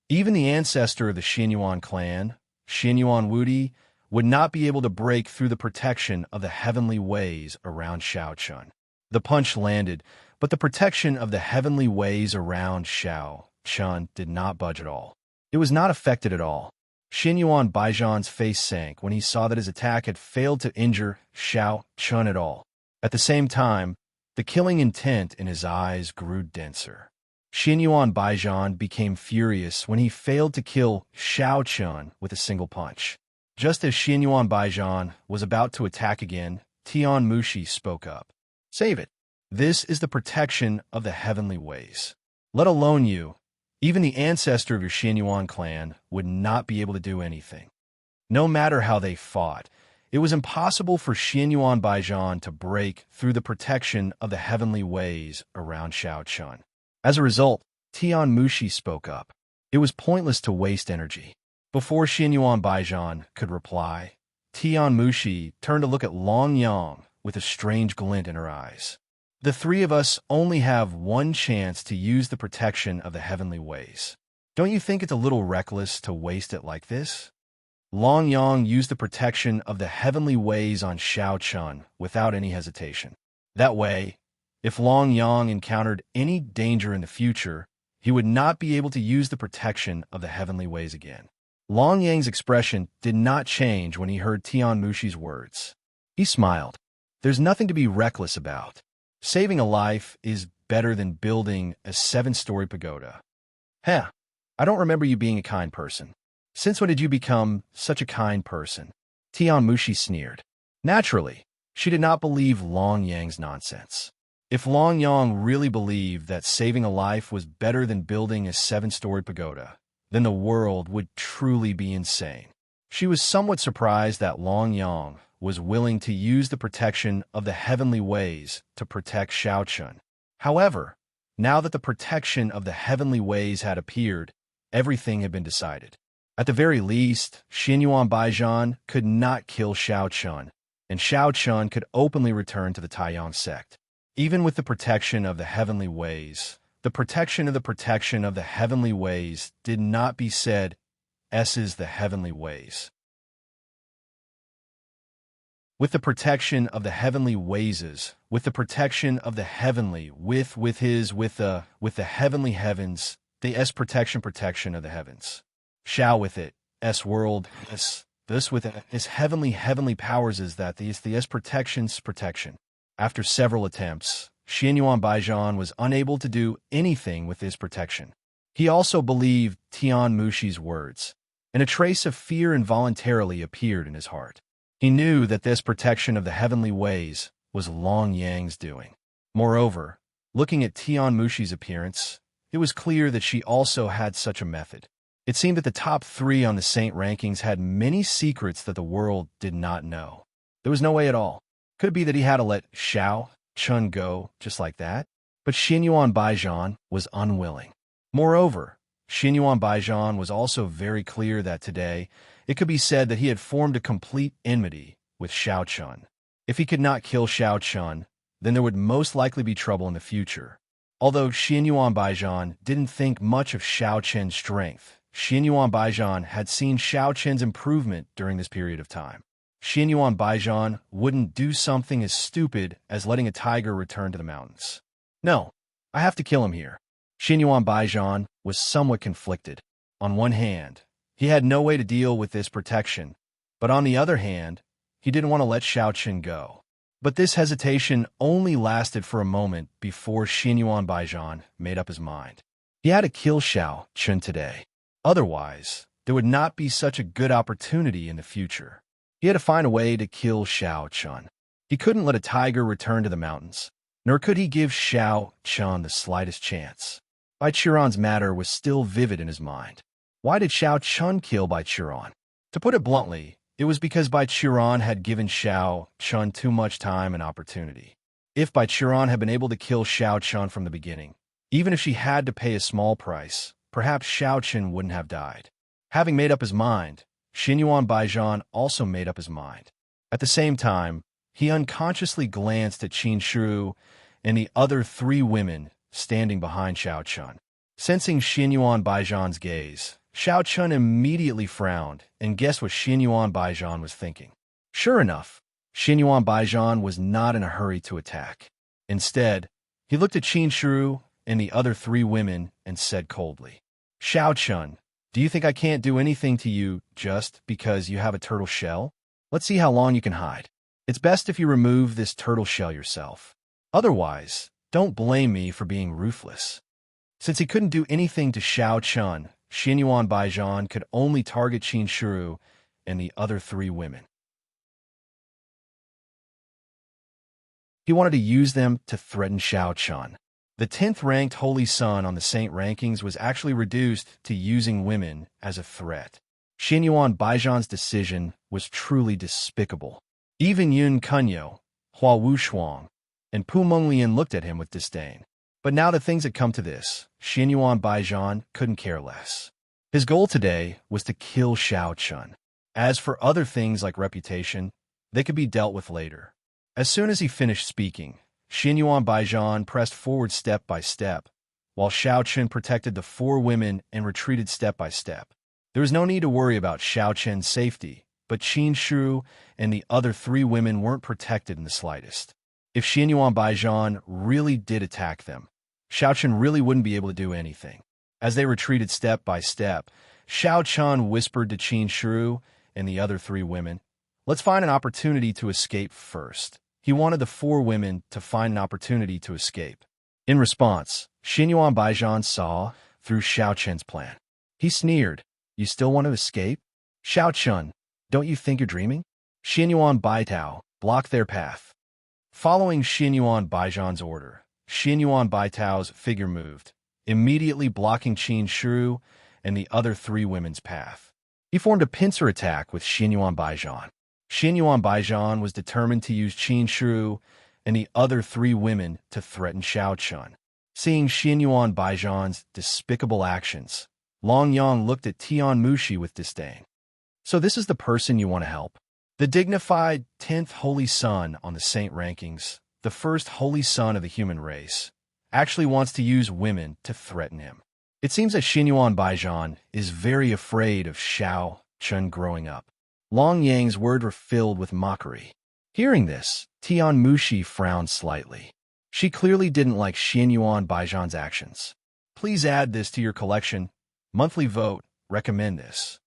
Even the ancestor of the Xianyuan clan, Xianyuan Wudi, would not be able to break through the protection of the heavenly ways around Xiao Chun. The punch landed, but the protection of the heavenly ways around Xiao Chun did not budge at all. It was not affected at all. Xianyuan Baijian's face sank when he saw that his attack had failed to injure Xiao Chun at all. At the same time, the killing intent in his eyes grew denser. Xianyuan Baijian became furious when he failed to kill Xiao Chun with a single punch. Just as Xianyuan Baijian was about to attack again, Tian Mushi spoke up. "Save it. This is the protection of the heavenly ways. Let alone you. Even the ancestor of your Xianyuan clan would not be able to do anything." No matter how they fought, it was impossible for Xianyuan Baijian to break through the protection of the heavenly ways around Xiao Chun. As a result, Tian Mushi spoke up. It was pointless to waste energy. Before Xianyuan Baijian could reply, Tian Mushi turned to look at Long Yang with a strange glint in her eyes. "The 3 of us only have one chance to use the protection of the heavenly ways. Don't you think it's a little reckless to waste it like this?" Long Yang used the protection of the heavenly ways on Xiao Chun without any hesitation. That way, if Long Yang encountered any danger in the future, he would not be able to use the protection of the heavenly ways again. Long Yang's expression did not change when he heard Tian Mushi's words. He smiled. "There's nothing to be reckless about. Saving a life is better than building a 7-story pagoda." "Heh, I don't remember you being a kind person. Since when did you become such a kind person?" Tian Mushi sneered. Naturally, she did not believe Long Yang's nonsense. If Long Yang really believed that saving a life was better than building a 7-story pagoda, then the world would truly be insane. She was somewhat surprised that Long Yang was willing to use the protection of the heavenly ways to protect Xiao Chun. However, now that the protection of the heavenly ways had appeared, everything had been decided. At the very least, Xianyuan Baijian could not kill Xiao Chun, and Xiao Chun could openly return to the Taiyang sect. Even with the protection of the heavenly ways, the protection of the heavenly ways did not be said, "S's the heavenly ways." With the protection of the heavenly wayses, with the protection of the heavenly, with the heavenly heavens, the S protection of the heavens. Shall with it, S world, this with it, is heavenly powers is that the S protection. After several attempts, Xianyuan Baijian was unable to do anything with this protection. He also believed Tian Mushi's words, and a trace of fear involuntarily appeared in his heart. He knew that this protection of the heavenly ways was Long Yang's doing. Moreover, looking at Tian Mushi's appearance, it was clear that she also had such a method. It seemed that the top 3 on the saint rankings had many secrets that the world did not know. There was no way at all. Could it be that he had to let Xiao Chun go just like that? But Xinyuan Baijian was unwilling. Moreover, Xinyuan Baijian was also very clear that today it could be said that he had formed a complete enmity with Xiao Chun. If he could not kill Xiao Chun, then there would most likely be trouble in the future. Although Xinyuan Baijian didn't think much of Xiao Chen's strength, Xinyuan Baijian had seen Xiao Chen's improvement during this period of time. Xinyuan Baijian wouldn't do something as stupid as letting a tiger return to the mountains. No, I have to kill him here. Xinyuan Baijian was somewhat conflicted. On one hand, he had no way to deal with this protection, but on the other hand, he didn't want to let Xiao Chen go. But this hesitation only lasted for a moment before Xinyuan Baijian made up his mind. He had to kill Xiao Chen today. Otherwise, there would not be such a good opportunity in the future. He had to find a way to kill Xiao Chun. He couldn't let a tiger return to the mountains, nor could he give Xiao Chun the slightest chance. Bai Qiran's matter was still vivid in his mind. Why did Xiao Chun kill Bai Qiran? To put it bluntly, it was because Bai Qiran had given Xiao Chun too much time and opportunity. If Bai Qiran had been able to kill Xiao Chun from the beginning, even if she had to pay a small price, perhaps Xiao Chun wouldn't have died. Having made up his mind, Xinyuan Baijian also made up his mind. At the same time, he unconsciously glanced at Qin Shiru and the other 3 women standing behind Xiao Chun. Sensing Xinyuan Baijian's gaze, Xiao Chun immediately frowned and guessed what Xinyuan Baijian was thinking. Sure enough, Xinyuan Baijian was not in a hurry to attack. Instead, he looked at Qin Shiru and the other 3 women and said coldly, "Xiao Chun, do you think I can't do anything to you just because you have a turtle shell? Let's see how long you can hide. It's best if you remove this turtle shell yourself. Otherwise, don't blame me for being ruthless." Since he couldn't do anything to Xiao Chun, Xinyuan Baijian could only target Qin Shiru and the other 3 women. He wanted to use them to threaten Xiao Chun. The 10th-ranked Holy Sun on the Saint rankings was actually reduced to using women as a threat. Xinyuan Baijian's decision was truly despicable. Even Yun Kunyo, Hua Wushuang, and Pu Monglian looked at him with disdain. But now that things had come to this, Xinyuan Baijian couldn't care less. His goal today was to kill Xiao Chun. As for other things like reputation, they could be dealt with later. As soon as he finished speaking, Xinyuan Baijian pressed forward step by step, while Xiao Chen protected the 4 women and retreated step by step. There was no need to worry about Xiao Chen's safety, but Qin Shiru and the other 3 women weren't protected in the slightest. If Xinyuan Baijian really did attack them, Xiao Chen really wouldn't be able to do anything. As they retreated step by step, Xiao Chen whispered to Qin Shiru and the other 3 women, "Let's find an opportunity to escape first." He wanted the 4 women to find an opportunity to escape. In response, Xinyuan Baijian saw through Xiao Chen's plan. He sneered, "You still want to escape? Xiao Chun, don't you think you're dreaming?" Xinyuan Baitao blocked their path. Following Xinyuan Baijian's order, Xinyuan Baitao's figure moved, immediately blocking Qin Shiru and the other 3 women's path. He formed a pincer attack with Xinyuan Baijian. Xinyuan Baijian was determined to use Qin Shiru and the other 3 women to threaten Xiao Chun. Seeing Xinyuan Baijian's despicable actions, Long Yang looked at Tian Mushi with disdain. "So this is the person you want to help?" The dignified 10th Holy Sun on the Saint rankings, the first Holy Sun of the human race, actually wants to use women to threaten him. It seems that Xinyuan Baijian is very afraid of Xiao Chun growing up. Long Yang's words were filled with mockery. Hearing this, Tian Mushi frowned slightly. She clearly didn't like Xinyuan Baijian's actions. Please add this to your collection. Monthly vote, recommend this.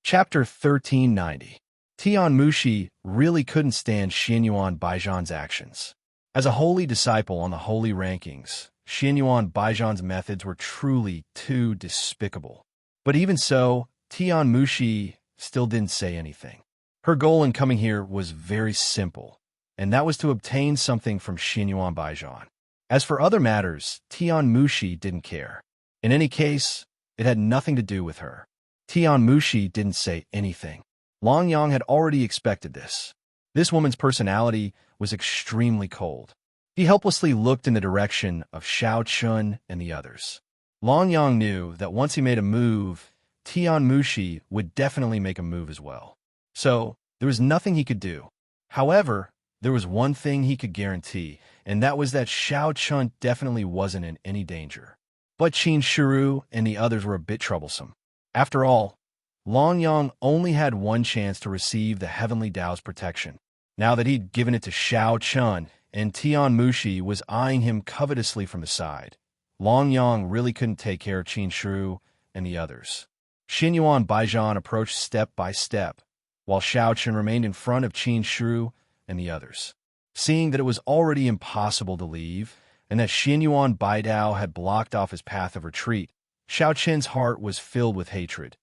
Chapter 1390. Tian Mushi really couldn't stand Xinyuan Baijian's actions. As a holy disciple on the holy rankings, Xinyuan Baijian's methods were truly too despicable. But even so, Tian Mushi still didn't say anything. Her goal in coming here was very simple, and that was to obtain something from Xinyuan Baijian. As for other matters, Tian Mushi didn't care. In any case, it had nothing to do with her. Tian Mushi didn't say anything. Long Yang had already expected this. This woman's personality was extremely cold. He helplessly looked in the direction of Xiao Chun and the others. Long Yang knew that once he made a move, Tian Mushi would definitely make a move as well. So, there was nothing he could do. However, there was one thing he could guarantee, and that was that Xiao Chun definitely wasn't in any danger. But Qin Shiru and the others were a bit troublesome. After all, Long Yang only had one chance to receive the Heavenly Tao's protection. Now that he'd given it to Xiao Chun, and Tian Mushi was eyeing him covetously from the side, Long Yang really couldn't take care of Qin Shiru and the others. Xinyuan Baijian approached step by step, while Xiao Chun remained in front of Qin Shiru and the others. Seeing that it was already impossible to leave, and that Xinyuan Baidao had blocked off his path of retreat, Xiao Chen's heart was filled with hatred,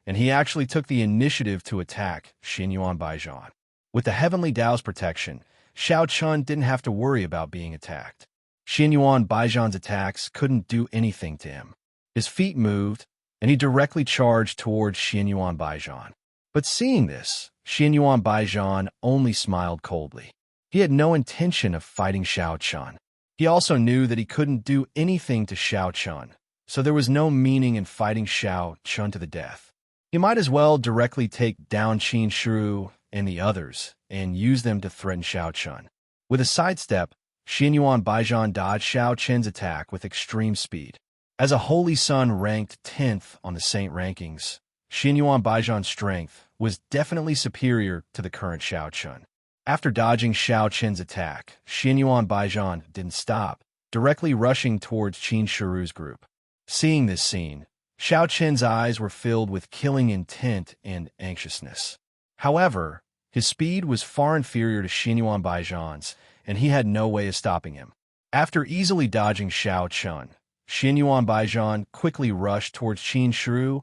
and he actually took the initiative to attack Xinyuan Baijian. With the Heavenly Tao's protection, Xiao Chun didn't have to worry about being attacked. Xinyuan Baijian's attacks couldn't do anything to him. His feet moved, and he directly charged towards Xinyuan Baijian. But seeing this, Xinyuan Baijian only smiled coldly. He had no intention of fighting Xiao Chun. He also knew that he couldn't do anything to Xiao Chun, so there was no meaning in fighting Xiao Chun to the death. He might as well directly take down Qin Shiru and the others and use them to threaten Xiao Chun. With a sidestep, Xinyuan Baijian dodged Xiao Chen's attack with extreme speed. As a Holy Sun ranked 10th on the Saint rankings, Xinyuan Baijian's strength was definitely superior to the current Xiao Chun. After dodging Xiao Chen's attack, Xinyuan Baijian didn't stop, directly rushing towards Qin Shiru's group. Seeing this scene, Xiao Chen's eyes were filled with killing intent and anxiousness. However, his speed was far inferior to Xinyuan Baijian's, and he had no way of stopping him. After easily dodging Xiao Chun, Xinyuan Baijian quickly rushed towards Qin Shiru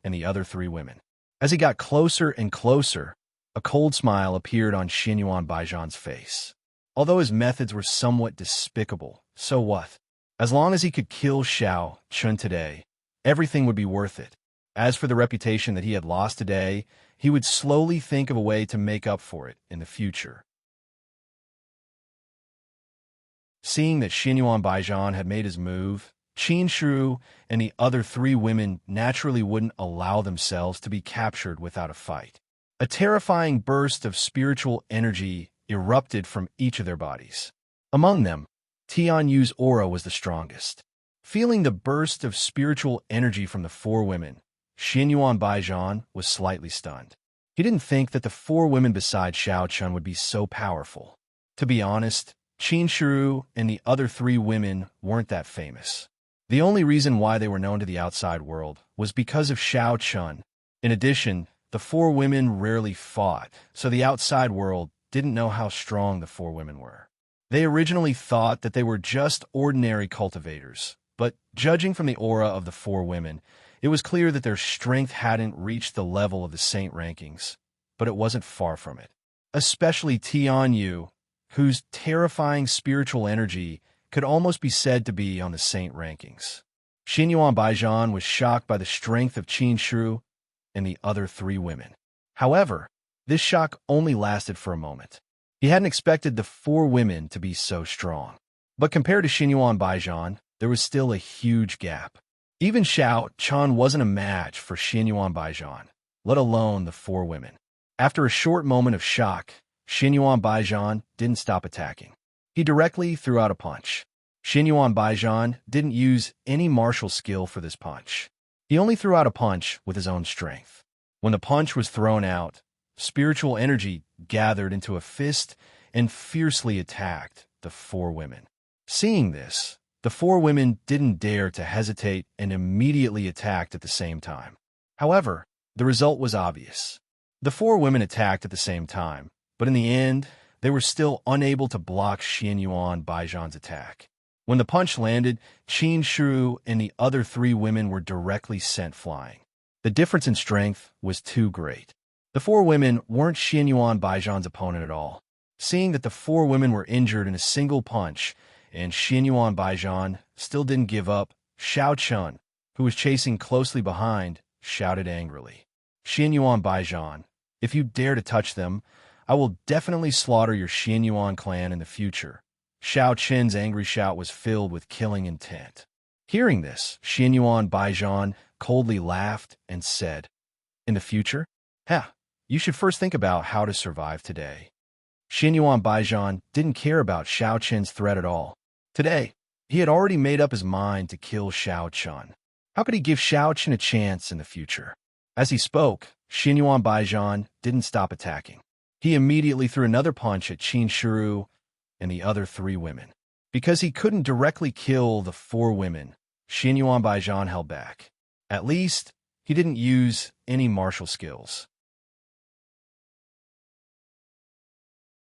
and the other three women. As he got closer and closer, a cold smile appeared on Xinyuan Baijian's face. Although his methods were somewhat despicable, so what? As long as he could kill Xiao Chun today, everything would be worth it. As for the reputation that he had lost today, he would slowly think of a way to make up for it in the future. Seeing that Xinyuan Baijian had made his move, Qin Shiru and the other three women naturally wouldn't allow themselves to be captured without a fight. A terrifying burst of spiritual energy erupted from each of their bodies. Among them, Tian Yu's aura was the strongest. Feeling the burst of spiritual energy from the four women, Xinyuan Baijian was slightly stunned. He didn't think that the four women beside Xiao Chun would be so powerful. To be honest, Qin Shiru and the other three women weren't that famous. The only reason why they were known to the outside world was because of Xiao Chun. In addition, the four women rarely fought, so the outside world didn't know how strong the four women were. They originally thought that they were just ordinary cultivators, but judging from the aura of the four women, it was clear that their strength hadn't reached the level of the saint rankings, but it wasn't far from it. Especially Tian Yu, whose terrifying spiritual energy could almost be said to be on the saint rankings. Xinyuan Baijian was shocked by the strength of Qin Shiru and the other three women. However, this shock only lasted for a moment. He hadn't expected the four women to be so strong. But compared to Xinyuan Baijian, there was still a huge gap. Even Xiao Chun wasn't a match for Xinyuan Baijian, let alone the four women. After a short moment of shock, Xinyuan Baijian didn't stop attacking. He directly threw out a punch. Xinyuan Baijian didn't use any martial skill for this punch. He only threw out a punch with his own strength. When the punch was thrown out, spiritual energy gathered into a fist and fiercely attacked the four women. Seeing this, the four women didn't dare to hesitate and immediately attacked at the same time. However, the result was obvious. The four women attacked at the same time, but in the end, they were still unable to block Xinyuan Baijian's attack. When the punch landed, Qin Shiru and the other three women were directly sent flying. The difference in strength was too great. The four women weren't Xinyuan Baijian's opponent at all. Seeing that the four women were injured in a single punch, and Xian Yuan Baijian still didn't give up, Xiao Chun, who was chasing closely behind, shouted angrily. Xian Yuan Baijian, if you dare to touch them, I will definitely slaughter your Xian Yuan clan in the future. Xiao Qin's angry shout was filled with killing intent. Hearing this, Xian Yuan Baijian coldly laughed and said, "In the future? You should first think about how to survive today." Xian Yuan Baijian didn't care about Xiao Qin's threat at all. Today, he had already made up his mind to kill Xiao Chun. How could he give Xiao Qin a chance in the future? As he spoke, Xian Yuan Baijian didn't stop attacking. He immediately threw another punch at Qin Shiru and the other three women. Because he couldn't directly kill the four women, Xian Yuan Baijian held back. At least, he didn't use any martial skills.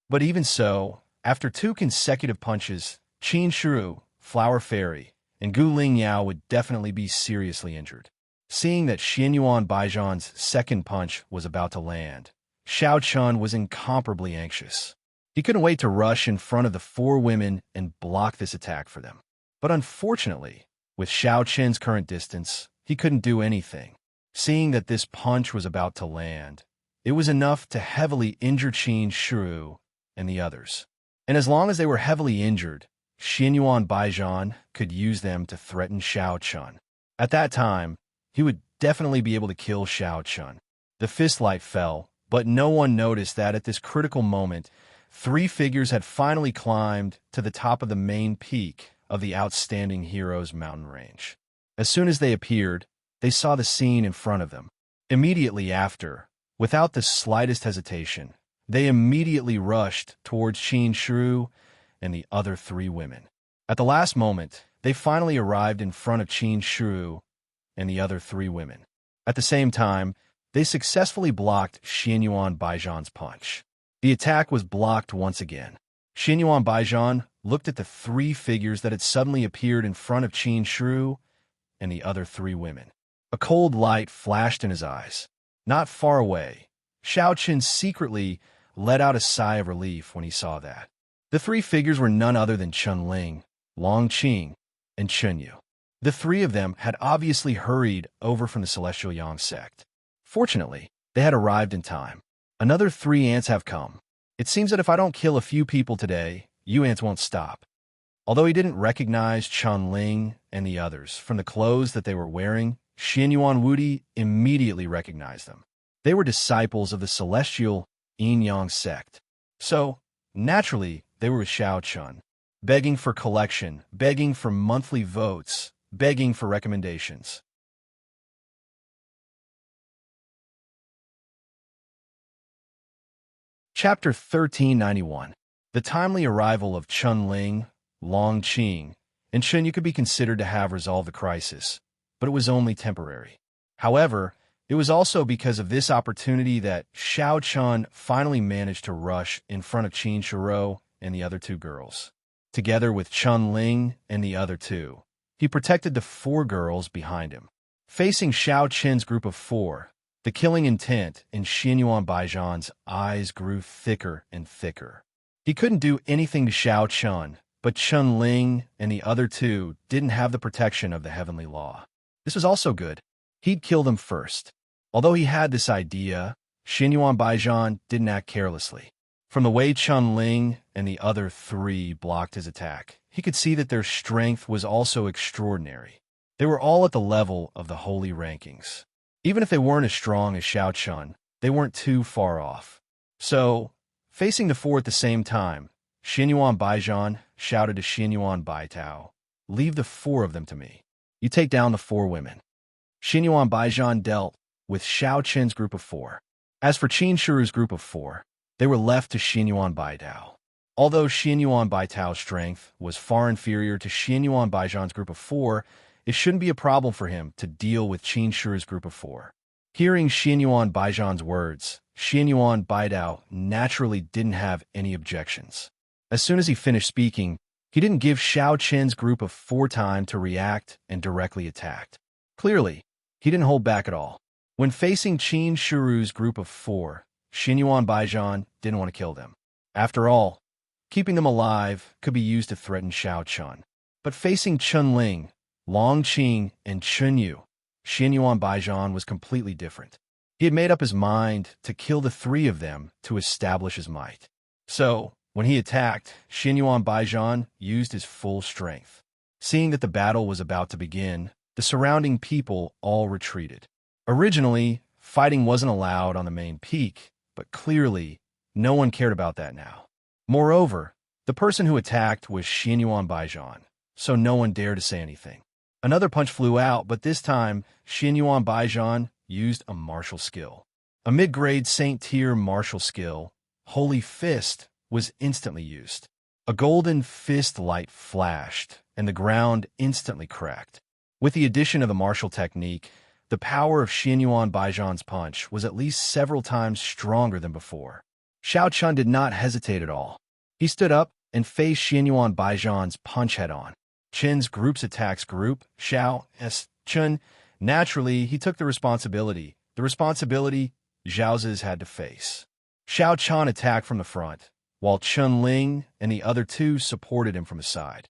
But even so, after two consecutive punches, Qin Shiru, Flower Fairy, and Gu Lingyao would definitely be seriously injured. Seeing that Xian Yuan Baijian's second punch was about to land, Xiao Chun was incomparably anxious. He couldn't wait to rush in front of the four women and block this attack for them. But unfortunately, with Xiao Qin's current distance, he couldn't do anything. Seeing that this punch was about to land, it was enough to heavily injure Qin Shiru and the others. And as long as they were heavily injured, Xian Yuan Baijian could use them to threaten Xiao Chun. At that time, he would definitely be able to kill Xiao Chun. The fist light fell, but no one noticed that at this critical moment, three figures had finally climbed to the top of the main peak of the Outstanding Heroes mountain range. As soon as they appeared, they saw the scene in front of them. Immediately after, without the slightest hesitation, they immediately rushed towards Qin Shiru and the other three women. At the last moment, they finally arrived in front of Qin Shiru and the other three women. At the same time, they successfully blocked Xian Yuan Baijian's punch. The attack was blocked once again. Xian Yuan Baijian looked at the three figures that had suddenly appeared in front of Qin Shiru and the other three women. A cold light flashed in his eyes. Not far away, Xiao Qin secretly let out a sigh of relief when he saw that. The three figures were none other than Chun Ling, Long Qing, and Chun Yu. The three of them had obviously hurried over from the Celestial Yang sect. Fortunately, they had arrived in time. Another three ants have come. It seems that if I don't kill a few people today, you ants won't stop. Although he didn't recognize Chun Ling and the others from the clothes that they were wearing, Xian Yuan Wudi immediately recognized them. They were disciples of the Celestial Yin-Yang sect. So, naturally, they were with Xiao Chun, begging for collection, begging for monthly votes, begging for recommendations. Chapter 1391. The timely arrival of Chun Ling, Long Qing, and Chun Yu could be considered to have resolved the crisis, but it was only temporary. However, it was also because of this opportunity that Xiao Chun finally managed to rush in front of Qin Shiru and the other two girls. Together with Chun Ling and the other two, he protected the four girls behind him. Facing Xiao Qin's group of four, the killing intent in Xian Yuan Baijian's eyes grew thicker and thicker. He couldn't do anything to Xiao Chun, but Chun Ling and the other two didn't have the protection of the heavenly law. This was also good. He'd kill them first. Although he had this idea, Xian Yuan Baijian didn't act carelessly. From the way Chun Ling and the other three blocked his attack, he could see that their strength was also extraordinary. They were all at the level of the holy rankings. Even if they weren't as strong as Xiao Chun, they weren't too far off. So, facing the four at the same time, Xian Yuan Baijian shouted to Xian Yuan Baitao, "Leave the four of them to me. You take down the four women." Xian Yuan Baijian dealt with Xiao Qin's group of four. As for Qin Shiru's group of four, they were left to Xian Yuan Baitao. Although Xian Yuan Baitao's strength was far inferior to Xian Yuan Baijian's group of four, it shouldn't be a problem for him to deal with Qin Shiru's group of four. Hearing Xian Yuan Baijian's words, Xian Yuan Baitao naturally didn't have any objections. As soon as he finished speaking, he didn't give Xiao Qin's group of four time to react and directly attacked. Clearly, he didn't hold back at all. When facing Qin Shiru's group of four, Xian Yuan Baijian didn't want to kill them. After all, keeping them alive could be used to threaten Xiao Chun. But facing Chun Ling, Long Qing, and Chun Yu, Xianyuan Baijian was completely different. He had made up his mind to kill the three of them to establish his might. So, when he attacked, Xianyuan Baijian used his full strength. Seeing that the battle was about to begin, the surrounding people all retreated. Originally, fighting wasn't allowed on the main peak, but clearly, no one cared about that now. Moreover, the person who attacked was Xianyuan Baijian, so no one dared to say anything. Another punch flew out, but this time, Xianyuan Baijian used a martial skill. A mid-grade Saint-tier martial skill, Holy Fist, was instantly used. A golden fist light flashed, and the ground instantly cracked. With the addition of the martial technique, the power of Xianyuan Baijian's punch was at least several times stronger than before. Xiao Chun did not hesitate at all. He stood up and faced Xianyuan Baijian's punch head-on. Chen's group's attacks group, Xiao S. Chun. Naturally, he took the responsibility Zhaozi's had to face. Xiao Chun attacked from the front, while Chun Ling and the other two supported him from the side.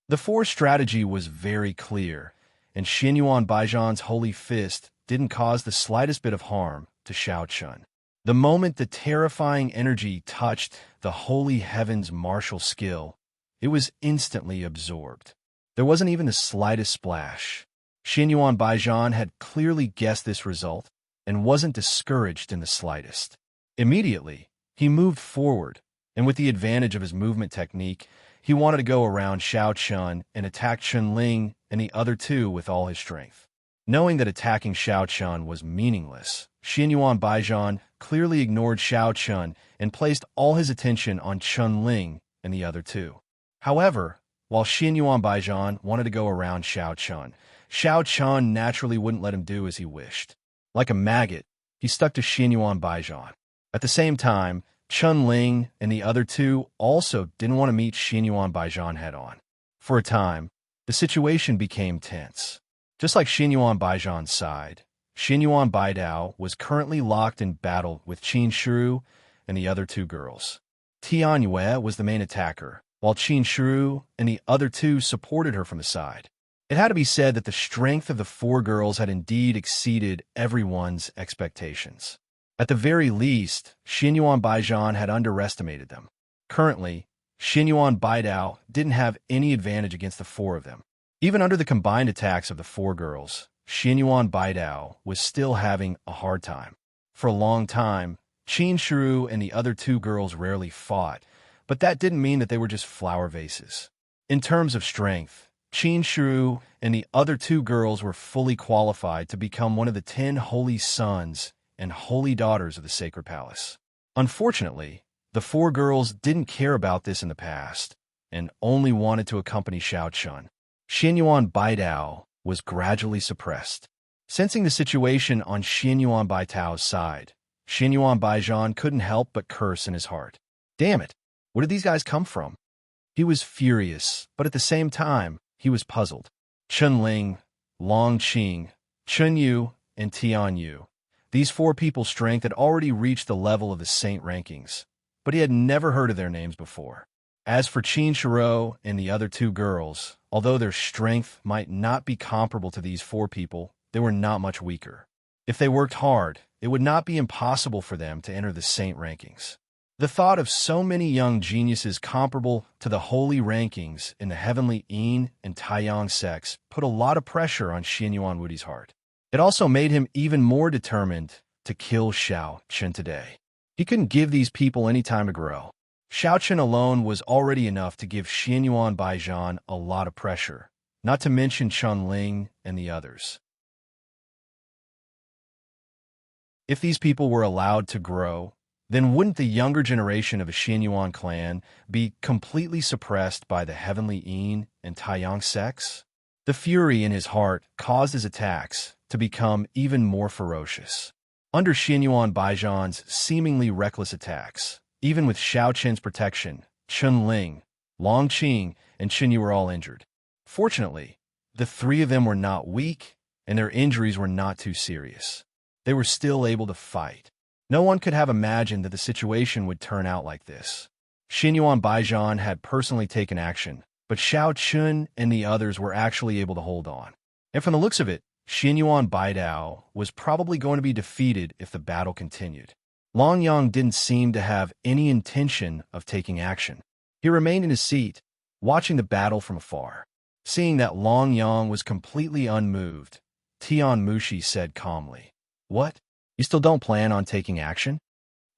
The force strategy was very clear, and Xianyuan Baijian's Holy Fist didn't cause the slightest bit of harm to Xiao Chun. The moment the terrifying energy touched the holy heaven's martial skill, it was instantly absorbed. There wasn't even the slightest splash. Xianyuan Baijian had clearly guessed this result and wasn't discouraged in the slightest. Immediately, he moved forward, and with the advantage of his movement technique, he wanted to go around Xiao Chun and attack Chun Ling and the other two with all his strength. Knowing that attacking Xiao Chun was meaningless, Xianyuan Baijian clearly ignored Xiao Chun and placed all his attention on Chun Ling and the other two. However, while Xianyuan Baijian wanted to go around Xiao Chun naturally wouldn't let him do as he wished. Like a maggot, he stuck to Xianyuan Baijian. At the same time, Chun Ling and the other two also didn't want to meet Xianyuan Baijian head-on. For a time, the situation became tense. Just like Xianyuan Baijian's side, Xianyuan Baidao was currently locked in battle with Qin Shiru and the other two girls. Tian Yue was the main attacker, while Qin Shiru and the other two supported her from the side. It had to be said that the strength of the four girls had indeed exceeded everyone's expectations. At the very least, Xianyuan Baijian had underestimated them. Currently, Xianyuan Baidao didn't have any advantage against the four of them. Even under the combined attacks of the four girls, Xianyuan Baidao was still having a hard time. For a long time, Qin Shiru and the other two girls rarely fought, but that didn't mean that they were just flower vases. In terms of strength, Qin Shiru and the other two girls were fully qualified to become one of the 10 holy sons and holy daughters of the Sacred Palace. Unfortunately, the four girls didn't care about this in the past and only wanted to accompany Xiao Chun. Xianyuan Baidao was gradually suppressed. Sensing the situation on Xianyuan Baidao's side, Xianyuan Baijian couldn't help but curse in his heart. Damn it! Where did these guys come from? He was furious, but at the same time, he was puzzled. Chun Ling, Long Qing, Chun Yu, and Tian Yu. These four people's strength had already reached the level of the saint rankings, but he had never heard of their names before. As for Qin Shiru and the other two girls, although their strength might not be comparable to these four people, they were not much weaker. If they worked hard, it would not be impossible for them to enter the saint rankings. The thought of so many young geniuses comparable to the holy rankings in the heavenly Yin and Taiyang sects put a lot of pressure on Xianyuan Wudi's heart. It also made him even more determined to kill Xiao Chun today. He couldn't give these people any time to grow. Xiao Chun alone was already enough to give Xianyuan Baijian a lot of pressure, not to mention Chun Ling and the others. If these people were allowed to grow, then wouldn't the younger generation of a Xianyuan clan be completely suppressed by the heavenly Yin and Taiyang sects? The fury in his heart caused his attacks to become even more ferocious. Under Xianyuan Baijian's seemingly reckless attacks, even with Xiao Chen's protection, Chun Ling, Long Qing, and Qin Yu were all injured. Fortunately, the three of them were not weak, and their injuries were not too serious. They were still able to fight. No one could have imagined that the situation would turn out like this. Xinyuan Baijian had personally taken action, but Xiao Chun and the others were actually able to hold on. And from the looks of it, Xinyuan Baidao was probably going to be defeated if the battle continued. Long Yang didn't seem to have any intention of taking action. He remained in his seat, watching the battle from afar. Seeing that Long Yang was completely unmoved, Tian Mushi said calmly, "What? You still don't plan on taking action?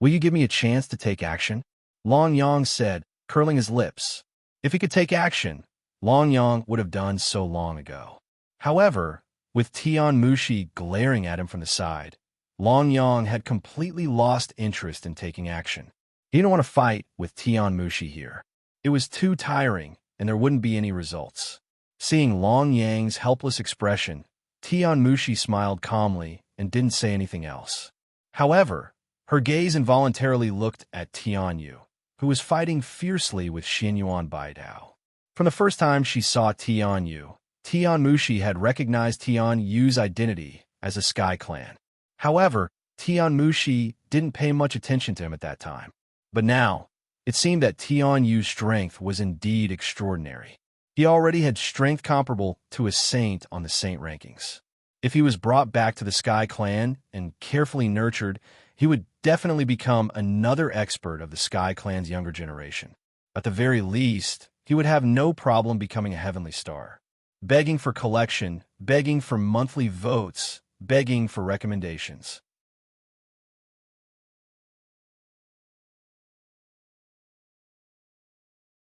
Will you give me a chance to take action?" Long Yang said, curling his lips. If he could take action, Long Yang would have done so long ago. However, with Tian Mushi glaring at him from the side, Long Yang had completely lost interest in taking action. He didn't want to fight with Tian Mushi here. It was too tiring, and there wouldn't be any results. Seeing Long Yang's helpless expression, Tian Mushi smiled calmly and didn't say anything else. However, her gaze involuntarily looked at Tian Yu, who was fighting fiercely with Xinyuan Baidao. From the first time she saw Tian Yu, Tian Mushi had recognized Tian Yu's identity as a Sky Clan. However, Tian Mushi didn't pay much attention to him at that time. But now, it seemed that Tian Yu's strength was indeed extraordinary. He already had strength comparable to a saint on the saint rankings. If he was brought back to the Sky Clan and carefully nurtured, he would definitely become another expert of the Sky Clan's younger generation. At the very least, he would have no problem becoming a heavenly star. Begging for collection, begging for monthly votes, begging for recommendations.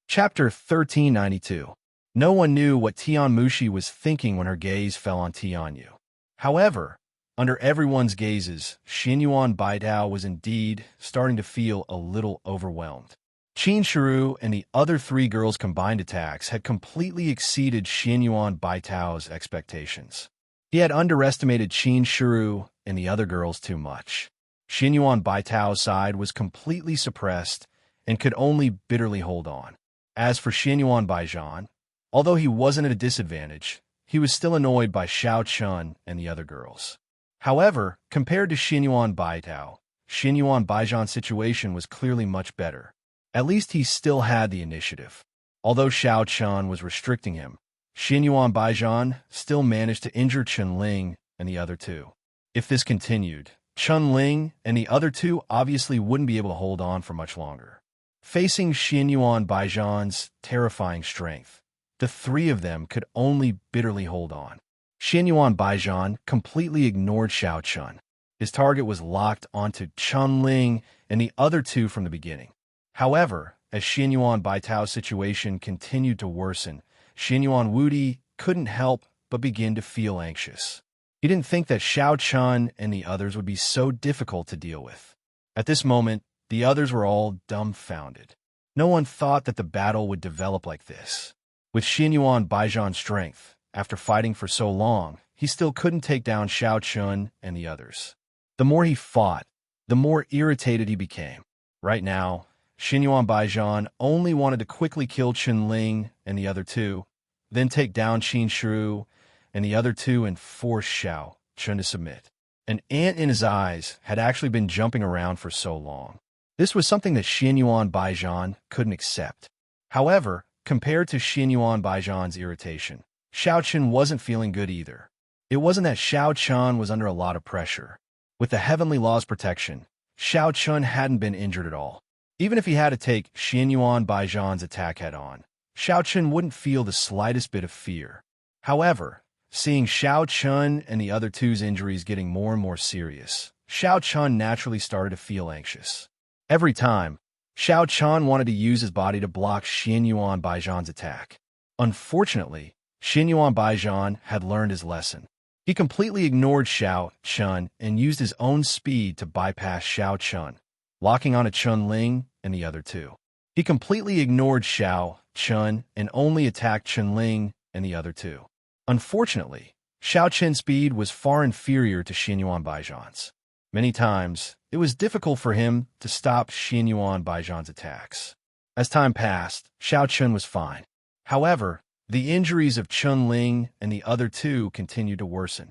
Chapter 1392. No one knew what Tian Mushi was thinking when her gaze fell on Tian Yu. However, under everyone's gazes, Xinyuan Baidao was indeed starting to feel a little overwhelmed. Qin Shiru and the other three girls' combined attacks had completely exceeded Xinyuan Baidao's expectations. He had underestimated Qin Shiru and the other girls too much. Xinyuan Baidao's side was completely suppressed and could only bitterly hold on. As for Xinyuan Baijian, although he wasn't at a disadvantage, he was still annoyed by Xiao Chun and the other girls. However, compared to Xinyuan Baidao, Xinyuan Baijian's situation was clearly much better. At least he still had the initiative. Although Xiao Chun was restricting him, Xinyuan Baijian still managed to injure Chunling and the other two. If this continued, Chunling and the other two obviously wouldn't be able to hold on for much longer. Facing Xinyuan Baijian's terrifying strength, the three of them could only bitterly hold on. Xinyuan Baijian completely ignored Xiao Chun. His target was locked onto Chunling and the other two from the beginning. However, as Xinyuan Baidao's situation continued to worsen, Xinyuan Wudi couldn't help but begin to feel anxious. He didn't think that Xiao Chun and the others would be so difficult to deal with. At this moment, the others were all dumbfounded. No one thought that the battle would develop like this. With Xinyuan Baijian's strength, after fighting for so long, he still couldn't take down Xiao Chun and the others. The more he fought, the more irritated he became. Right now, Xinyuan Baijian only wanted to quickly kill Chunling and the other two, then take down Qin Shiru and the other two and force Xiao Chun to submit. An ant in his eyes had actually been jumping around for so long. This was something that Xinyuan Baijian couldn't accept. However, compared to Xinyuan Baijian's irritation, Xiao Chun wasn't feeling good either. It wasn't that Xiao Chun was under a lot of pressure. With the Heavenly Law's protection, Xiao Chun hadn't been injured at all. Even if he had to take Xinyuan Baijian's attack head-on, Xiao Chun wouldn't feel the slightest bit of fear. However, seeing Xiao Chun and the other two's injuries getting more and more serious, Xiao Chun naturally started to feel anxious. Every time, Xiao Chun wanted to use his body to block Xinyuan Baijian's attack. Unfortunately, Xinyuan Baijian had learned his lesson. He completely ignored Xiao Chun and used his own speed to bypass Xiao Chun, locking onto Chunling and the other two. He completely ignored Xiao Chun and only attacked Chunling and the other two. Unfortunately, Xiao Chun's speed was far inferior to Xinyuan Baijian's. Many times, it was difficult for him to stop Xinyuan Baijian's attacks. As time passed, Xiao Chun was fine. However, the injuries of Chunling and the other two continued to worsen.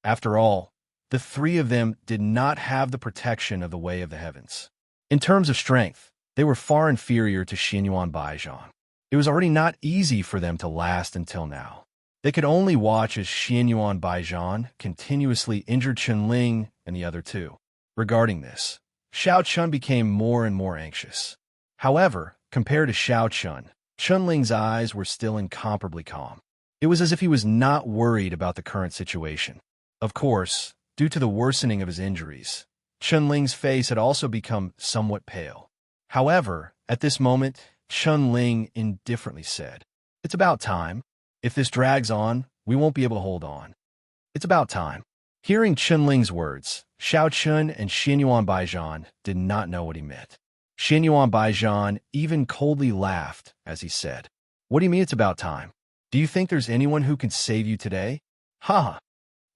After all, the three of them did not have the protection of the Way of the Heavens. In terms of strength, they were far inferior to Xianyuan Baijian. It was already not easy for them to last until now. They could only watch as Xianyuan Baijian continuously injured Chunling and the other two. Regarding this, Xiao Chun became more and more anxious. However, compared to Xiao Chun, Chunling's eyes were still incomparably calm. It was as if he was not worried about the current situation. Of course, due to the worsening of his injuries, Chunling's face had also become somewhat pale. However, at this moment, Chunling indifferently said, "It's about time. If this drags on, we won't be able to hold on. It's about time." Hearing Chunling's words, Xiao Chun and Xianyuan Baijian did not know what he meant. Xianyuan Baijian even coldly laughed as he said, "What do you mean it's about time? Do you think there's anyone who can save you today?" Ha!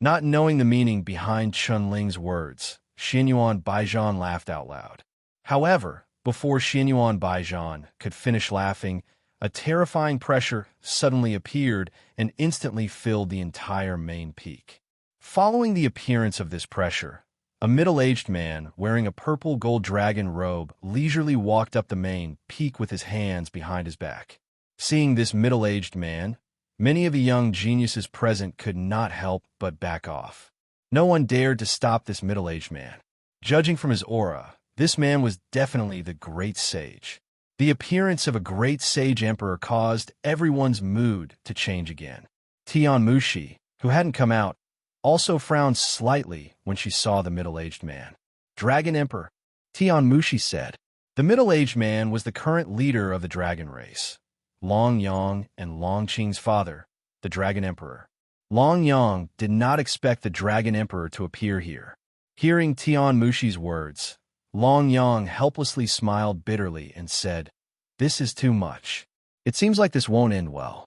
Not knowing the meaning behind Chunling's words, Xianyuan Baijian laughed out loud. However, before Xianyuan Baijian could finish laughing, a terrifying pressure suddenly appeared and instantly filled the entire main peak. Following the appearance of this pressure, a middle-aged man wearing a purple gold dragon robe leisurely walked up the main peak with his hands behind his back. Seeing this middle-aged man, many of the young geniuses present could not help but back off. No one dared to stop this middle-aged man. Judging from his aura, this man was definitely the great sage. The appearance of a great sage emperor caused everyone's mood to change again. Tian Mushi, who hadn't come out, also frowned slightly when she saw the middle-aged man. "Dragon Emperor," Tian Mushi said. The middle-aged man was the current leader of the dragon race, Long Yang and Long Qing's father, the Dragon Emperor. Long Yang did not expect the Dragon Emperor to appear here. Hearing Tian Mushi's words, Long Yang helplessly smiled bitterly and said, "This is too much. It seems like this won't end well."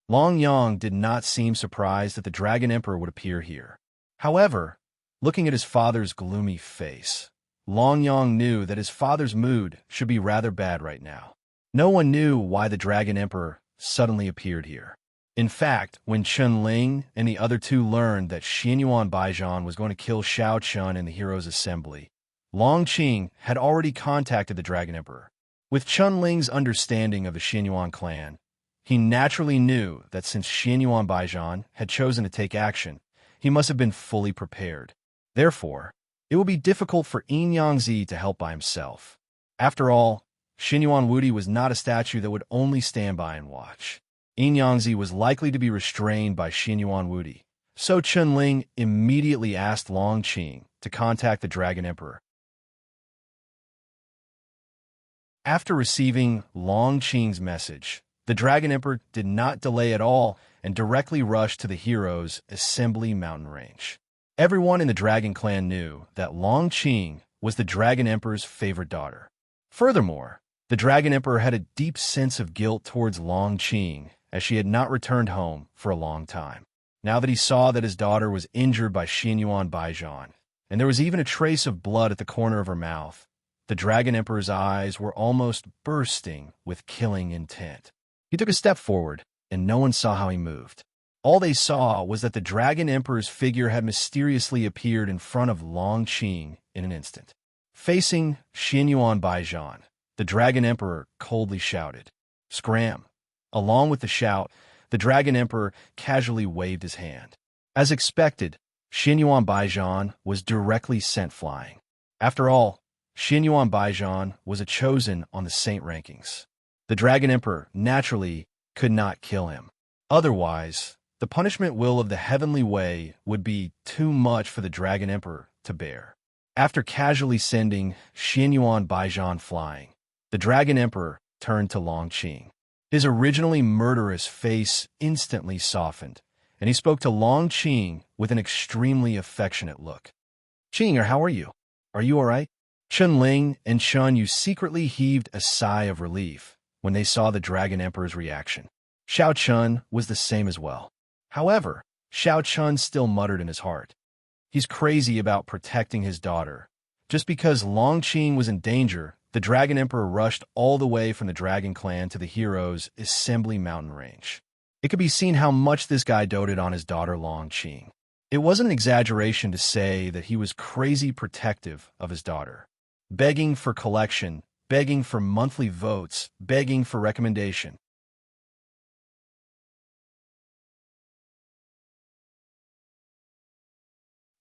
Long Yang did not seem surprised that the Dragon Emperor would appear here. However, looking at his father's gloomy face, Long Yang knew that his father's mood should be rather bad right now. No one knew why the Dragon Emperor suddenly appeared here. In fact, when Chunling and the other two learned that Xianyuan Baijian was going to kill Xiao Chun in the Heroes' Assembly, Long Qing had already contacted the Dragon Emperor. With Chunling's understanding of the Xianyuan clan, he naturally knew that since Xianyuan Baijian had chosen to take action, he must have been fully prepared. Therefore, it would be difficult for Yin Yangzi to help by himself. After all, Xianyuan Wudi was not a statue that would only stand by and watch. Yin Yangzi was likely to be restrained by Xianyuan Wudi, so Chunling immediately asked Long Qing to contact the Dragon Emperor. After receiving Long Qing's message, the Dragon Emperor did not delay at all and directly rushed to the Heroes' Assembly mountain range. Everyone in the Dragon Clan knew that Long Qing was the Dragon Emperor's favorite daughter. Furthermore, the Dragon Emperor had a deep sense of guilt towards Long Qing, as she had not returned home for a long time. Now that he saw that his daughter was injured by Xianyuan Baijian, and there was even a trace of blood at the corner of her mouth, the Dragon Emperor's eyes were almost bursting with killing intent. He took a step forward, and no one saw how he moved. All they saw was that the Dragon Emperor's figure had mysteriously appeared in front of Long Qing in an instant. Facing Xianyuan Baijian, the Dragon Emperor coldly shouted, "Scram!" Along with the shout, the Dragon Emperor casually waved his hand. As expected, Xianyuan Baijian was directly sent flying. After all, Xianyuan Baijian was a chosen on the saint rankings. The Dragon Emperor, naturally, could not kill him. Otherwise, the punishment will of the heavenly way would be too much for the Dragon Emperor to bear. After casually sending Xianyuan Baijian flying, the Dragon Emperor turned to Long Qing. His originally murderous face instantly softened, and he spoke to Long Qing with an extremely affectionate look. "Qing, how are you? Are you all right?" Chunling and Chun Yu secretly heaved a sigh of relief when they saw the Dragon Emperor's reaction. Xiao Chun was the same as well. However, Xiao Chun still muttered in his heart. He's crazy about protecting his daughter. Just because Long Qing was in danger, the Dragon Emperor rushed all the way from the Dragon Clan to the Heroes' Assembly mountain range. It could be seen how much this guy doted on his daughter Long Qing. It wasn't an exaggeration to say that he was crazy protective of his daughter, begging for collection, begging for monthly votes, begging for recommendation.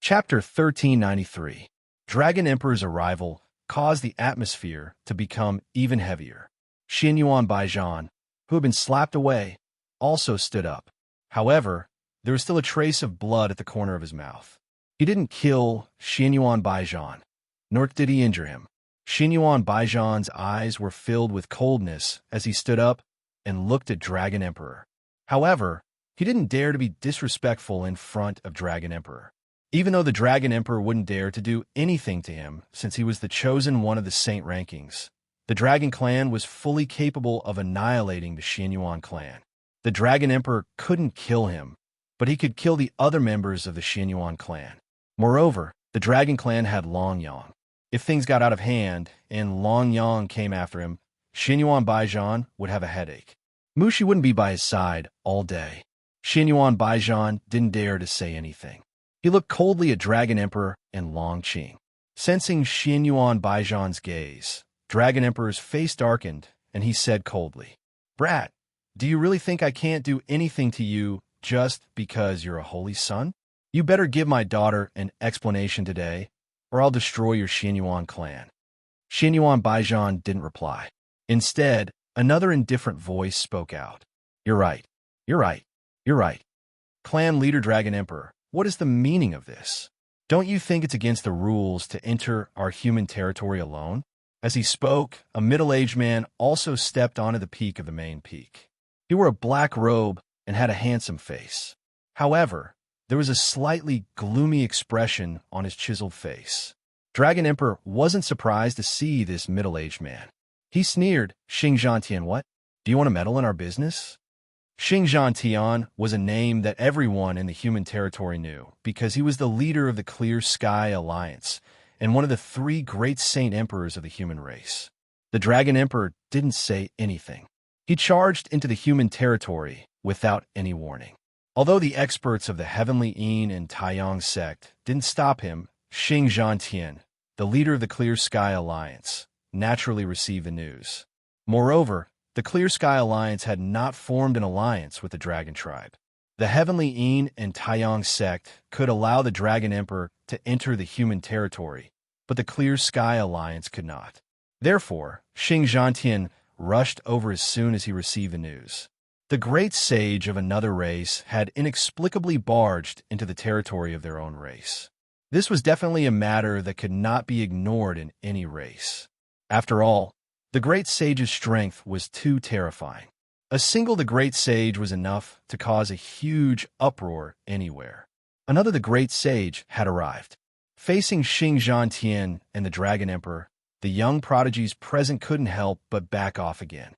Chapter 1393. Dragon Emperor's arrival caused the atmosphere to become even heavier. Xinyuan Baijian, who had been slapped away, also stood up. However, there was still a trace of blood at the corner of his mouth. He didn't kill Xinyuan Baijian, nor did he injure him. Xinyuan Baijian's eyes were filled with coldness as he stood up and looked at Dragon Emperor. However, he didn't dare to be disrespectful in front of Dragon Emperor. Even though the Dragon Emperor wouldn't dare to do anything to him since he was the chosen one of the Saint rankings, the Dragon Clan was fully capable of annihilating the Xinyuan clan. The Dragon Emperor couldn't kill him, but he could kill the other members of the Xinyuan clan. Moreover, the Dragon Clan had Long Yang. If things got out of hand and Long Yang came after him, Xinyuan Baijian would have a headache. Mushi wouldn't be by his side all day. Xinyuan Baijian didn't dare to say anything. He looked coldly at Dragon Emperor and Long Qing. Sensing Xinyuan Baijian's gaze, Dragon Emperor's face darkened, and he said coldly, "Brat, do you really think I can't do anything to you just because you're a holy son? You better give my daughter an explanation today, or I'll destroy your Xinyuan clan." Xinyuan Baijian didn't reply. Instead, another indifferent voice spoke out. "You're right. You're right. You're right. Clan leader Dragon Emperor, what is the meaning of this? Don't you think it's against the rules to enter our human territory alone?" As he spoke, a middle-aged man also stepped onto the peak of the main peak. He wore a black robe and had a handsome face. However, there was a slightly gloomy expression on his chiseled face. Dragon Emperor wasn't surprised to see this middle-aged man. He sneered, "Xing Zhantian, what? Do you want to meddle in our business?" Xing Zhantian was a name that everyone in the human territory knew because he was the leader of the Clear Sky Alliance and one of the 3 great saint emperors of the human race. The Dragon Emperor didn't say anything. He charged into the human territory without any warning. Although the experts of the Heavenly Yin and Taiyang sect didn't stop him, Xing Zhantian, the leader of the Clear Sky Alliance, naturally received the news. Moreover, the Clear Sky Alliance had not formed an alliance with the Dragon Tribe. The Heavenly Yin and Taiyang sect could allow the Dragon Emperor to enter the human territory, but the Clear Sky Alliance could not. Therefore, Xing Zhantian rushed over as soon as he received the news. The great sage of another race had inexplicably barged into the territory of their own race. This was definitely a matter that could not be ignored in any race. After all, the great sage's strength was too terrifying. A single the great sage was enough to cause a huge uproar anywhere. Another the great sage had arrived. Facing Xing Zhantian and the Dragon Emperor, the young prodigies present couldn't help but back off again.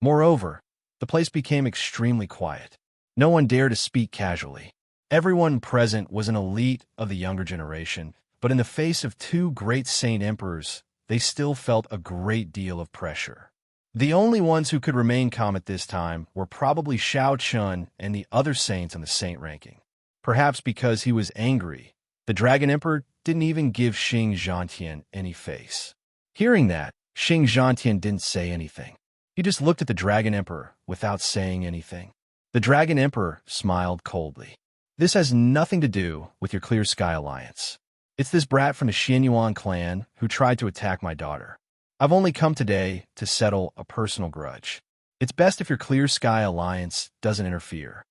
Moreover, the place became extremely quiet. No one dared to speak casually. Everyone present was an elite of the younger generation, but in the face of 2 great saint emperors, they still felt a great deal of pressure. The only ones who could remain calm at this time were probably Shao Chun and the other saints on the saint ranking. Perhaps because he was angry, the Dragon Emperor didn't even give Xing Zhantian any face. Hearing that, Xing Zhantian didn't say anything. He just looked at the Dragon Emperor without saying anything. The Dragon Emperor smiled coldly. "This has nothing to do with your Clear Sky Alliance. It's this brat from the Xinyuan clan who tried to attack my daughter. I've only come today to settle a personal grudge. It's best if your Clear Sky Alliance doesn't interfere."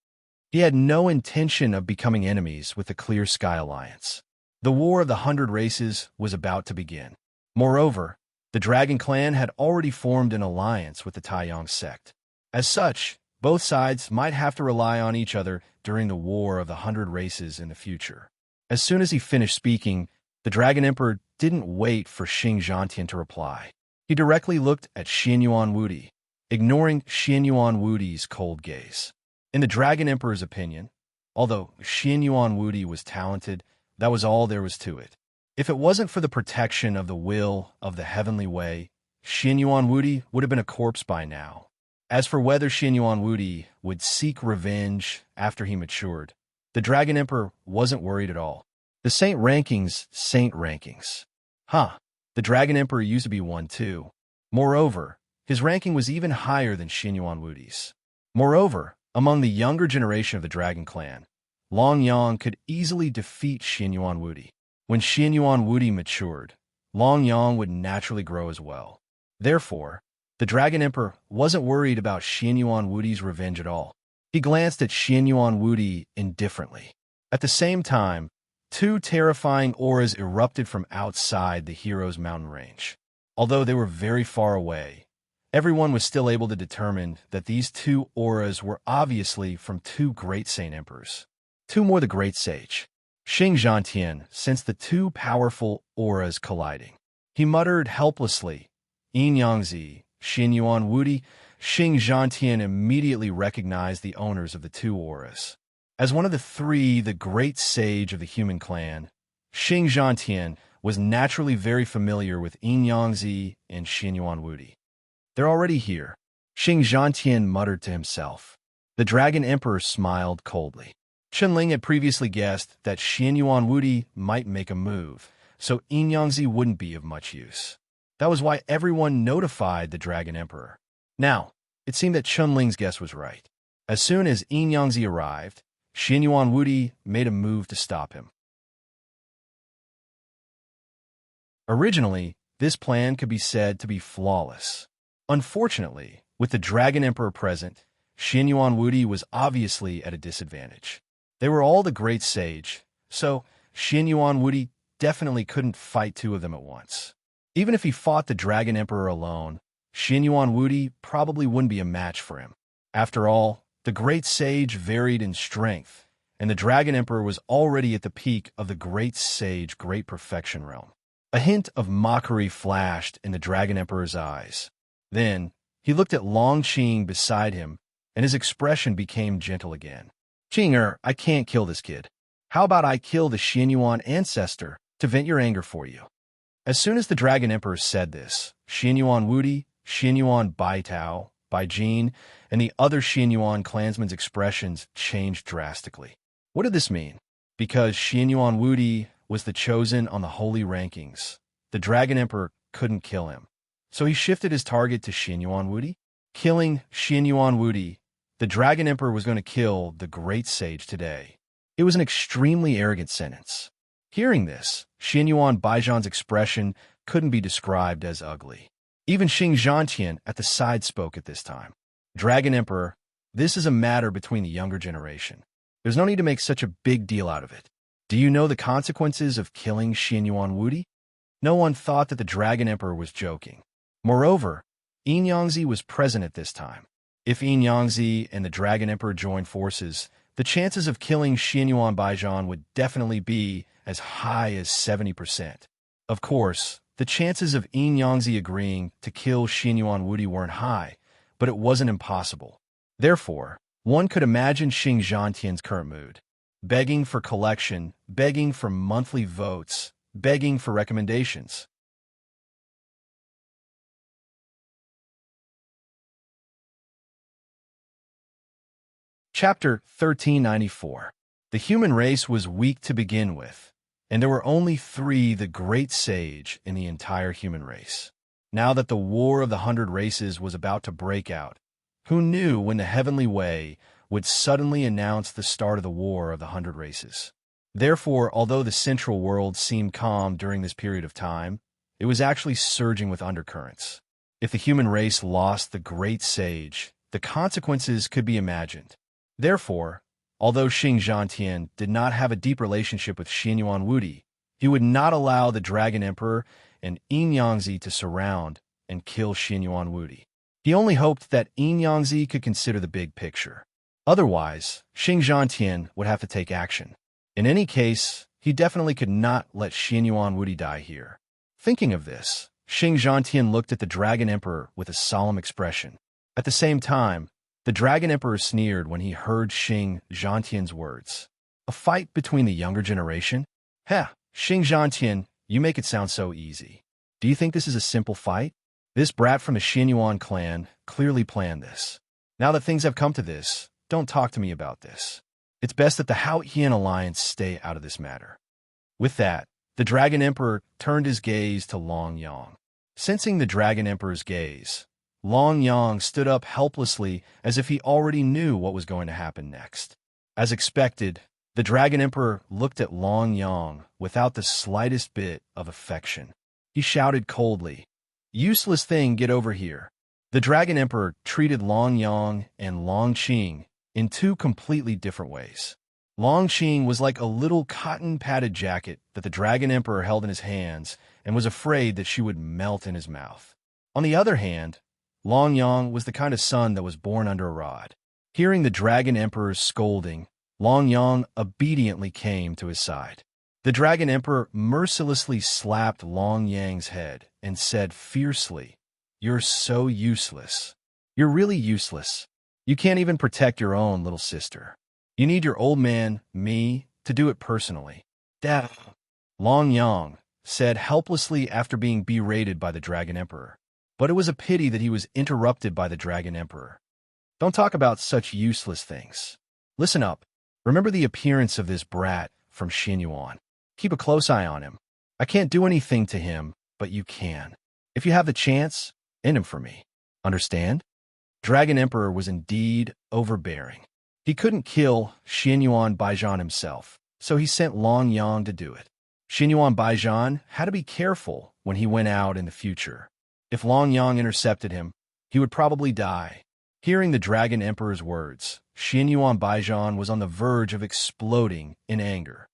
He had no intention of becoming enemies with the Clear Sky Alliance. The War of the 100 Races was about to begin. Moreover, the Dragon Clan had already formed an alliance with the Taiyang sect. As such, both sides might have to rely on each other during the War of the 100 Races in the future. As soon as he finished speaking, the Dragon Emperor didn't wait for Xing Zhantian to reply. He directly looked at Xinyuan Wudi, ignoring Xinyuan Wudi's cold gaze. In the Dragon Emperor's opinion, although Xinyuan Wudi was talented, that was all there was to it. If it wasn't for the protection of the will of the Heavenly Way, Xinyuan Wudi would have been a corpse by now. As for whether Xin Yuan Wudi would seek revenge after he matured, the Dragon Emperor wasn't worried at all. The saint rankings. The Dragon Emperor used to be one too. Moreover, his ranking was even higher than Xin Yuan Wudi's. Moreover, among the younger generation of the Dragon Clan, Long Yang could easily defeat Xin Yuan Wudi. When Xin Yuan Wudi matured, Long Yang would naturally grow as well. Therefore, the Dragon Emperor wasn't worried about Xin Yuan Wudi's revenge at all. He glanced at Xin Yuan Wudi indifferently. At the same time, two terrifying auras erupted from outside the hero's mountain range. Although they were very far away, everyone was still able to determine that these two auras were obviously from two great saint emperors. Two more the great sage. Xing Zhantian sensed the two powerful auras colliding. He muttered helplessly, Yin Yangzi, Xin Yuan Wudi. Xing Zhantian immediately recognized the owners of the two auras. As one of the three, the great sage of the human clan, Xing Zhantian was naturally very familiar with Yin Yangzi and Xin Yuan Wudi. They're already here, Xing Zhantian muttered to himself. The Dragon Emperor smiled coldly. Chen had previously guessed that Xin Yuan Wudi might make a move, so Yin Yangzi wouldn't be of much use. That was why everyone notified the Dragon Emperor. Now, it seemed that Chunling's guess was right. As soon as Yin Yangzi arrived, Xin Yuan Wudi made a move to stop him. Originally, this plan could be said to be flawless. Unfortunately, with the Dragon Emperor present, Xin Yuan Wudi was obviously at a disadvantage. They were all the great sage, so Xin Yuan Wudi definitely couldn't fight two of them at once. Even if he fought the Dragon Emperor alone, Xin Yuan Wudi probably wouldn't be a match for him. After all, the great sage varied in strength, and the Dragon Emperor was already at the peak of the great sage great perfection realm. A hint of mockery flashed in the Dragon Emperor's eyes. Then, he looked at Long Qing beside him, and his expression became gentle again. Qing'er, I can't kill this kid. How about I kill the Xin Yuan ancestor to vent your anger for you? As soon as the Dragon Emperor said this, Xin Yuan Wudi, Xin Yuan Baitao, Baijin, and the other Xin Yuan clansmen's expressions changed drastically. What did this mean? Because Xin Yuan Wudi was the chosen on the holy rankings, the Dragon Emperor couldn't kill him. So he shifted his target to Xin Yuan Wudi. Killing Xin Yuan Wudi, the Dragon Emperor was going to kill the great sage today. It was an extremely arrogant sentence. Hearing this, Xin Yuan Baijian's expression couldn't be described as ugly. Even Xing Zhantian at the side spoke at this time. Dragon Emperor, this is a matter between the younger generation. There's no need to make such a big deal out of it. Do you know the consequences of killing Xin Yuan Wudi? No one thought that the Dragon Emperor was joking. Moreover, Yin Yangzi was present at this time. If Yin Yangzi and the Dragon Emperor joined forces, the chances of killing Xin Yuan Baijian would definitely be as high as 70%. Of course, the chances of Yin Yangzi agreeing to kill Xin Yuan Wudi weren't high, but it wasn't impossible. Therefore, one could imagine Xing Zhantian's current mood. Begging for collection, begging for monthly votes, begging for recommendations. Chapter 1394. The human race was weak to begin with, and there were only three the great sage in the entire human race. Now that the War of the 100 Races was about to break out, who knew when the heavenly way would suddenly announce the start of the War of the 100 Races? Therefore, although the central world seemed calm during this period of time, it was actually surging with undercurrents. If the human race lost the great sage, the consequences could be imagined. Therefore, although Xing Zhantian did not have a deep relationship with Xin Yuan Wudi, he would not allow the Dragon Emperor and Yin Yangzi to surround and kill Xin Yuan Wudi. He only hoped that Yin Yangzi could consider the big picture. Otherwise, Xing Zhantian would have to take action. In any case, he definitely could not let Xin Yuan Wudi die here. Thinking of this, Xing Zhantian looked at the Dragon Emperor with a solemn expression. At the same time, the Dragon Emperor sneered when he heard Xing Zhantian's words. A fight between the younger generation? Heh, Xing Zhantian, you make it sound so easy. Do you think this is a simple fight? This brat from the Xin Yuan clan clearly planned this. Now that things have come to this, don't talk to me about this. It's best that the Hao-Hian alliance stay out of this matter. With that, the Dragon Emperor turned his gaze to Long Yang. Sensing the Dragon Emperor's gaze, Long Yang stood up helplessly as if he already knew what was going to happen next. As expected, the Dragon Emperor looked at Long Yang without the slightest bit of affection. He shouted coldly, "Useless thing, get over here." The Dragon Emperor treated Long Yang and Long Qing in two completely different ways. Long Qing was like a little cotton-padded jacket that the Dragon Emperor held in his hands and was afraid that she would melt in his mouth. On the other hand, Long Yang was the kind of son that was born under a rod. Hearing the Dragon Emperor's scolding, Long Yang obediently came to his side. The Dragon Emperor mercilessly slapped Long Yang's head and said fiercely, "You're so useless. You're really useless. You can't even protect your own little sister. You need your old man, me, to do it personally." "Dad," Long Yang said helplessly after being berated by the Dragon Emperor. But it was a pity that he was interrupted by the Dragon Emperor. "Don't talk about such useless things. Listen up. Remember the appearance of this brat from Xinyuan. Keep a close eye on him. I can't do anything to him, but you can. If you have the chance, end him for me. Understand?" Dragon Emperor was indeed overbearing. He couldn't kill Xinyuan Baijian himself, so he sent Long Yang to do it. Xinyuan Baijian had to be careful when he went out in the future. If Long Yang intercepted him, he would probably die. Hearing the Dragon Emperor's words, Xinyuan Baijian was on the verge of exploding in anger.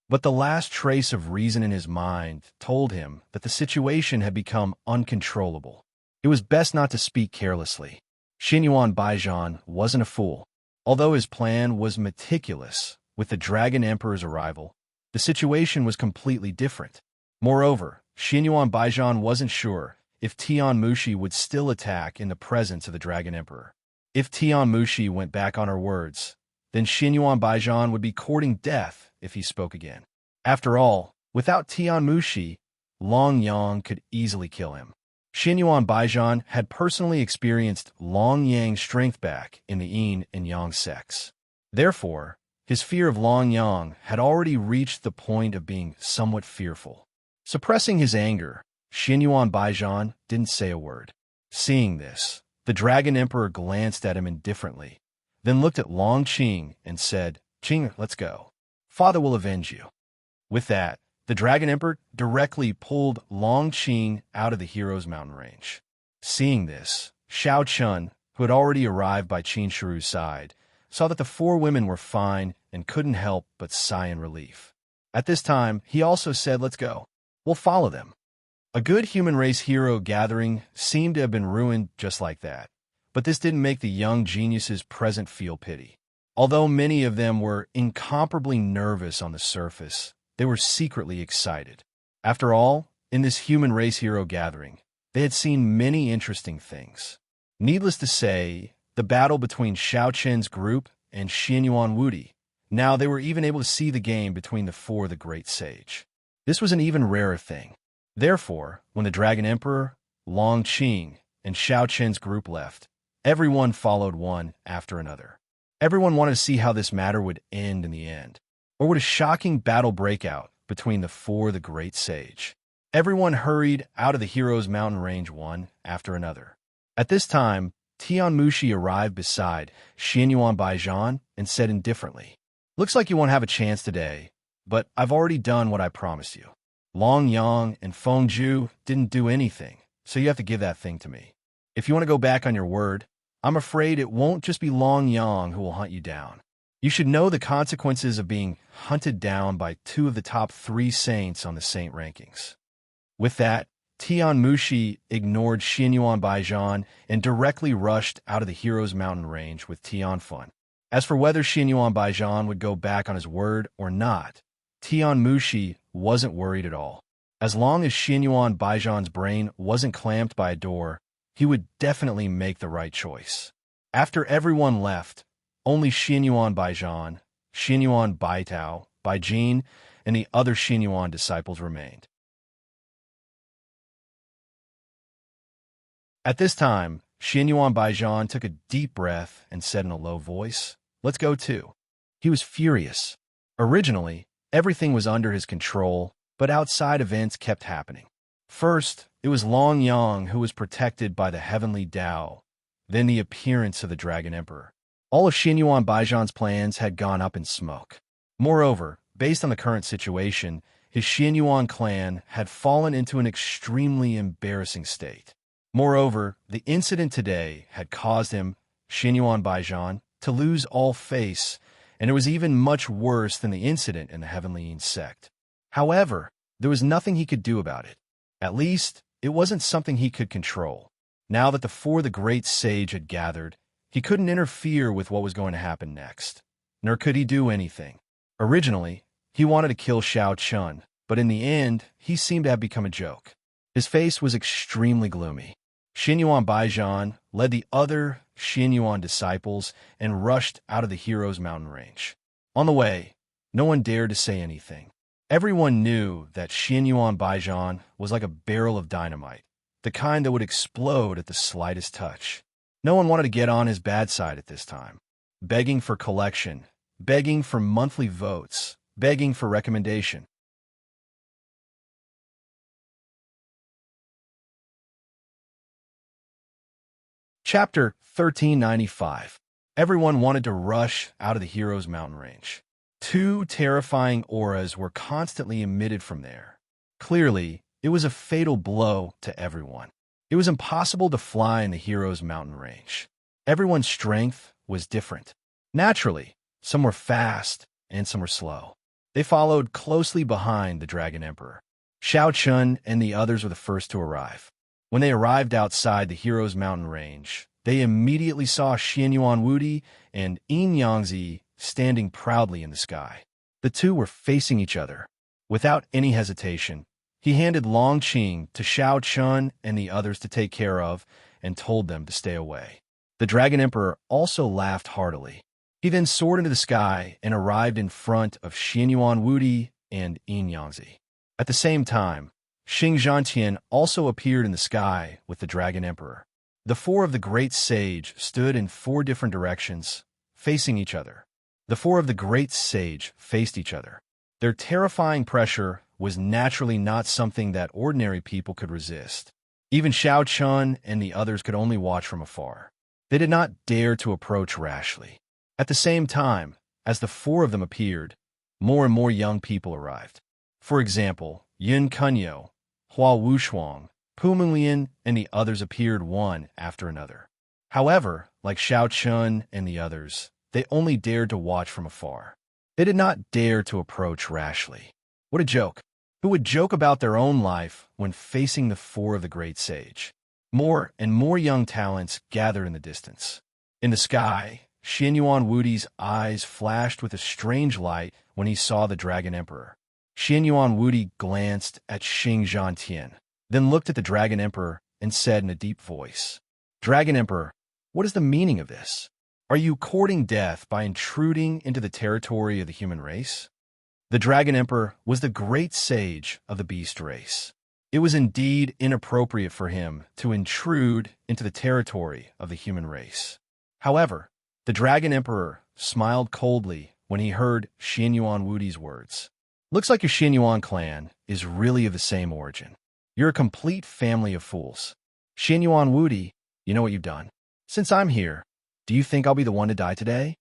But the last trace of reason in his mind told him that the situation had become uncontrollable. It was best not to speak carelessly. Xinyuan Baijian wasn't a fool. Although his plan was meticulous, with the Dragon Emperor's arrival, the situation was completely different. Moreover, Xinyuan Baijian wasn't sure if Tian Mushi would still attack in the presence of the Dragon Emperor. If Tian Mushi went back on her words, then Xinyuan Baijian would be courting death if he spoke again. After all, without Tian Mushi, Long Yang could easily kill him. Xinyuan Baijian had personally experienced Long Yang's strength back in the yin and yang sects. Therefore, his fear of Long Yang had already reached the point of being somewhat fearful. Suppressing his anger, Xinyuan Baijian didn't say a word. Seeing this, the Dragon Emperor glanced at him indifferently, then looked at Long Qing and said, "Qing, let's go. Father will avenge you." With that, the Dragon Emperor directly pulled Long Qing out of the hero's mountain range. Seeing this, Xiao Chun, who had already arrived by Qin Shiru's side, saw that the four women were fine and couldn't help but sigh in relief. At this time, he also said, "Let's go. We'll follow them." A good human race hero gathering seemed to have been ruined just like that, but this didn't make the young geniuses present feel pity. Although many of them were incomparably nervous on the surface, they were secretly excited. After all, in this human race hero gathering, they had seen many interesting things. Needless to say, the battle between Xiao Chen's group and Xinyuan Wudi. Now they were even able to see the game between the four of the great sage. This was an even rarer thing. Therefore, when the Dragon Emperor, Long Qing, and Xiao Chen's group left, everyone followed one after another. Everyone wanted to see how this matter would end in the end. Or would a shocking battle break out between the four of the great sage? Everyone hurried out of the hero's mountain range one after another. At this time, Tian Mushi arrived beside Xinyuan Baijian and said indifferently, "Looks like you won't have a chance today, but I've already done what I promised you. Long Yang and Feng Zhu didn't do anything, so you have to give that thing to me. If you want to go back on your word, I'm afraid it won't just be Long Yang who will hunt you down. You should know the consequences of being hunted down by two of the top 3 saints on the saint rankings." With that, Tian Mushi ignored Xinyuan Baijian and directly rushed out of the hero's mountain range with Tian Fun. As for whether Xinyuan Baijian would go back on his word or not, Tian Mushi wasn't worried at all. As long as Xinyuan Baijian's brain wasn't clamped by a door, he would definitely make the right choice. After everyone left, only Xinyuan Baijian, Xinyuan Baitao, Baijin, and the other Xinyuan disciples remained. At this time, Xianyuan Baijian took a deep breath and said in a low voice, "Let's go too." He was furious. Originally, everything was under his control, but outside events kept happening. First, it was Long Yang who was protected by the heavenly Tao, then the appearance of the Dragon Emperor. All of Xianyuan Baijian's plans had gone up in smoke. Moreover, based on the current situation, his Xianyuan clan had fallen into an extremely embarrassing state. Moreover, the incident today had caused him, Xianyuan Baijian, to lose all face, and it was even much worse than the incident in the Heavenly Yin sect. However, there was nothing he could do about it. At least, it wasn't something he could control. Now that the four of the great sage had gathered, he couldn't interfere with what was going to happen next, nor could he do anything. Originally, he wanted to kill Xiao Chun, but in the end, he seemed to have become a joke. His face was extremely gloomy. Xianyuan Baijian led the other Xianyuan disciples and rushed out of the hero's mountain range. On the way, no one dared to say anything. Everyone knew that Xianyuan Baijian was like a barrel of dynamite, the kind that would explode at the slightest touch. No one wanted to get on his bad side at this time. Begging for collection, begging for monthly votes, begging for recommendation. Chapter 1395. Everyone wanted to rush out of the hero's mountain range. Two terrifying auras were constantly emitted from there. Clearly, it was a fatal blow to everyone. It was impossible to fly in the hero's mountain range. Everyone's strength was different. Naturally, some were fast and some were slow. They followed closely behind the Dragon Emperor. Xiao Chun and the others were the first to arrive. When they arrived outside the hero's mountain range, they immediately saw Xianyuan Wudi and Yin Yangzi standing proudly in the sky. The two were facing each other. Without any hesitation, he handed Long Qing to Xiao Chun and the others to take care of and told them to stay away. The Dragon Emperor also laughed heartily. He then soared into the sky and arrived in front of Xianyuan Wudi and Yin Yangzi. At the same time, Xing Zhantian also appeared in the sky with the Dragon Emperor. The four of the great sage stood in four different directions, facing each other. The four of the great sage faced each other. Their terrifying pressure was naturally not something that ordinary people could resist. Even Xiao Chun and the others could only watch from afar. They did not dare to approach rashly. At the same time, as the four of them appeared, more and more young people arrived. For example, Yun Kunyo, Hua Wushuang, Pu Minglian, and the others appeared one after another. However, like Xiao Chun and the others, they only dared to watch from afar. They did not dare to approach rashly. What a joke! Who would joke about their own life when facing the four of the great sage? More and more young talents gathered in the distance. In the sky, Xianyuan Wudi's eyes flashed with a strange light when he saw the Dragon Emperor. Xianyuan Wudi glanced at Xing Zhantian, then looked at the Dragon Emperor and said in a deep voice, "Dragon Emperor, what is the meaning of this? Are you courting death by intruding into the territory of the human race?" The Dragon Emperor was the great sage of the beast race. It was indeed inappropriate for him to intrude into the territory of the human race. However, the Dragon Emperor smiled coldly when he heard Xianyuan Wudi's words. "Looks like your Xianyuan clan is really of the same origin. You're a complete family of fools. Xianyuan Wudi, you know what you've done. Since I'm here, do you think I'll be the one to die today?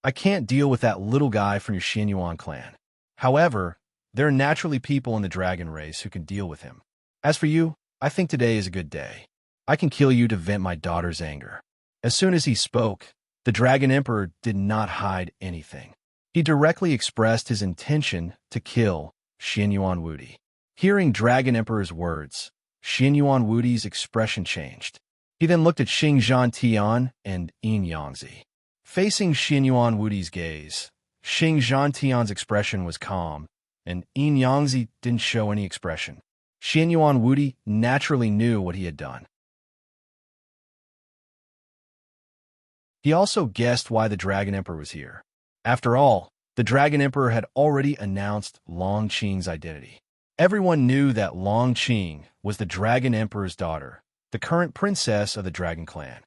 I can't deal with that little guy from your Xianyuan clan. However, there are naturally people in the dragon race who can deal with him. As for you, I think today is a good day. I can kill you to vent my daughter's anger." As soon as he spoke, the Dragon Emperor did not hide anything. He directly expressed his intention to kill Xianyuan Wudi. Hearing Dragon Emperor's words, Xianyuan Wudi's expression changed. He then looked at Xing Zhantian and Yin Yangzi. Facing Xianyuan Wudi's gaze, Xing Zhantian's expression was calm, and Yin Yangzi didn't show any expression. Xianyuan Wudi naturally knew what he had done. He also guessed why the Dragon Emperor was here. After all, the Dragon Emperor had already announced Long Qing's identity. Everyone knew that Long Qing was the Dragon Emperor's daughter, the current princess of the Dragon Clan.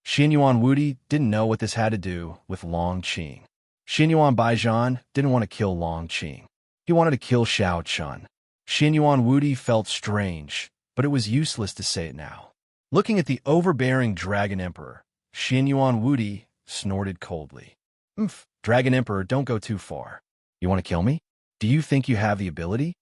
Xin Yuan Wudi didn't know what this had to do with Long Qing. Xin Yuan Baijian didn't want to kill Long Qing. He wanted to kill Xiao Chun. Xin Yuan Wudi felt strange, but it was useless to say it now. Looking at the overbearing Dragon Emperor, Xin Yuan Wudi snorted coldly. Dragon Emperor, don't go too far. You want to kill me? Do you think you have the ability?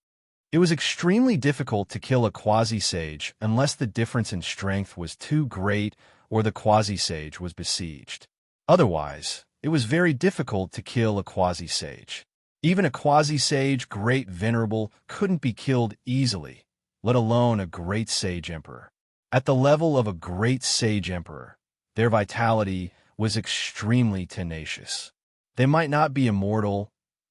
It was extremely difficult to kill a quasi-sage unless the difference in strength was too great or the quasi-sage was besieged. Otherwise, it was very difficult to kill a quasi-sage. Even a quasi-sage great venerable couldn't be killed easily, let alone a great sage emperor. At the level of a great sage emperor, their vitality was extremely tenacious. They might not be immortal,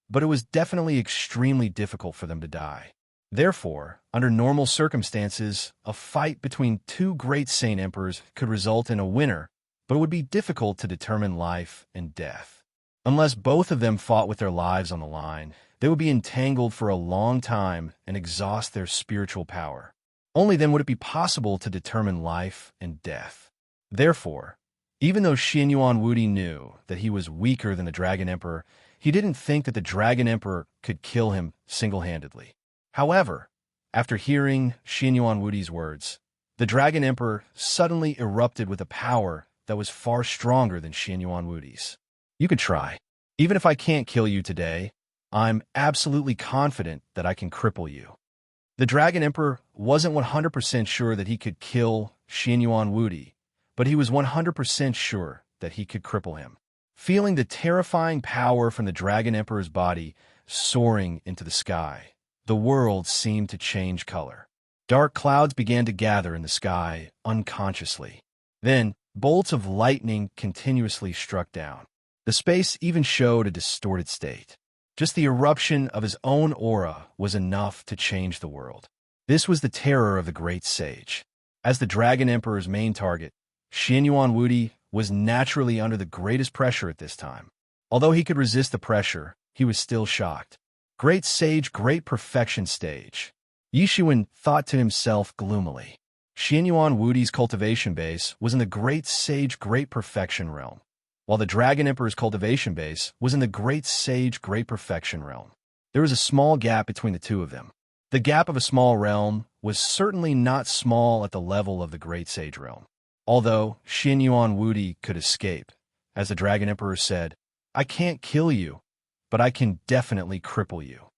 but it was definitely extremely difficult for them to die. Therefore, under normal circumstances, a fight between two great saint emperors could result in a winner, but it would be difficult to determine life and death. Unless both of them fought with their lives on the line, they would be entangled for a long time and exhaust their spiritual power. Only then would it be possible to determine life and death. Therefore, even though Xin Yuan Wudi knew that he was weaker than the Dragon Emperor, he didn't think that the Dragon Emperor could kill him single-handedly. However, after hearing Xin Yuan Wudi's words, the Dragon Emperor suddenly erupted with a power that was far stronger than Xin Yuan Wudi's. You could try. Even if I can't kill you today, I'm absolutely confident that I can cripple you. The Dragon Emperor wasn't 100% sure that he could kill Xin Yuan Wudi, but he was 100% sure that he could cripple him. Feeling the terrifying power from the Dragon Emperor's body soaring into the sky, the world seemed to change color. Dark clouds began to gather in the sky unconsciously. Then, bolts of lightning continuously struck down. The space even showed a distorted state. Just the eruption of his own aura was enough to change the world. This was the terror of the great sage. As the Dragon Emperor's main target, Xin Yuan Wudi was naturally under the greatest pressure at this time. Although he could resist the pressure, he was still shocked. Great sage, great perfection stage. Yishuan thought to himself gloomily. Xin Yuan Wudi's cultivation base was in the great sage, great perfection realm, while the Dragon Emperor's cultivation base was in the great sage, great perfection realm. There was a small gap between the two of them. The gap of a small realm was certainly not small at the level of the great sage realm. Although Xin Yuan Wudi could escape, as the Dragon Emperor said, I can't kill you, but I can definitely cripple you.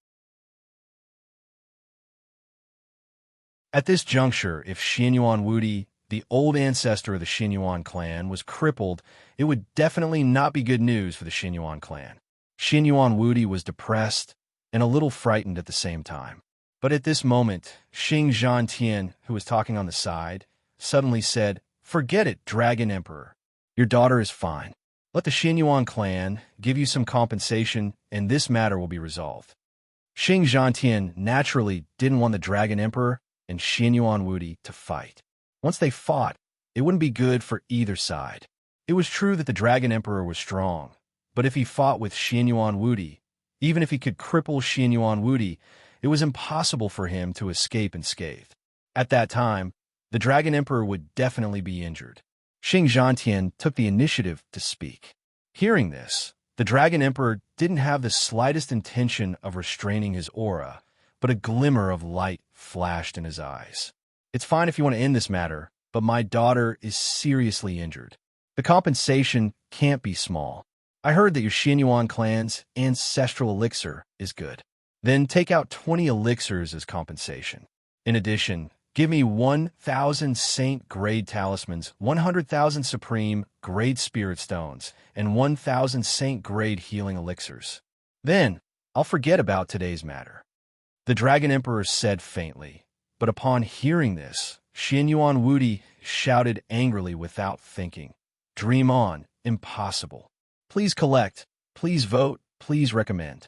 At this juncture, if Xin Yuan Wudi, the old ancestor of the Xin Yuan clan, was crippled, it would definitely not be good news for the Xin Yuan clan. Xin Yuan Wudi was depressed and a little frightened at the same time. But at this moment, Xing Zhantian, who was talking on the side, suddenly said, Forget it, Dragon Emperor. Your daughter is fine. Let the Xin Yuan clan give you some compensation, and this matter will be resolved. Xing Zhantian naturally didn't want the Dragon Emperor and Xin Yuan Wudi to fight. Once they fought, it wouldn't be good for either side. It was true that the Dragon Emperor was strong, but if he fought with Xin Yuan Wudi, even if he could cripple Xin Yuan Wudi, it was impossible for him to escape unscathed. At that time, the Dragon Emperor would definitely be injured. Xing Zhantian took the initiative to speak. Hearing this, the Dragon Emperor didn't have the slightest intention of restraining his aura, but a glimmer of light flashed in his eyes. It's fine if you want to end this matter, but my daughter is seriously injured. The compensation can't be small. I heard that your Xin Yuan clan's ancestral elixir is good. Then take out 20 elixirs as compensation. In addition, give me 1,000 Saint-grade talismans, 100,000 Supreme-grade spirit stones, and 1,000 Saint-grade healing elixirs. Then, I'll forget about today's matter. The Dragon Emperor said faintly, but upon hearing this, Xin Yuan Wudi shouted angrily without thinking, Dream on, impossible. Please collect, please vote, please recommend.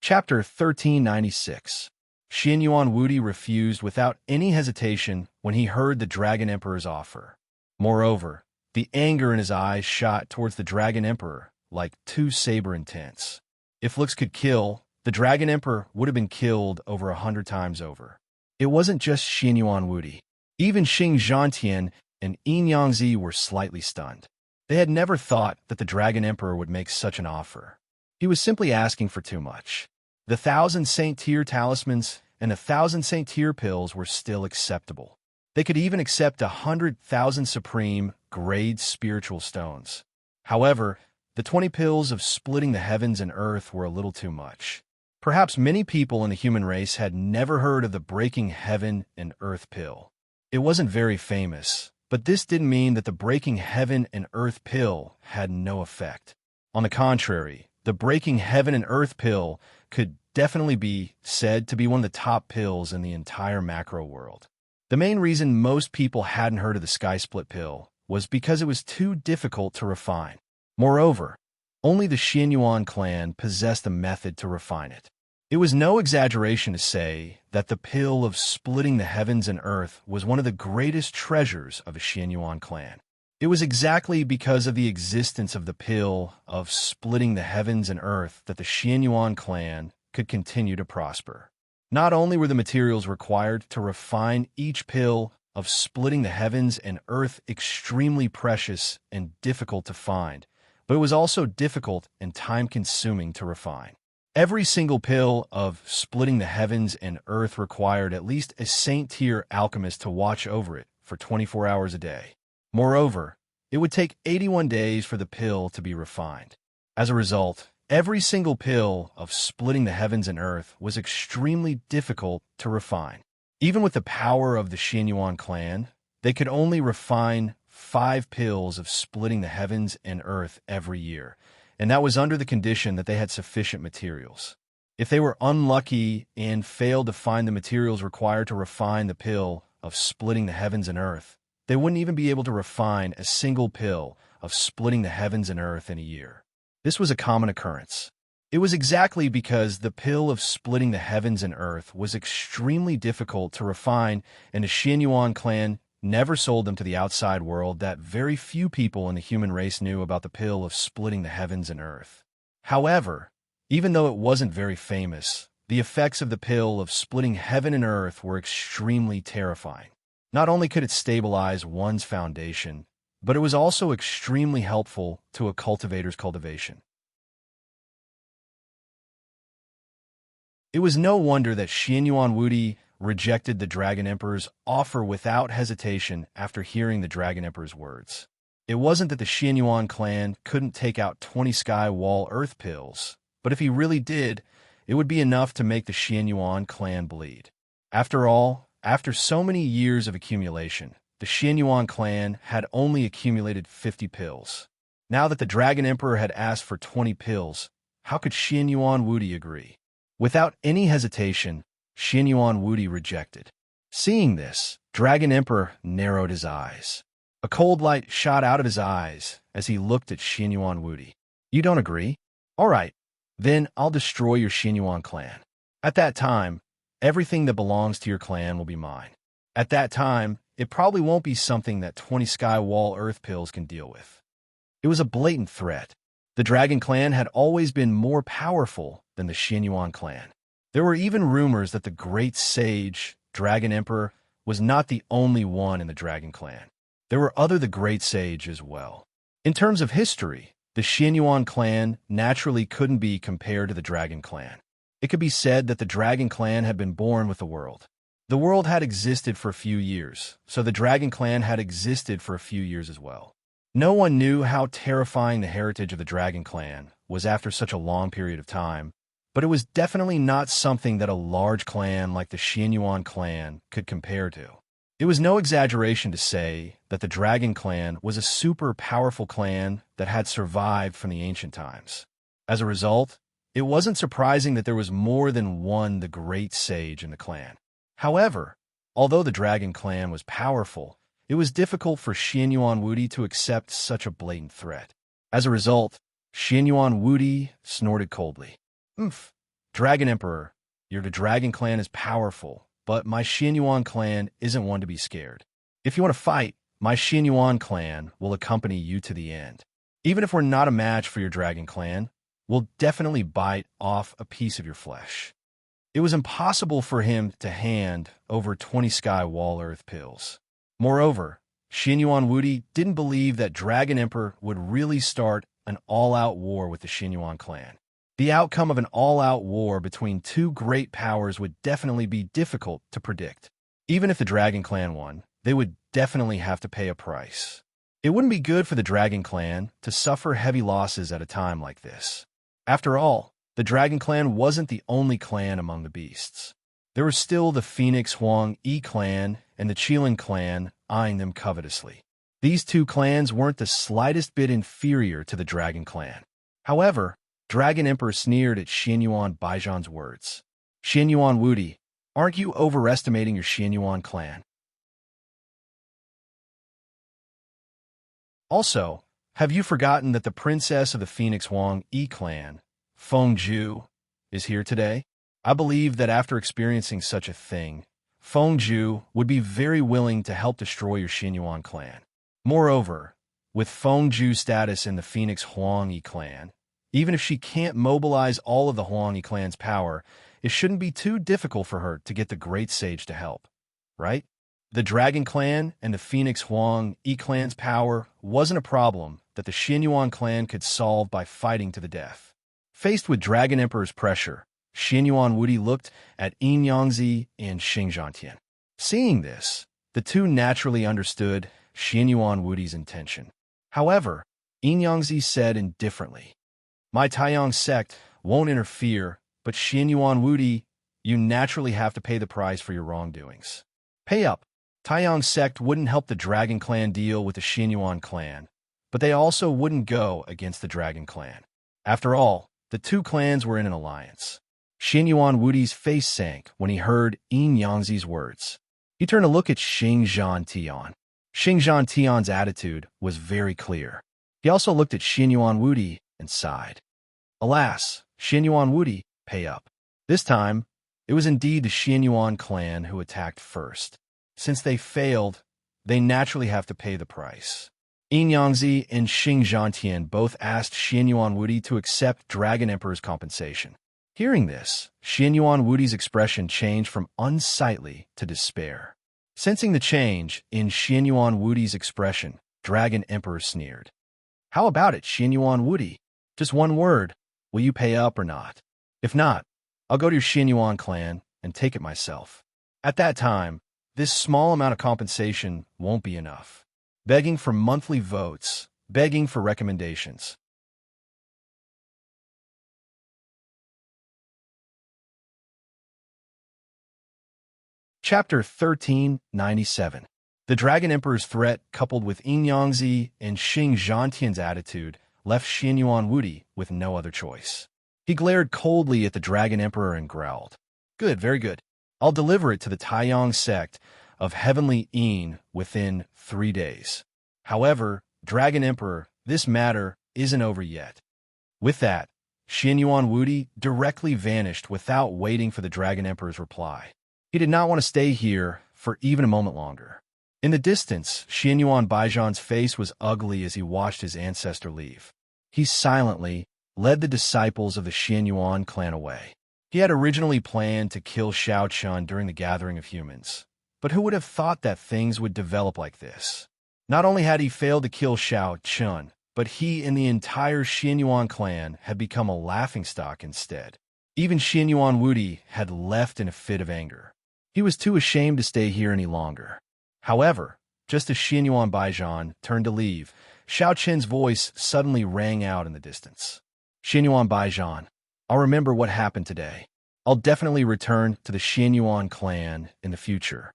Chapter 1396. Xin Yuan Wudi refused without any hesitation when he heard the Dragon Emperor's offer. Moreover, the anger in his eyes shot towards the Dragon Emperor like two saber intents. If looks could kill, the Dragon Emperor would have been killed over 100 times over. It wasn't just Xin Yuan Wudi. Even Xing Zhantian and Yin Yangzi were slightly stunned. They had never thought that the Dragon Emperor would make such an offer. He was simply asking for too much. The 1,000 Saint Tier talismans and 1,000 Saint Tier pills were still acceptable. They could even accept 100,000 supreme grade spiritual stones. However, the 20 pills of splitting the heavens and earth were a little too much. Perhaps many people in the human race had never heard of the breaking heaven and earth pill. It wasn't very famous, but this didn't mean that the breaking heaven and earth pill had no effect. On the contrary, the breaking heaven and earth pill could definitely be said to be one of the top pills in the entire macro world. The main reason most people hadn't heard of the sky split pill was because it was too difficult to refine. Moreover, only the Xianyuan clan possessed a method to refine it. It was no exaggeration to say that the pill of splitting the heavens and earth was one of the greatest treasures of the Xianyuan clan. It was exactly because of the existence of the pill of splitting the heavens and earth that the Xianyuan clan could continue to prosper. Not only were the materials required to refine each pill of splitting the heavens and earth extremely precious and difficult to find, but it was also difficult and time-consuming to refine. Every single pill of splitting the heavens and earth required at least a Saint-Tier alchemist to watch over it for 24 hours a day. Moreover, it would take 81 days for the pill to be refined. As a result, every single pill of splitting the heavens and earth was extremely difficult to refine. Even with the power of the Xianyuan clan, they could only refine 5 pills of splitting the heavens and earth every year, and that was under the condition that they had sufficient materials. If they were unlucky and failed to find the materials required to refine the pill of splitting the heavens and earth, they wouldn't even be able to refine a single pill of splitting the heavens and earth in a year. This was a common occurrence. It was exactly because the pill of splitting the heavens and earth was extremely difficult to refine, and the Xianyuan clan never sold them to the outside world, that very few people in the human race knew about the pill of splitting the heavens and earth. However, even though it wasn't very famous, the effects of the pill of splitting heaven and earth were extremely terrifying. Not only could it stabilize one's foundation, but it was also extremely helpful to a cultivator's cultivation. It was no wonder that Xianyuan Wudi rejected the Dragon Emperor's offer without hesitation after hearing the Dragon Emperor's words. It wasn't that the Xianyuan clan couldn't take out 20 sky wall earth pills, but if he really did, it would be enough to make the Xianyuan clan bleed. After all, after so many years of accumulation, the Xianyuan clan had only accumulated 50 pills. Now that the Dragon Emperor had asked for 20 pills, how could Xianyuan Wudi agree? Without any hesitation, Xianyuan Wudi rejected. Seeing this, Dragon Emperor narrowed his eyes. A cold light shot out of his eyes as he looked at Xianyuan Wudi. You don't agree? All right, then I'll destroy your Xianyuan clan. At that time, everything that belongs to your clan will be mine. At that time, it probably won't be something that 20 sky wall earth pills can deal with. It was a blatant threat. The Dragon clan had always been more powerful than the Xianyuan clan. There were even rumors that the great sage, Dragon Emperor, was not the only one in the Dragon clan. There were other the great sage as well. In terms of history, the Xianyuan clan naturally couldn't be compared to the Dragon clan. It could be said that the Dragon clan had been born with the world. The world had existed for a few years, so the Dragon clan had existed for a few years as well. No one knew how terrifying the heritage of the Dragon clan was after such a long period of time, but it was definitely not something that a large clan like the Xianyuan clan could compare to. It was no exaggeration to say that the Dragon clan was a super powerful clan that had survived from the ancient times. As a result, it wasn't surprising that there was more than one the great sage in the clan. However, although the Dragon clan was powerful, it was difficult for Xianyuan Wudi to accept such a blatant threat. As a result, Xianyuan Wudi snorted coldly. Dragon Emperor, your Dragon clan is powerful, but my Xianyuan clan isn't one to be scared. If you want to fight, my Xianyuan clan will accompany you to the end. Even if we're not a match for your Dragon clan, will definitely bite off a piece of your flesh. It was impossible for him to hand over 20 Sky Wall Earth pills. Moreover, Xianyuan Wudi didn't believe that Dragon Emperor would really start an all-out war with the Xianyuan clan. The outcome of an all-out war between two great powers would definitely be difficult to predict. Even if the Dragon Clan won, they would definitely have to pay a price. It wouldn't be good for the Dragon Clan to suffer heavy losses at a time like this. After all, the Dragon Clan wasn't the only clan among the beasts. There were still the Phoenix Huang Yi clan and the Qilin clan eyeing them covetously. These two clans weren't the slightest bit inferior to the Dragon Clan. However, Dragon Emperor sneered at Xianyuan Baijian's words. Xianyuan Wudi, aren't you overestimating your Xianyuan clan? Also, have you forgotten that the princess of the Phoenix Huang Yi clan, Feng Zhu, is here today? I believe that after experiencing such a thing, Feng Zhu would be very willing to help destroy your Xianyuan clan. Moreover, with Feng Zhu's status in the Phoenix Huang Yi clan, even if she can't mobilize all of the Huang Yi clan's power, it shouldn't be too difficult for her to get the Great Sage to help, right? The Dragon Clan and the Phoenix Huang Yi clan's power wasn't a problem that the Xianyuan clan could solve by fighting to the death. Faced with Dragon Emperor's pressure, Xianyuan Wudi looked at Yin Yangzi and Xing Zhantian. Seeing this, the two naturally understood Xianyuan Wudi's intention. However, Yin Yangzi said indifferently, "My Taiyang sect won't interfere, but Xianyuan Wudi, you naturally have to pay the price for your wrongdoings. Pay up." Taiyang sect wouldn't help the Dragon Clan deal with the Xianyuan clan, but they also wouldn't go against the Dragon Clan. After all, the two clans were in an alliance. Xianyuan Wudi's face sank when he heard Yin Yangzi's words. He turned to look at Xing Zhantian. Xing Zhantian's attitude was very clear. He also looked at Xianyuan Wudi and sighed. Alas, Xianyuan Wudi, pay up. This time, it was indeed the Xianyuan clan who attacked first. Since they failed, they naturally have to pay the price. Yin Yangzi and Xing Zhantian both asked Xianyuan Wudi to accept Dragon Emperor's compensation. Hearing this, Xianyuan Wudi's expression changed from unsightly to despair. Sensing the change in Xianyuan Wudi's expression, Dragon Emperor sneered. How about it, Xianyuan Wudi? Just one word. Will you pay up or not? If not, I'll go to your Xianyuan clan and take it myself. At that time, this small amount of compensation won't be enough. Begging for monthly votes, begging for recommendations. Chapter 1397. The Dragon Emperor's threat, coupled with Yin Yangzi and Xing Zhantian's attitude, left Xianyuan Wudi with no other choice. He glared coldly at the Dragon Emperor and growled, "Good, very good. I'll deliver it to the Taiyang sect of Heavenly Yin within 3 days. However, Dragon Emperor, this matter isn't over yet." With that, Xianyuan Wudi directly vanished without waiting for the Dragon Emperor's reply. He did not want to stay here for even a moment longer. In the distance, Xianyuan Baijian's face was ugly as he watched his ancestor leave. He silently led the disciples of the Xianyuan clan away. He had originally planned to kill Shao Chun during the gathering of humans, but who would have thought that things would develop like this? Not only had he failed to kill Shao Chun, but he and the entire Xianyuan clan had become a laughingstock instead. Even Xianyuan Wudi had left in a fit of anger. He was too ashamed to stay here any longer. However, just as Xianyuan Baijian turned to leave, Shao Chen's voice suddenly rang out in the distance. "Xianyuan Baijian, I'll remember what happened today. I'll definitely return to the Xianyuan clan in the future."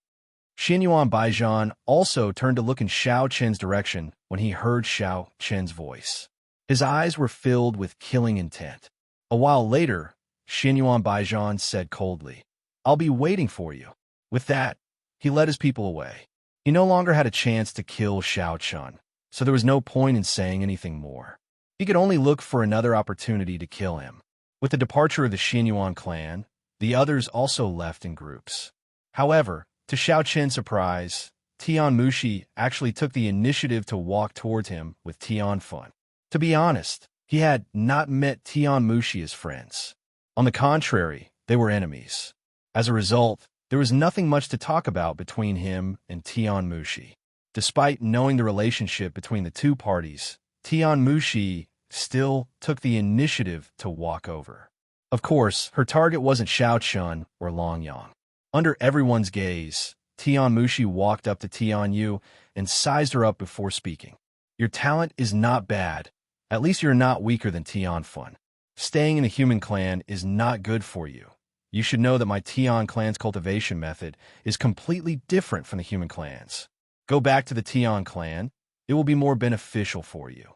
Xianyuan Baijian also turned to look in Shao Chen's direction when he heard Shao Chen's voice. His eyes were filled with killing intent. A while later, Xianyuan Baijian said coldly, "I'll be waiting for you." With that, he led his people away. He no longer had a chance to kill Shao Chun, so there was no point in saying anything more. He could only look for another opportunity to kill him. With the departure of the Xianyuan clan, the others also left in groups. However, to Shao Chen's surprise, Tian Mushi actually took the initiative to walk towards him with Tian Fun. To be honest, He had not met Tian Mushi as friends. On the contrary, they were enemies. As a result, there was nothing much to talk about between him and Tian Mushi. Despite knowing the relationship between the two parties, Tian Mushi still took the initiative to walk over. Of course, her target wasn't Xiao Chun or Long Yang. Under everyone's gaze, Tian Mushi walked up to Tian Yu and sized her up before speaking. Your talent is not bad. At least you're not weaker than Tian Fun. Staying in the human clan is not good for you. You should know that my Tian clan's cultivation method is completely different from the human clan's. Go back to the Tian clan. It will be more beneficial for you.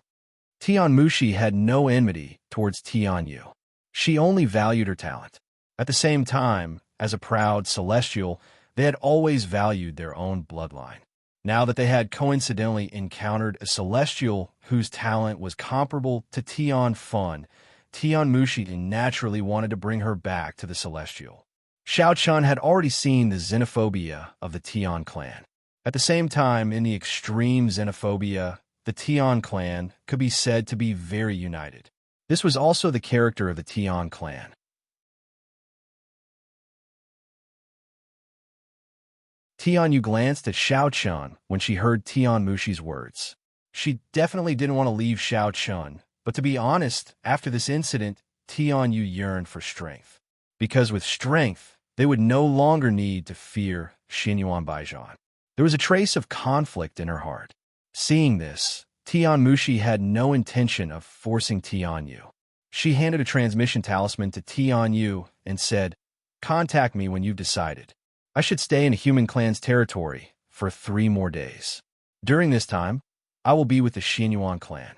Tian Mushi had no enmity towards Tian Yu. She only valued her talent. At the same time, as a proud celestial, they had always valued their own bloodline. Now that they had coincidentally encountered a celestial whose talent was comparable to Tian Fun, Tian Mushi naturally wanted to bring her back to the celestial. Xiao Chun had already seen the xenophobia of the Tian clan. At the same time, in the extreme xenophobia, the Tian clan could be said to be very united. This was also the character of the Tian clan. Tian Yu glanced at Xiao Chun when she heard Tian Mushi's words. She definitely didn't want to leave Xiao Chun, but to be honest, after this incident, Tian Yu yearned for strength. Because with strength, they would no longer need to fear Xinyuan Baijian. There was a trace of conflict in her heart. Seeing this, Tian Mushi had no intention of forcing Tian Yu. She handed a transmission talisman to Tian Yu and said, "Contact me when you've decided. I should stay in a human clan's territory for 3 more days. During this time, I will be with the Xinyuan clan."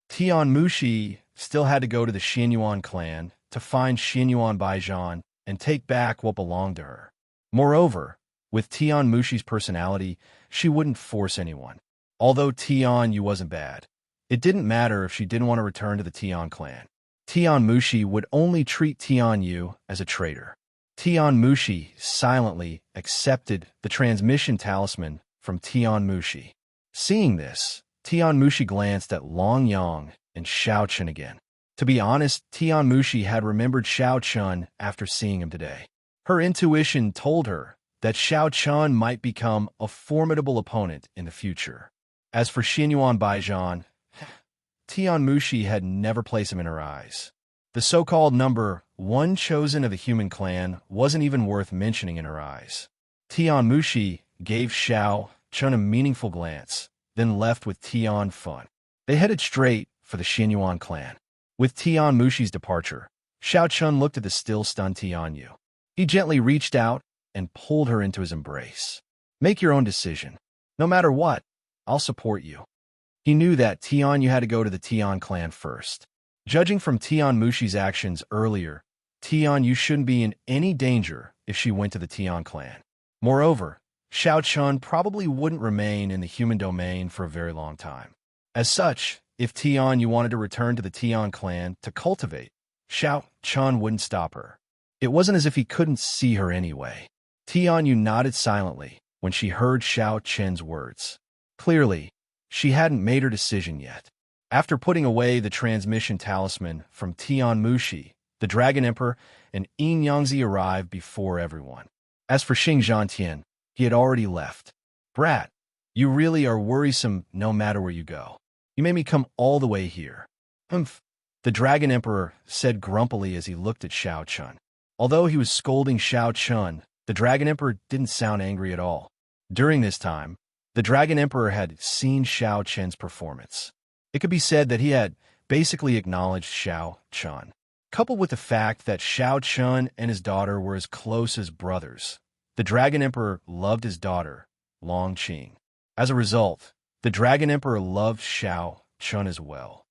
Tian Mushi still had to go to the Xinyuan clan to find Xinyuan Baijian and take back what belonged to her. Moreover, with Tian Mushi's personality, she wouldn't force anyone. Although Tian Yu wasn't bad, it didn't matter if she didn't want to return to the Tian clan. Tian Mushi would only treat Tian Yu as a traitor. Tian Mushi silently accepted the transmission talisman from Tian Mushi. Seeing this, Tian Mushi glanced at Long Yang and Xiao Chun again. To be honest, Tian Mushi had remembered Xiao Chun after seeing him today. Her intuition told her that Xiao Chun might become a formidable opponent in the future. As for Xinyuan Baijian, Tian Mushi had never placed him in her eyes. The so-called number 1 chosen of the human clan wasn't even worth mentioning in her eyes. Tian Mushi gave Xiao Chun a meaningful glance, then left with Tian Fun. They headed straight for the Xinyuan clan. With Tian Mushi's departure, Xiao Chun looked at the still-stunned Tian Yu. He gently reached out and pulled her into his embrace. "Make your own decision. No matter what, I'll support you." He knew that Tian Yu had to go to the Tian clan first. Judging from Tian Mushi's actions earlier, Tian Yu shouldn't be in any danger if she went to the Tian clan. Moreover, Xiao Chun probably wouldn't remain in the human domain for a very long time. As such, if Tian Yu wanted to return to the Tian clan to cultivate, Xiao Chun wouldn't stop her. It wasn't as if he couldn't see her anyway. Tian Yu nodded silently when she heard Xiao Chen's words. Clearly, she hadn't made her decision yet. After putting away the transmission talisman from Tian Mushi, the Dragon Emperor and Yin Yangzi arrived before everyone. As for Xing Zhantian, he had already left. "Brat, you really are worrisome no matter where you go. You made me come all the way here." "Humph," the Dragon Emperor said grumpily as he looked at Xiao Chun. Although he was scolding Xiao Chun, the Dragon Emperor didn't sound angry at all. During this time, the Dragon Emperor had seen Xiao Chen's performance. It could be said that he had basically acknowledged Xiao Chun. Coupled with the fact that Xiao Chun and his daughter were as close as brothers, the Dragon Emperor loved his daughter, Long Qing. As a result, the Dragon Emperor loved Xiao Chun as well.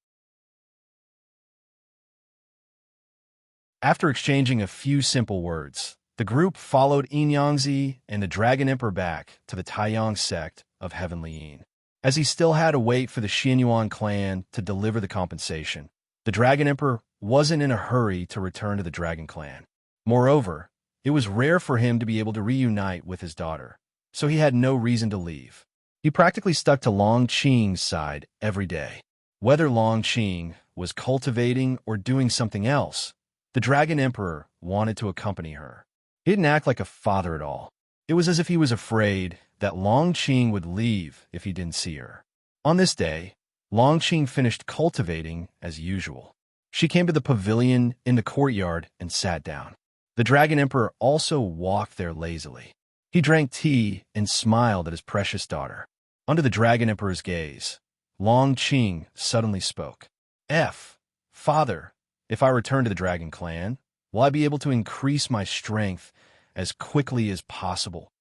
After exchanging a few simple words, the group followed Yin Yangzi and the Dragon Emperor back to the Taiyang sect of Heavenly Yin. As he still had to wait for the Xinyuan clan to deliver the compensation, the Dragon Emperor wasn't in a hurry to return to the Dragon clan. Moreover, it was rare for him to be able to reunite with his daughter, so he had no reason to leave. He practically stuck to Long Qing's side every day. Whether Long Qing was cultivating or doing something else, the Dragon Emperor wanted to accompany her. He didn't act like a father at all. It was as if he was afraid that Long Qing would leave if he didn't see her. On this day, Long Qing finished cultivating as usual. She came to the pavilion in the courtyard and sat down. The Dragon Emperor also walked there lazily. He drank tea and smiled at his precious daughter. Under the Dragon Emperor's gaze, Long Qing suddenly spoke. Father, if I return to the Dragon Clan, will I be able to increase my strength as quickly as possible?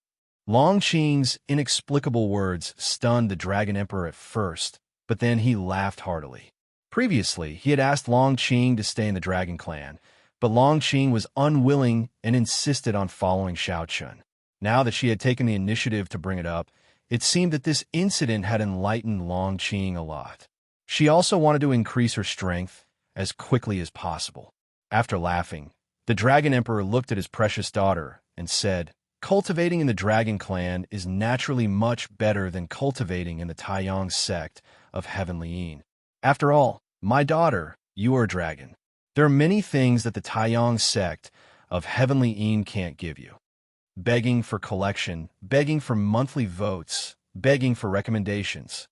Long Qing's inexplicable words stunned the Dragon Emperor at first, but then he laughed heartily. Previously, he had asked Long Qing to stay in the Dragon Clan, but Long Qing was unwilling and insisted on following Xiao Chun. Now that she had taken the initiative to bring it up, it seemed that this incident had enlightened Long Qing a lot. She also wanted to increase her strength as quickly as possible. After laughing, the Dragon Emperor looked at his precious daughter and said, "Cultivating in the Dragon Clan is naturally much better than cultivating in the Taiyang sect of Heavenly Yin. After all, my daughter, you are a dragon. There are many things that the Taiyang sect of Heavenly Yin can't give you. Begging for collection, begging for monthly votes, begging for recommendations."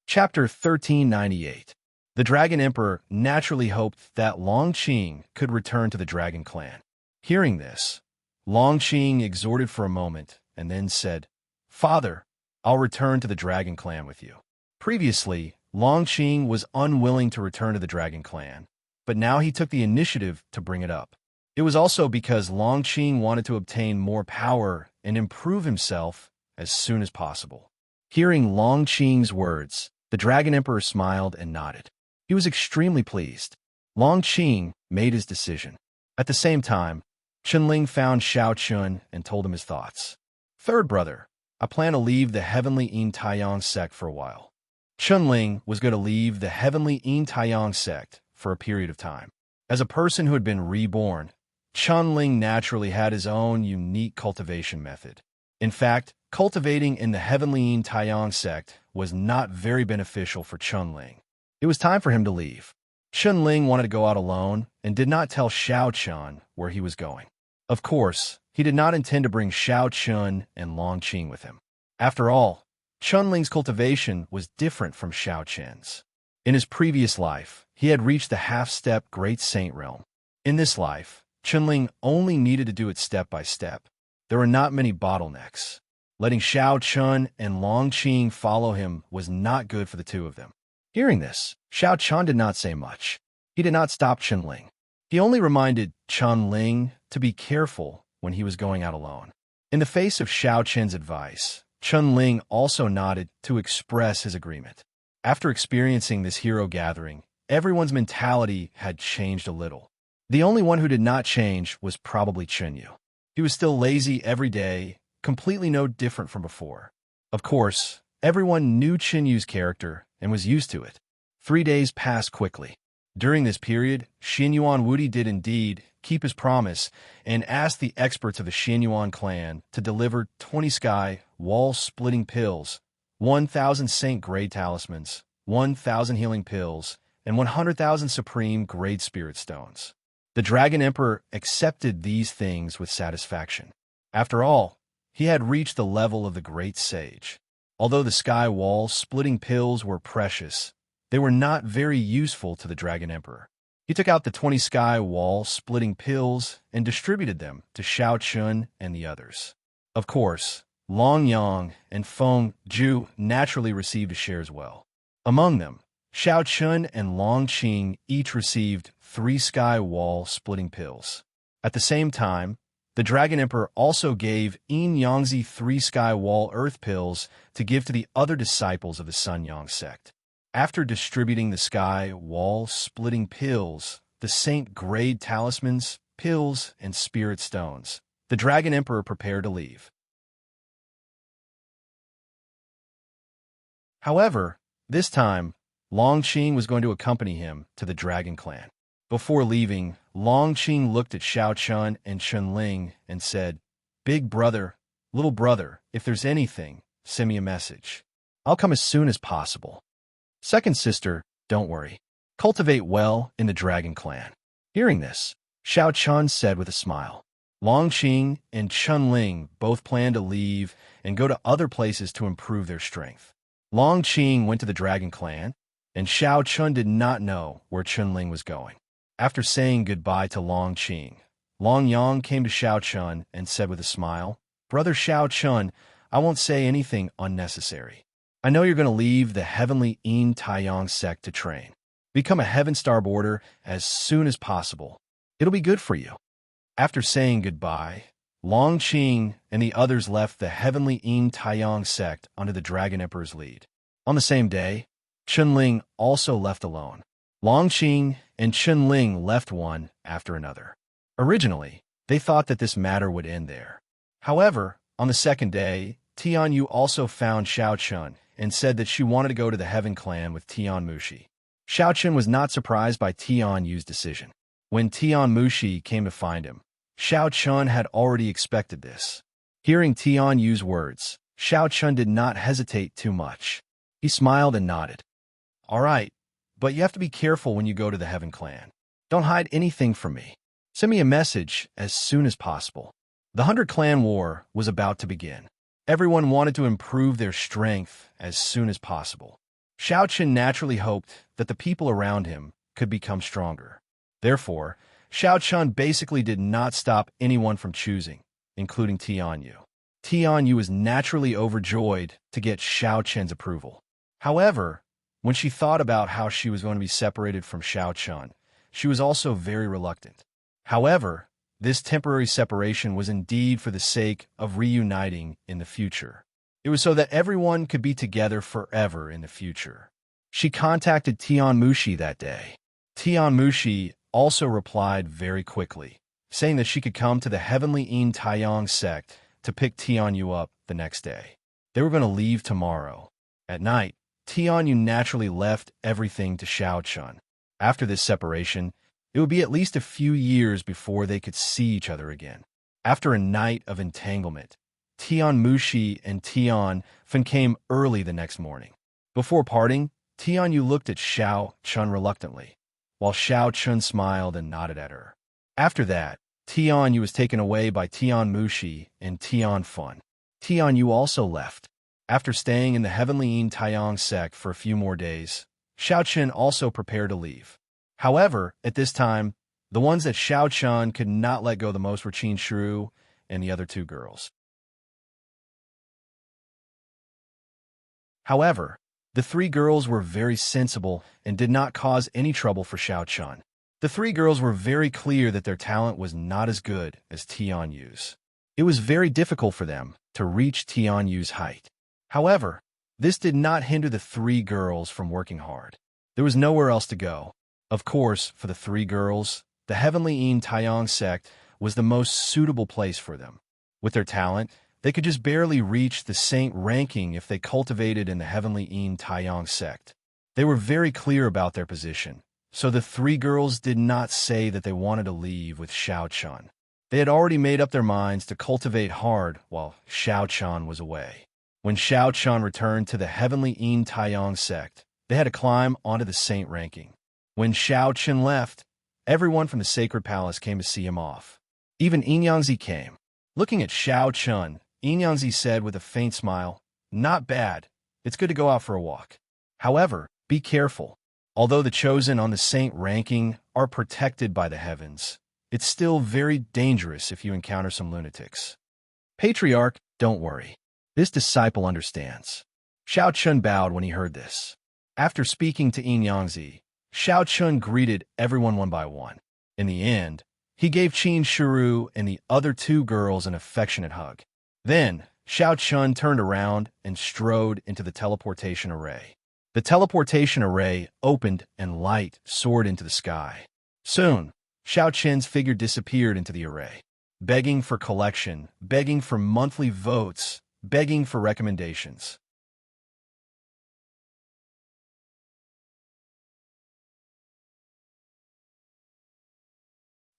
Chapter 1398. The Dragon Emperor naturally hoped that Long Qing could return to the Dragon Clan. Hearing this, Long Qing exhorted for a moment and then said, "Father, I'll return to the Dragon Clan with you." Previously, Long Qing was unwilling to return to the Dragon Clan, but now he took the initiative to bring it up. It was also because Long Qing wanted to obtain more power and improve himself as soon as possible. Hearing Long Qing's words, the Dragon Emperor smiled and nodded. He was extremely pleased. Long Qing made his decision. At the same time, Chunling found Xiao Chun and told him his thoughts. "Third brother, I plan to leave the Heavenly Yin Taiyang sect for a while." Chunling was going to leave the Heavenly Yin Taiyang sect for a period of time. As a person who had been reborn, Chunling naturally had his own unique cultivation method. In fact, cultivating in the Heavenly Yin Taiyang sect was not very beneficial for Chunling. It was time for him to leave. Chunling wanted to go out alone and did not tell Xiao Chun where he was going. Of course, he did not intend to bring Xiao Chun and Long Qing with him. After all, Chunling's cultivation was different from Xiao Chun's. In his previous life, he had reached the half-step Great Saint realm. In this life, Chunling only needed to do it step by step. There were not many bottlenecks. Letting Xiao Chun and Long Qing follow him was not good for the two of them. Hearing this, Xiao Chun did not say much. He did not stop Chunling. He only reminded Chunling to be careful when he was going out alone. In the face of Xiao Chun's advice, Chunling also nodded to express his agreement. After experiencing this hero gathering, everyone's mentality had changed a little. The only one who did not change was probably Chunyu. He was still lazy every day, completely no different from before. Of course, everyone knew Chunyu's character and was used to it. 3 days passed quickly. During this period, Xianyuan Wudi did indeed keep his promise and asked the experts of the Xianyuan clan to deliver 20 sky wall-splitting pills, 1,000 saint-grade talismans, 1,000 healing pills, and 100,000 supreme-grade spirit stones. The Dragon Emperor accepted these things with satisfaction. After all, he had reached the level of the Great Sage. Although the sky wall-splitting pills were precious, they were not very useful to the Dragon Emperor. He took out the 20 sky wall-splitting pills and distributed them to Xiao Chun and the others. Of course, Long Yang and Feng Zhu naturally received a share as well. Among them, Xiao Chun and Long Qing each received 3 sky wall-splitting pills. At the same time, the Dragon Emperor also gave Yin Yangzi 3 sky wall earth pills to give to the other disciples of the Sun Yang sect. After distributing the sky wall-splitting pills, the saint-grade talismans, pills, and spirit stones, the Dragon Emperor prepared to leave. However, this time, Long Qing was going to accompany him to the Dragon Clan. Before leaving, Long Qing looked at Xiao Chun and Chunling and said, Big brother, little brother, if there's anything, send me a message. I'll come as soon as possible. Second sister, don't worry. Cultivate well in the dragon clan. Hearing this, Xiao Chun said with a smile. Long Qing and Chun Ling both planned to leave and go to other places to improve their strength. Long Qing went to the dragon clan, and Xiao Chun did not know where Chun Ling was going. After saying goodbye to Long Qing, Long Yang came to Xiao Chun and said with a smile, Brother Xiao Chun, I won't say anything unnecessary. I know you're going to leave the heavenly Yin Taiyang sect to train. Become a Heaven Star boarder as soon as possible. It'll be good for you. After saying goodbye, Long Qing and the others left the heavenly Yin Taiyang sect under the Dragon Emperor's lead. On the same day, Chun Ling also left alone. Long Qing and Chun Ling left one after another. Originally, they thought that this matter would end there. However, on the second day, Tian Yu also found Xiao Chun and said that she wanted to go to the Heaven Clan with Tian Mushi. Xiao Chun was not surprised by Tian Yu's decision. When Tian Mushi came to find him, Xiao Chun had already expected this. Hearing Tian Yu's words, Xiao Chun did not hesitate too much. He smiled and nodded. All right, but you have to be careful when you go to the Heaven Clan. Don't hide anything from me. Send me a message as soon as possible. The 100-clan war was about to begin. Everyone wanted to improve their strength as soon as possible. Xiao Chun naturally hoped that the people around him could become stronger. Therefore, Xiao Chun basically did not stop anyone from choosing, including Tian Yu. Tian Yu was naturally overjoyed to get Xiao Chun's approval. However, when she thought about how she was going to be separated from Xiao Chun, she was also very reluctant. However, this temporary separation was indeed for the sake of reuniting in the future. It was so that everyone could be together forever in the future. She contacted Tian Mushi that day. Tian Mushi also replied very quickly, saying that she could come to the Heavenly Yin Taiyang sect to pick Tian Yu up the next day. They were going to leave tomorrow. At night, Tian Yu naturally left everything to Xiao Chun. After this separation, it would be at least a few years before they could see each other again. After a night of entanglement, Tian Mushi and Tian Fen came early the next morning. Before parting, Tian Yu looked at Xiao Chun reluctantly, while Xiao Chun smiled and nodded at her. After that, Tian Yu was taken away by Tian Mushi and Tian Fen. Tian Yu also left. After staying in the Heavenly Yin Taiyang sect for a few more days, Xiao Chun also prepared to leave. However, at this time, the ones that Xiao Chun could not let go the most were Qin Shiru and the other two girls. However, the three girls were very sensible and did not cause any trouble for Xiao Chun. The three girls were very clear that their talent was not as good as Tian Yu's. It was very difficult for them to reach Tian Yu's height. However, this did not hinder the three girls from working hard. There was nowhere else to go. Of course, for the three girls, the Heavenly Yin Taiyang sect was the most suitable place for them. With their talent, they could just barely reach the saint ranking if they cultivated in the Heavenly Yin Taiyang sect. They were very clear about their position, so the three girls did not say that they wanted to leave with Xiao Chun. They had already made up their minds to cultivate hard while Xiao Chun was away. When Xiao Chun returned to the Heavenly Yin Taiyang sect, they had to climb onto the saint ranking. When Xiao Chun left, everyone from the sacred palace came to see him off. Even Yin Yangzi came. Looking at Xiao Chun, Yin Yangzi said with a faint smile, "Not bad. It's good to go out for a walk. However, be careful. Although the chosen on the saint ranking are protected by the heavens, it's still very dangerous if you encounter some lunatics." Patriarch, don't worry. This disciple understands. Xiao Chun bowed when he heard this. After speaking to Yin Yangzi, Xiao Chun greeted everyone one by one. In the end, he gave Qin Shiru and the other two girls an affectionate hug. Then, Xiao Chun turned around and strode into the teleportation array. The teleportation array opened and light soared into the sky. Soon, Xiao Chun's figure disappeared into the array, begging for collection, begging for monthly votes, begging for recommendations.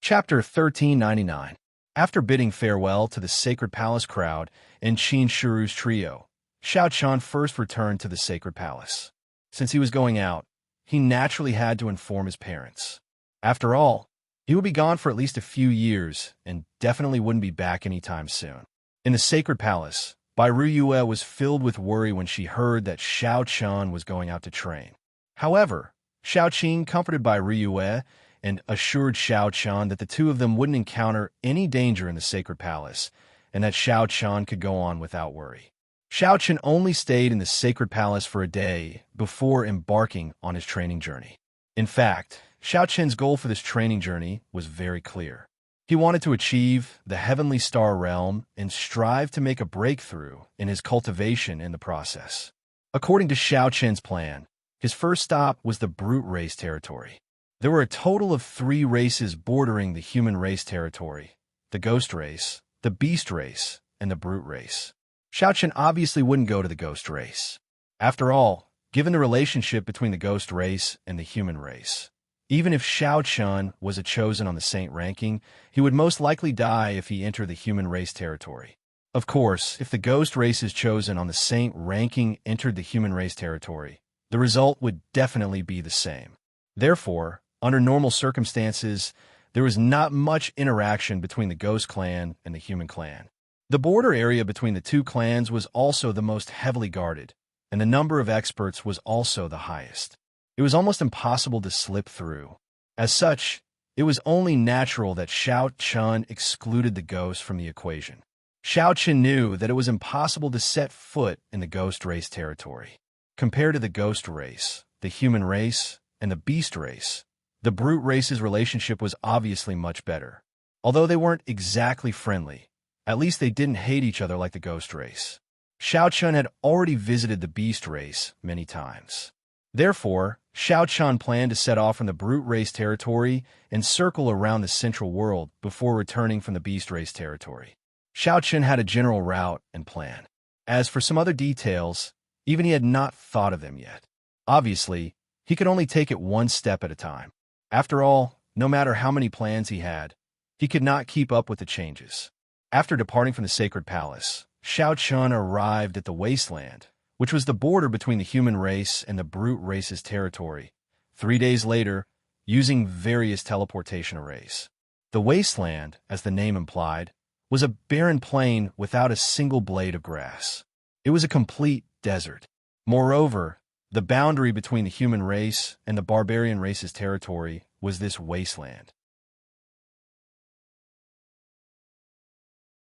Chapter 1399. After bidding farewell to the Sacred Palace crowd and Qin Shiru's trio, Xiao Qian first returned to the Sacred Palace. Since he was going out, he naturally had to inform his parents. After all, he would be gone for at least a few years and definitely wouldn't be back anytime soon. In the Sacred Palace, Bai Ruyue was filled with worry when she heard that Xiao Qian was going out to train. However, Xiao Qin comforted Bai Ruyue and assured Xiao Qian that the two of them wouldn't encounter any danger in the Sacred Palace and that Xiao Qian could go on without worry. Xiao Qian only stayed in the Sacred Palace for a day before embarking on his training journey. In fact, Xiao Qian's goal for this training journey was very clear. He wanted to achieve the Heavenly Star Realm and strive to make a breakthrough in his cultivation in the process. According to Xiao Qian's plan, his first stop was the brute race territory. There were a total of 3 races bordering the human race territory: the ghost race, the beast race, and the brute race. Xiao Qian obviously wouldn't go to the ghost race. After all, given the relationship between the ghost race and the human race, even if Xiao Qian was a chosen on the saint ranking, he would most likely die if he entered the human race territory. Of course, if the ghost race is chosen on the saint ranking entered the human race territory, the result would definitely be the same. Therefore, under normal circumstances, there was not much interaction between the ghost clan and the human clan. The border area between the two clans was also the most heavily guarded, and the number of experts was also the highest. It was almost impossible to slip through. As such, it was only natural that Xiao Qian excluded the ghost from the equation. Xiao Qian knew that it was impossible to set foot in the ghost race territory. Compared to the ghost race, the human race, and the beast race, the brute race's relationship was obviously much better. Although they weren't exactly friendly, at least they didn't hate each other like the ghost race. Xiao Qian had already visited the beast race many times. Therefore, Xiao Qian planned to set off from the brute race territory and circle around the central world before returning from the beast race territory. Xiao Qian had a general route and plan. As for some other details, even he had not thought of them yet. Obviously, he could only take it one step at a time. After all, no matter how many plans he had, he could not keep up with the changes. After departing from the Sacred Palace, Xiao Qian arrived at the Wasteland, which was the border between the human race and the brute race's territory, 3 days later, using various teleportation arrays. The Wasteland, as the name implied, was a barren plain without a single blade of grass. It was a complete desert. Moreover, the boundary between the human race and the barbarian race's territory was this wasteland.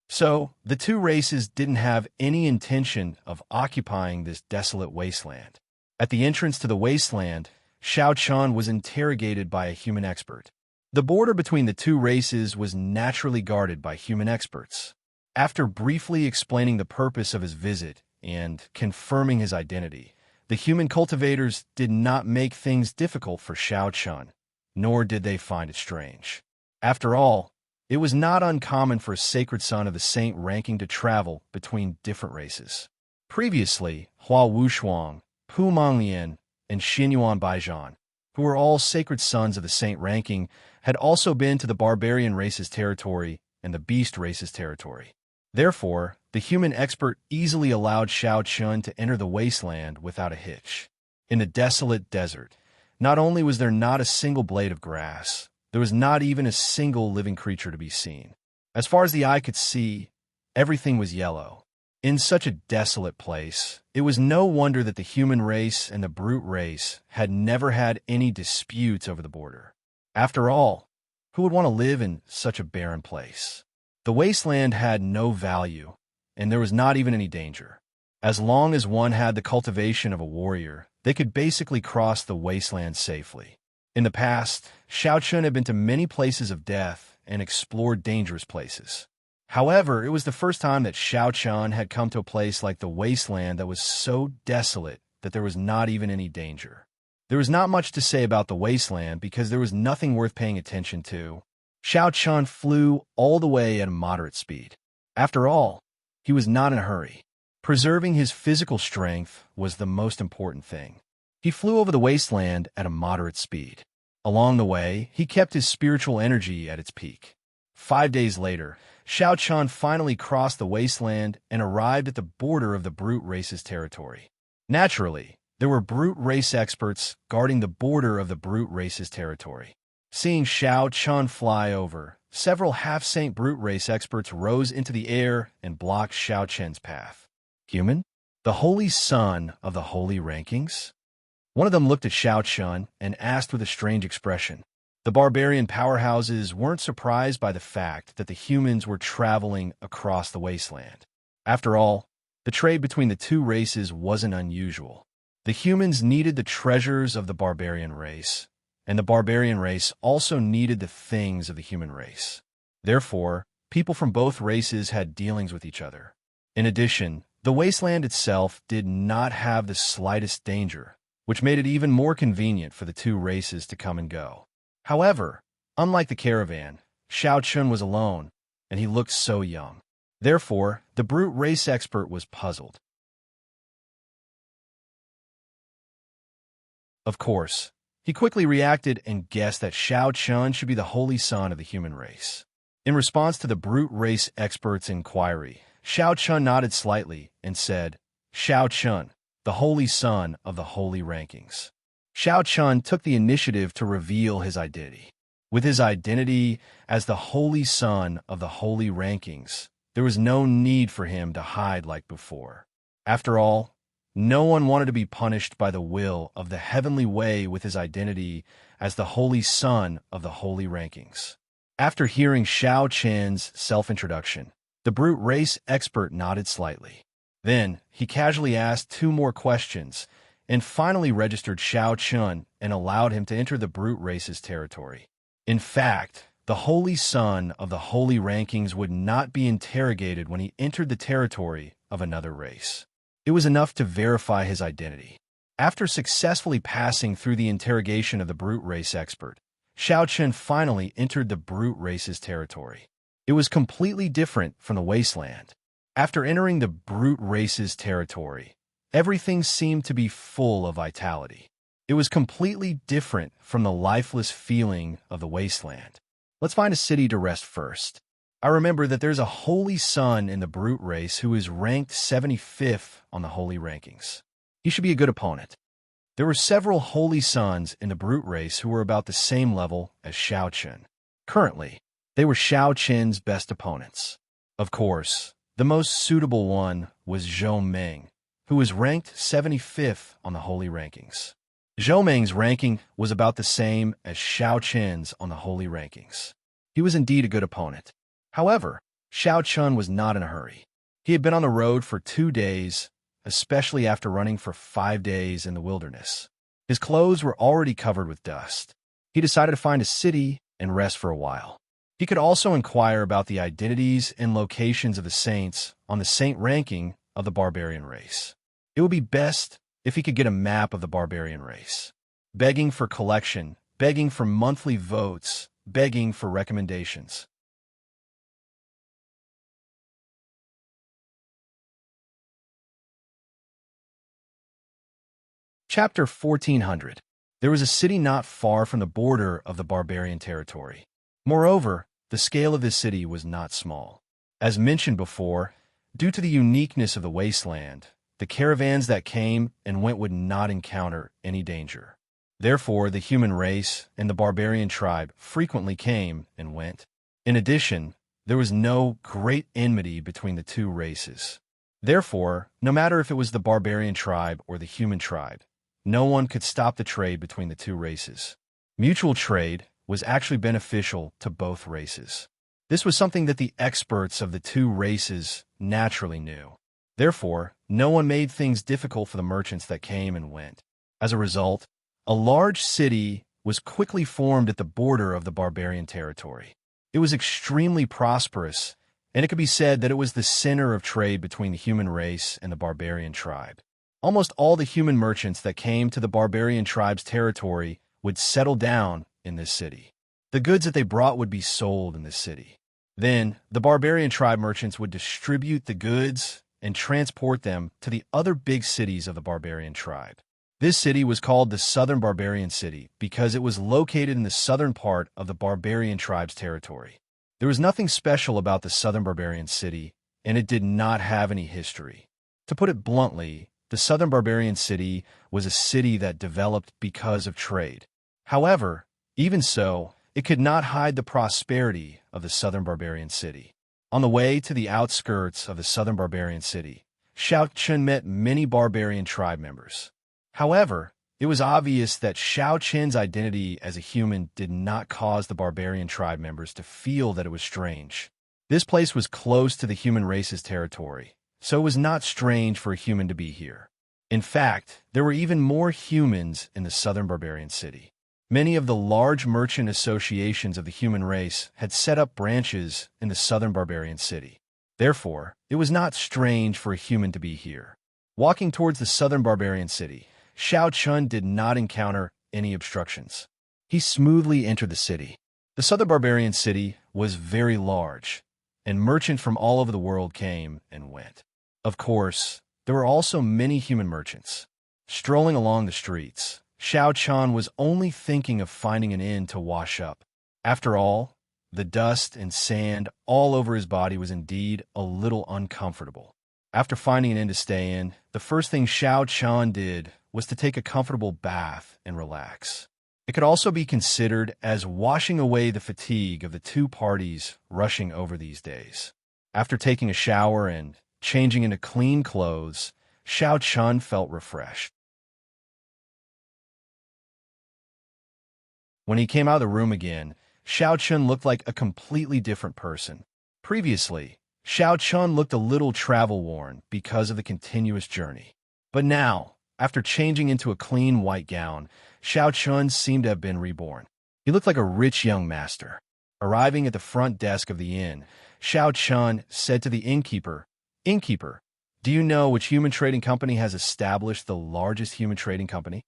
So, the two races didn't have any intention of occupying this desolate wasteland. At the entrance to the wasteland, Xiao Qian was interrogated by a human expert. The border between the two races was naturally guarded by human experts. After briefly explaining the purpose of his visit and confirming his identity, the human cultivators did not make things difficult for Xiao Qian, nor did they find it strange. After all, it was not uncommon for a sacred son of the saint ranking to travel between different races. Previously, Hua Wushuang, Pu Manglian, and Xinyuan Baijian, who were all sacred sons of the saint ranking, had also been to the barbarian race's territory and the beast race's territory. Therefore, the human expert easily allowed Xiao Qian to enter the wasteland without a hitch. In the desolate desert, not only was there not a single blade of grass, there was not even a single living creature to be seen. As far as the eye could see, everything was yellow. In such a desolate place, it was no wonder that the human race and the brute race had never had any disputes over the border. After all, who would want to live in such a barren place? The wasteland had no value, and there was not even any danger. As long as one had the cultivation of a warrior, they could basically cross the wasteland safely. In the past, Xiao Qian had been to many places of death and explored dangerous places. However, it was the first time that Xiao Qian had come to a place like the wasteland that was so desolate that there was not even any danger. There was not much to say about the wasteland because there was nothing worth paying attention to. Xiao Qian flew all the way at a moderate speed. After all, he was not in a hurry. Preserving his physical strength was the most important thing. He flew over the wasteland at a moderate speed. Along the way, he kept his spiritual energy at its peak. 5 days later, Xiao Chun finally crossed the wasteland and arrived at the border of the brute race's territory. Naturally, there were brute race experts guarding the border of the brute race's territory. Seeing Xiao Chun fly over, several half-saint brute race experts rose into the air and blocked Xiao Chun's path. Human? The holy son of the holy rankings? One of them looked at Xiao Chun and asked with a strange expression. The barbarian powerhouses weren't surprised by the fact that the humans were traveling across the wasteland. After all, the trade between the two races wasn't unusual. The humans needed the treasures of the barbarian race, and the barbarian race also needed the things of the human race. Therefore, people from both races had dealings with each other. In addition, the wasteland itself did not have the slightest danger, which made it even more convenient for the two races to come and go. However, unlike the caravan, Xiao Chun was alone, and he looked so young. Therefore, the brute race expert was puzzled. Of course, he quickly reacted and guessed that Xiao Chun should be the holy son of the human race. In response to the brute race expert's inquiry, Xiao Chun nodded slightly and said, Xiao Chun, the holy son of the holy rankings. Xiao Chun took the initiative to reveal his identity. With his identity as the holy son of the holy rankings, there was no need for him to hide like before. After all, no one wanted to be punished by the will of the heavenly way with his identity as the holy son of the holy rankings. After hearing Xiao Chun's self-introduction, the brute race expert nodded slightly. Then, he casually asked 2 more questions and finally registered Xiao Chun and allowed him to enter the brute race's territory. In fact, the holy son of the holy rankings would not be interrogated when he entered the territory of another race. It was enough to verify his identity. After successfully passing through the interrogation of the brute race expert, Xiao Chun finally entered the brute race's territory. It was completely different from the wasteland. After entering the brute race's territory, everything seemed to be full of vitality. It was completely different from the lifeless feeling of the wasteland. Let's find a city to rest first. I remember that there's a holy son in the brute race who is ranked 75th on the holy rankings. He should be a good opponent. There were several holy sons in the brute race who were about the same level as Xiao Chun. Currently, they were Xiao Chun's best opponents. Of course, the most suitable one was Zhou Meng, who was ranked 75th on the holy rankings. Zhou Meng's ranking was about the same as Xiao Chun's on the holy rankings. He was indeed a good opponent. However, Xiao Chun was not in a hurry. He had been on the road for 2 days, especially after running for 5 days in the wilderness. His clothes were already covered with dust. He decided to find a city and rest for a while. He could also inquire about the identities and locations of the saints on the saint ranking of the barbarian race. It would be best if he could get a map of the barbarian race. Begging for collection, begging for monthly votes, begging for recommendations. Chapter 1400. There was a city not far from the border of the barbarian territory. Moreover, the scale of this city was not small. As mentioned before, due to the uniqueness of the wasteland, the caravans that came and went would not encounter any danger. Therefore, the human race and the barbarian tribe frequently came and went. In addition, there was no great enmity between the two races. Therefore, no matter if it was the barbarian tribe or the human tribe, no one could stop the trade between the two races. Mutual trade was actually beneficial to both races. This was something that the experts of the two races naturally knew. Therefore, no one made things difficult for the merchants that came and went. As a result, a large city was quickly formed at the border of the barbarian territory. It was extremely prosperous, and it could be said that it was the center of trade between the human race and the barbarian tribe. Almost all the human merchants that came to the barbarian tribe's territory would settle down in this city. The goods that they brought would be sold in this city. Then, the barbarian tribe merchants would distribute the goods and transport them to the other big cities of the barbarian tribe. This city was called the Southern Barbarian City because it was located in the southern part of the barbarian tribe's territory. There was nothing special about the southern barbarian city, and it did not have any history. To put it bluntly, the southern barbarian city was a city that developed because of trade. However, even so, it could not hide the prosperity of the southern barbarian city. On the way to the outskirts of the southern barbarian city, Xiao Chen met many barbarian tribe members. However, it was obvious that Xiao Chen's identity as a human did not cause the barbarian tribe members to feel that it was strange. This place was close to the human race's territory, so it was not strange for a human to be here. In fact, there were even more humans in the southern barbarian city. Many of the large merchant associations of the human race had set up branches in the southern barbarian city. Therefore, it was not strange for a human to be here. Walking towards the southern barbarian city, Xiao Chun did not encounter any obstructions. He smoothly entered the city. The southern barbarian city was very large, and merchants from all over the world came and went. Of course, there were also many human merchants. Strolling along the streets, Xiao Chun was only thinking of finding an inn to wash up. After all, the dust and sand all over his body was indeed a little uncomfortable. After finding an inn to stay in, the first thing Xiao Chun did was to take a comfortable bath and relax. It could also be considered as washing away the fatigue of the two parties rushing over these days. After taking a shower and changing into clean clothes, Xiao Chun felt refreshed. When he came out of the room again, Xiao Chun looked like a completely different person. Previously, Xiao Chun looked a little travel-worn because of the continuous journey. But now, after changing into a clean white gown, Xiao Chun seemed to have been reborn. He looked like a rich young master. Arriving at the front desk of the inn, Xiao Chun said to the innkeeper, "Innkeeper, do you know which human trading company has established the largest human trading company?"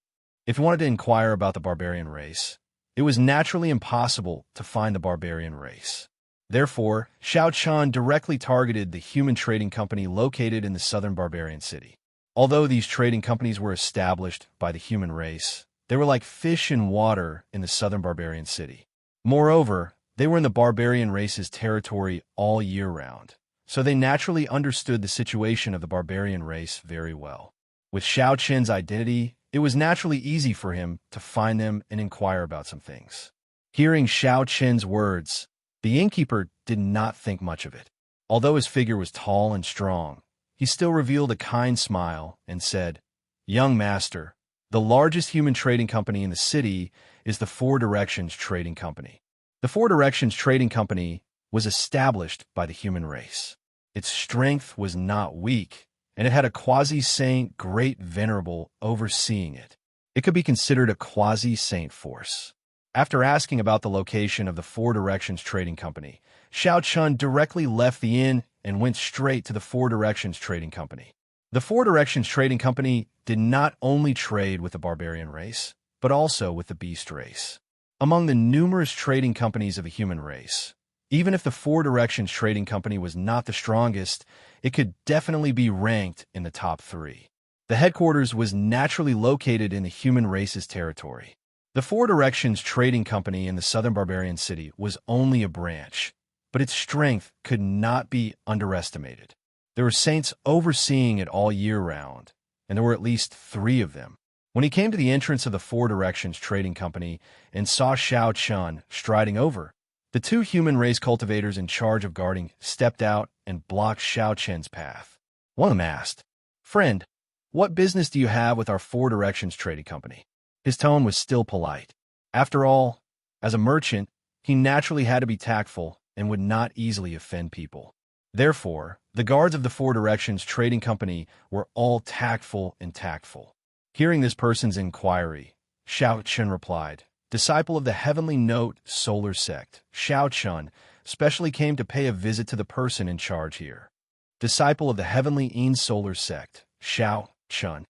If he wanted to inquire about the barbarian race, it was naturally impossible to find the barbarian race. Therefore, Xiao Chun directly targeted the human trading company located in the southern barbarian city. Although these trading companies were established by the human race, they were like fish in water in the southern barbarian city. Moreover, they were in the barbarian race's territory all year round, so they naturally understood the situation of the barbarian race very well. With Xiao Chen's identity, it was naturally easy for him to find them and inquire about some things. Hearing Xiao Chen's words, the innkeeper did not think much of it. Although his figure was tall and strong, he still revealed a kind smile and said, "Young master, the largest human trading company in the city is the Four Directions Trading Company. The Four Directions Trading Company was established by the human race. Its strength was not weak, and it had a quasi-saint great venerable overseeing it. It could be considered a quasi-saint force." After asking about the location of the Four Directions Trading Company, Xiao Chun directly left the inn and went straight to the Four Directions Trading Company. The Four Directions Trading Company did not only trade with the barbarian race, but also with the beast race. Among the numerous trading companies of the human race, even if the Four Directions Trading Company was not the strongest, it could definitely be ranked in the top 3. The headquarters was naturally located in the human race's territory. The Four Directions Trading Company in the southern barbarian city was only a branch, but its strength could not be underestimated. There were saints overseeing it all year round, and there were at least 3 of them. When he came to the entrance of the Four Directions Trading Company and saw Xiao Chun striding over, the 2 human race cultivators in charge of guarding stepped out and blocked Xiao Chen's path. One of them asked, "Friend, what business do you have with our Four Directions Trading Company?" His tone was still polite. After all, as a merchant, he naturally had to be tactful and would not easily offend people. Therefore, the guards of the Four Directions Trading Company were all tactful and tactful. Hearing this person's inquiry, Xiao Chun replied, "Disciple of the Heavenly Note Solar Sect, Xiao Chun, specially came to pay a visit to the person in charge here." Disciple of the Heavenly Een Solar Sect, Xiao Chun.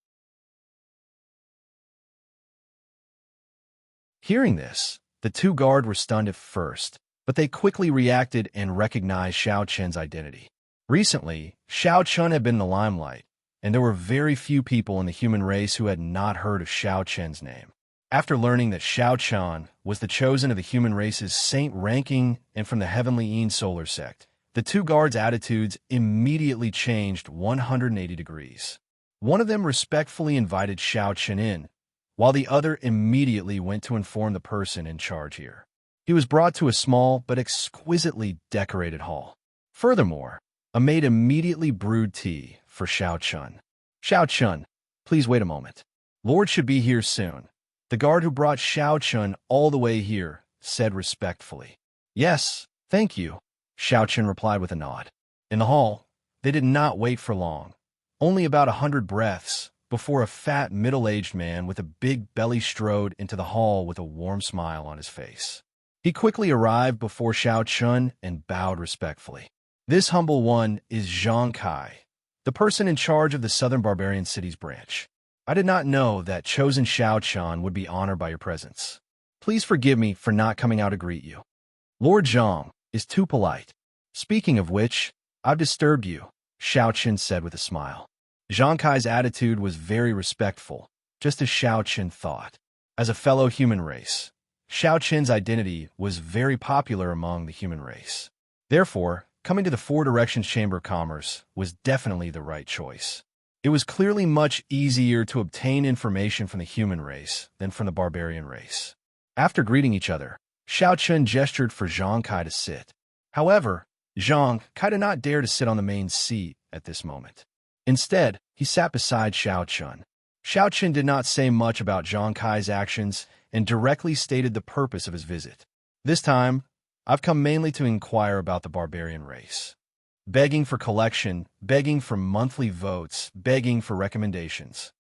Hearing this, the 2 guards were stunned at first, but they quickly reacted and recognized Xiao Chen's identity. Recently, Xiao Chun had been in the limelight, and there were very few people in the human race who had not heard of Xiao Chen's name. After learning that Xiao Qian was the chosen of the human race's saint ranking and from the heavenly Yin solar sect, the two guards' attitudes immediately changed 180 degrees. One of them respectfully invited Xiao Qian in, while the other immediately went to inform the person in charge here. He was brought to a small but exquisitely decorated hall. Furthermore, a maid immediately brewed tea for Xiao Qian. Xiao Qian, please wait a moment. Lord should be here soon. The guard who brought Xiao Qian all the way here said respectfully. Yes, thank you, Xiao Qian replied with a nod. In the hall, they did not wait for long. Only about 100 breaths before a fat, middle-aged man with a big belly strode into the hall with a warm smile on his face. He quickly arrived before Xiao Qian and bowed respectfully. This humble one is Zhang Kai, the person in charge of the Southern Barbarian Cities branch. I did not know that chosen Xiao Qian would be honored by your presence. Please forgive me for not coming out to greet you. Lord Zhang is too polite. Speaking of which, I've disturbed you, Xiao Qian said with a smile. Zhang Kai's attitude was very respectful, just as Xiao Qian thought. As a fellow human race, Xiao Qian's identity was very popular among the human race. Therefore, coming to the Four Directions Chamber of Commerce was definitely the right choice. It was clearly much easier to obtain information from the human race than from the barbarian race. After greeting each other, Xiao Qian gestured for Zhang Kai to sit. However, Zhang Kai did not dare to sit on the main seat at this moment. Instead, he sat beside Xiao Qian. Xiao Qian did not say much about Zhang Kai's actions and directly stated the purpose of his visit. This time, I've come mainly to inquire about the barbarian race. Begging for collection, begging for monthly votes, begging for recommendations.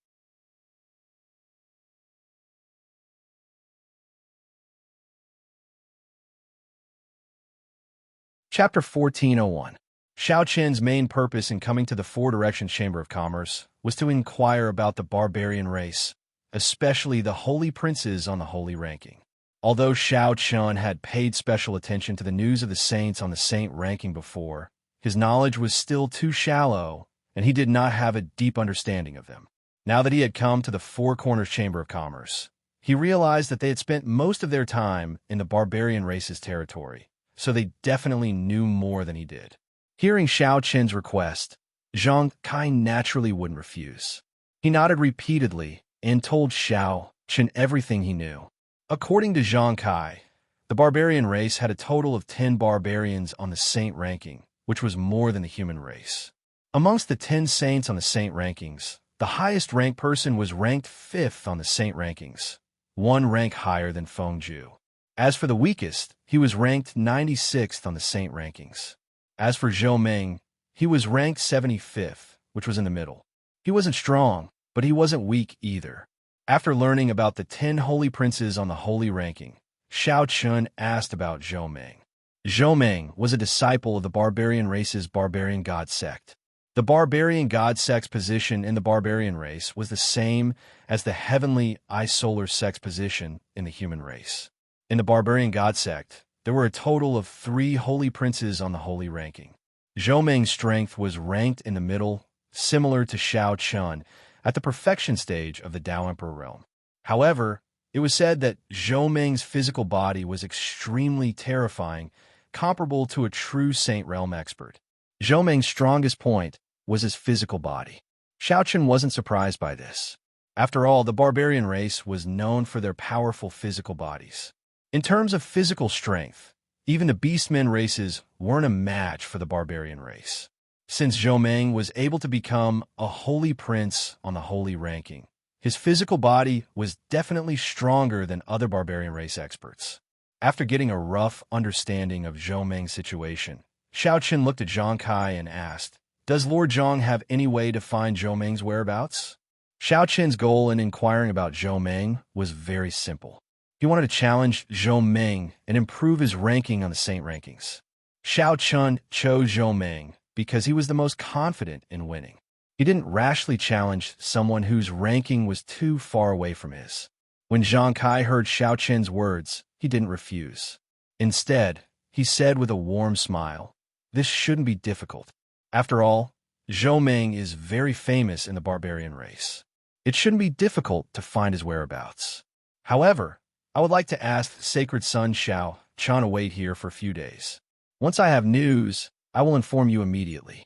Chapter 1401. Xiao Qian's main purpose in coming to the Four Directions Chamber of Commerce was to inquire about the barbarian race, especially the holy princes on the holy ranking. Although Xiao Qian had paid special attention to the news of the saints on the saint ranking before, his knowledge was still too shallow, and he did not have a deep understanding of them. Now that he had come to the Four Corners Chamber of Commerce, he realized that they had spent most of their time in the barbarian race's territory, so they definitely knew more than he did. Hearing Xiao Qian's request, Zhang Kai naturally wouldn't refuse. He nodded repeatedly and told Xiao Qian everything he knew. According to Zhang Kai, the barbarian race had a total of 10 barbarians on the saint ranking, which was more than the human race. Amongst the 10 saints on the saint rankings, the highest ranked person was ranked 5th on the saint rankings, one rank higher than Feng Ju. As for the weakest, he was ranked 96th on the saint rankings. As for Zhou Meng, he was ranked 75th, which was in the middle. He wasn't strong, but he wasn't weak either. After learning about the 10 holy princes on the holy ranking, Xiao Qian asked about Zhou Meng. Zhou Meng was a disciple of the barbarian race's barbarian god sect. The barbarian god sect's position in the barbarian race was the same as the heavenly I-solar sect's position in the human race. In the barbarian god sect, there were a total of 3 holy princes on the holy ranking. Zhou Meng's strength was ranked in the middle, similar to Xiao Qian, at the perfection stage of the Tao Emperor realm. However, it was said that Zhou Meng's physical body was extremely terrifying, comparable to a true Saint Realm expert. Zhou Meng's strongest point was his physical body. Xiao Qian wasn't surprised by this. After all, the barbarian race was known for their powerful physical bodies. In terms of physical strength, even the beastmen races weren't a match for the barbarian race. Since Zhou Meng was able to become a holy prince on the holy ranking, his physical body was definitely stronger than other barbarian race experts. After getting a rough understanding of Zhou Meng's situation, Xiao Qian looked at Zhang Kai and asked, "Does Lord Zhang have any way to find Zhou Meng's whereabouts?" Xiao Qian's goal in inquiring about Zhou Meng was very simple. He wanted to challenge Zhou Meng and improve his ranking on the saint rankings. Xiao Qian chose Zhou Meng because he was the most confident in winning. He didn't rashly challenge someone whose ranking was too far away from his. When Zhang Kai heard Xiao Qian's words, he didn't refuse. Instead, he said with a warm smile, "This shouldn't be difficult. After all, Zhou Meng is very famous in the barbarian race. It shouldn't be difficult to find his whereabouts." However, I would like to ask the sacred son Shao Chan to wait here for a few days. Once I have news, I will inform you immediately.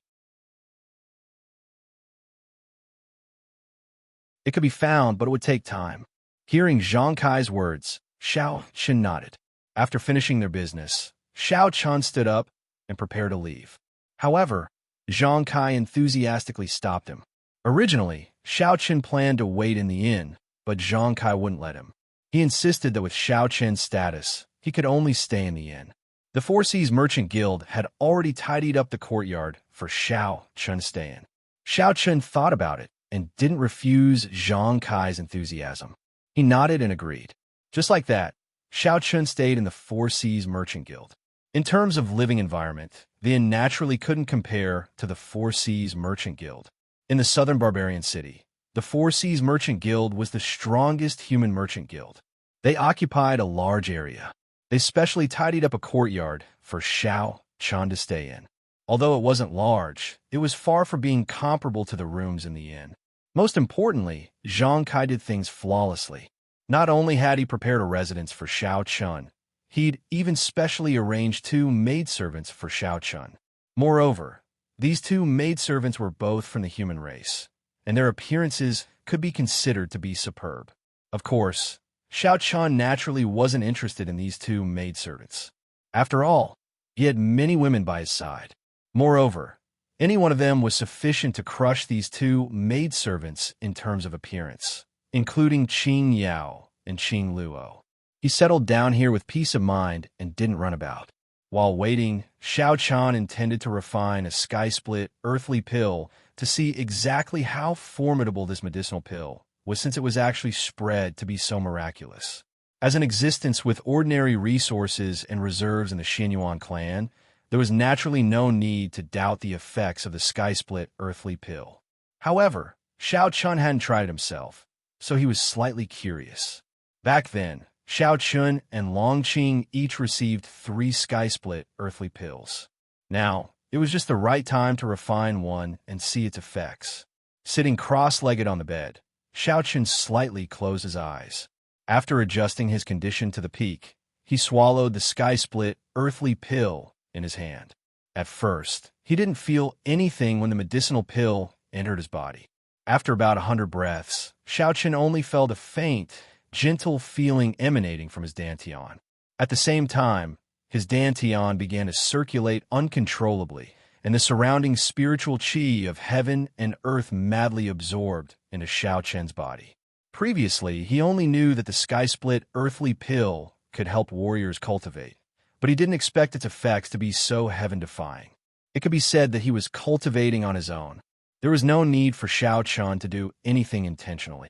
It could be found, but it would take time. Hearing Zhang Kai's words, Shao Chen nodded. After finishing their business, Shao Chen stood up and prepared to leave. However, Zhang Kai enthusiastically stopped him. Originally, Shao Chen planned to wait in the inn, but Zhang Kai wouldn't let him. He insisted that with Shao Chen's status, he could only stay in the inn. The Four Seas Merchant Guild had already tidied up the courtyard for Shao Chen to stay in. Shao Chen thought about it and didn't refuse Zhang Kai's enthusiasm. He nodded and agreed. Just like that, Shao Chen stayed in the Four Seas Merchant Guild. In terms of living environment, the inn naturally couldn't compare to the Four Seas Merchant Guild. In the southern barbarian city, the Four Seas Merchant Guild was the strongest human merchant guild. They occupied a large area. They specially tidied up a courtyard for Shao Chen to stay in. Although it wasn't large, it was far from being comparable to the rooms in the inn. Most importantly, Zhang Kai did things flawlessly. Not only had he prepared a residence for Shao Chen, he'd even specially arranged 2 maidservants for Shao Chen. Moreover, these 2 maidservants were both from the human race, and their appearances could be considered to be superb. Of course, Shao Chen naturally wasn't interested in these 2 maidservants. After all, he had many women by his side. Moreover, any one of them was sufficient to crush these 2 maidservants in terms of appearance, including Qing Yao and Qing Luo. He settled down here with peace of mind and didn't run about. While waiting, Shao Chen intended to refine a sky-split earthly pill to see exactly how formidable this medicinal pill was, since it was actually spread to be so miraculous. As an existence with ordinary resources and reserves in the Xianyuan clan, there was naturally no need to doubt the effects of the sky-split earthly pill. However, Shao Chen hadn't tried it himself, so he was slightly curious. Back then, Shao Chen and Long Qing each received 3 sky-split earthly pills. Now, it was just the right time to refine one and see its effects. Sitting cross-legged on the bed, Shao Chen slightly closed his eyes. After adjusting his condition to the peak, he swallowed the sky-split earthly pill in his hand. At first, he didn't feel anything when the medicinal pill entered his body. After about 100 breaths, Shao Chen only felt a faint, gentle feeling emanating from his dantian. At the same time, his dantian began to circulate uncontrollably, and the surrounding spiritual qi of heaven and earth madly absorbed into Shao Chen's body. Previously, he only knew that the sky-split earthly pill could help warriors cultivate, but he didn't expect its effects to be so heaven-defying. It could be said that he was cultivating on his own. There was no need for Shao Chen to do anything intentionally.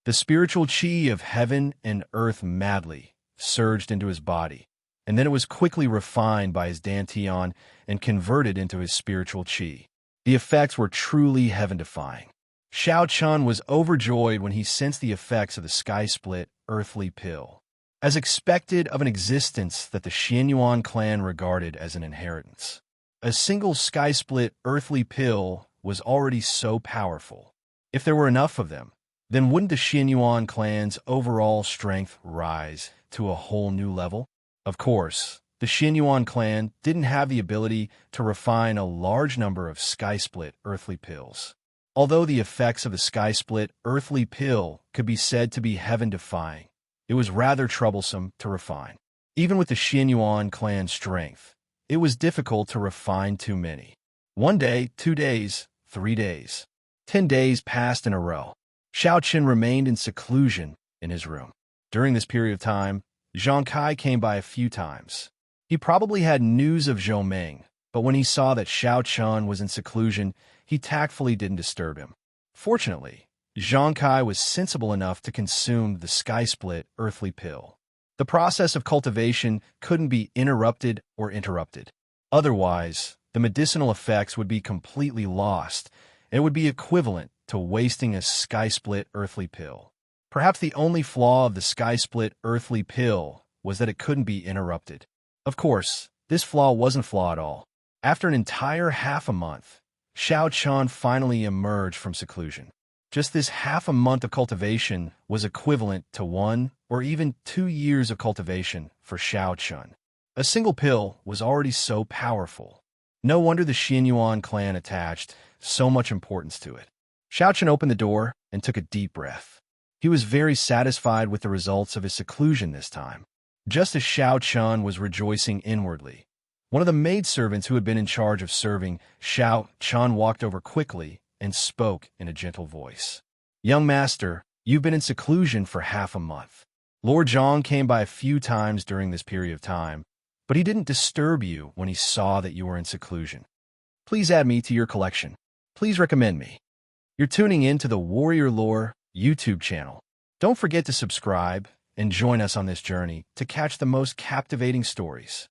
The spiritual qi of heaven and earth madly surged into his body, and then it was quickly refined by his dantian and converted into his spiritual qi. The effects were truly heaven-defying. Shao Chen was overjoyed when he sensed the effects of the sky-split earthly pill. As expected of an existence that the Xianyuan clan regarded as an inheritance, a single sky-split earthly pill was already so powerful. If there were enough of them, then wouldn't the Xianyuan clan's overall strength rise to a whole new level? Of course, the Xianyuan clan didn't have the ability to refine a large number of sky-split earthly pills. Although the effects of the sky-split earthly pill could be said to be heaven-defying, it was rather troublesome to refine. Even with the Xianyuan clan's strength, it was difficult to refine too many. 1 day, 2 days, 3 days. 10 days passed in a row. Shao Chen remained in seclusion in his room. During this period of time, Zhang Kai came by a few times. He probably had news of Zhou Meng, but when he saw that Shao Chen was in seclusion, he tactfully didn't disturb him. Fortunately, Zhang Kai was sensible enough to consume the sky-split earthly pill. The process of cultivation couldn't be interrupted. Otherwise, the medicinal effects would be completely lost, and it would be equivalent to wasting a sky-split earthly pill. Perhaps the only flaw of the sky-split earthly pill was that it couldn't be interrupted. Of course, this flaw wasn't a flaw at all. After an entire half a month, Shao Chen finally emerged from seclusion. Just this half a month of cultivation was equivalent to 1 or even 2 years of cultivation for Xiao Chun. A single pill was already so powerful. No wonder the Xianyuan clan attached so much importance to it. Xiao Chun opened the door and took a deep breath. He was very satisfied with the results of his seclusion this time. Just as Xiao Chun was rejoicing inwardly, one of the maidservants who had been in charge of serving Xiao Chun walked over quickly and spoke in a gentle voice. "Young master, you've been in seclusion for half a month. Lord Zhang came by a few times during this period of time, but he didn't disturb you when he saw that you were in seclusion. Please add me to your collection. Please recommend me." You're tuning in to the Warrior Lore YouTube channel. Don't forget to subscribe and join us on this journey to catch the most captivating stories.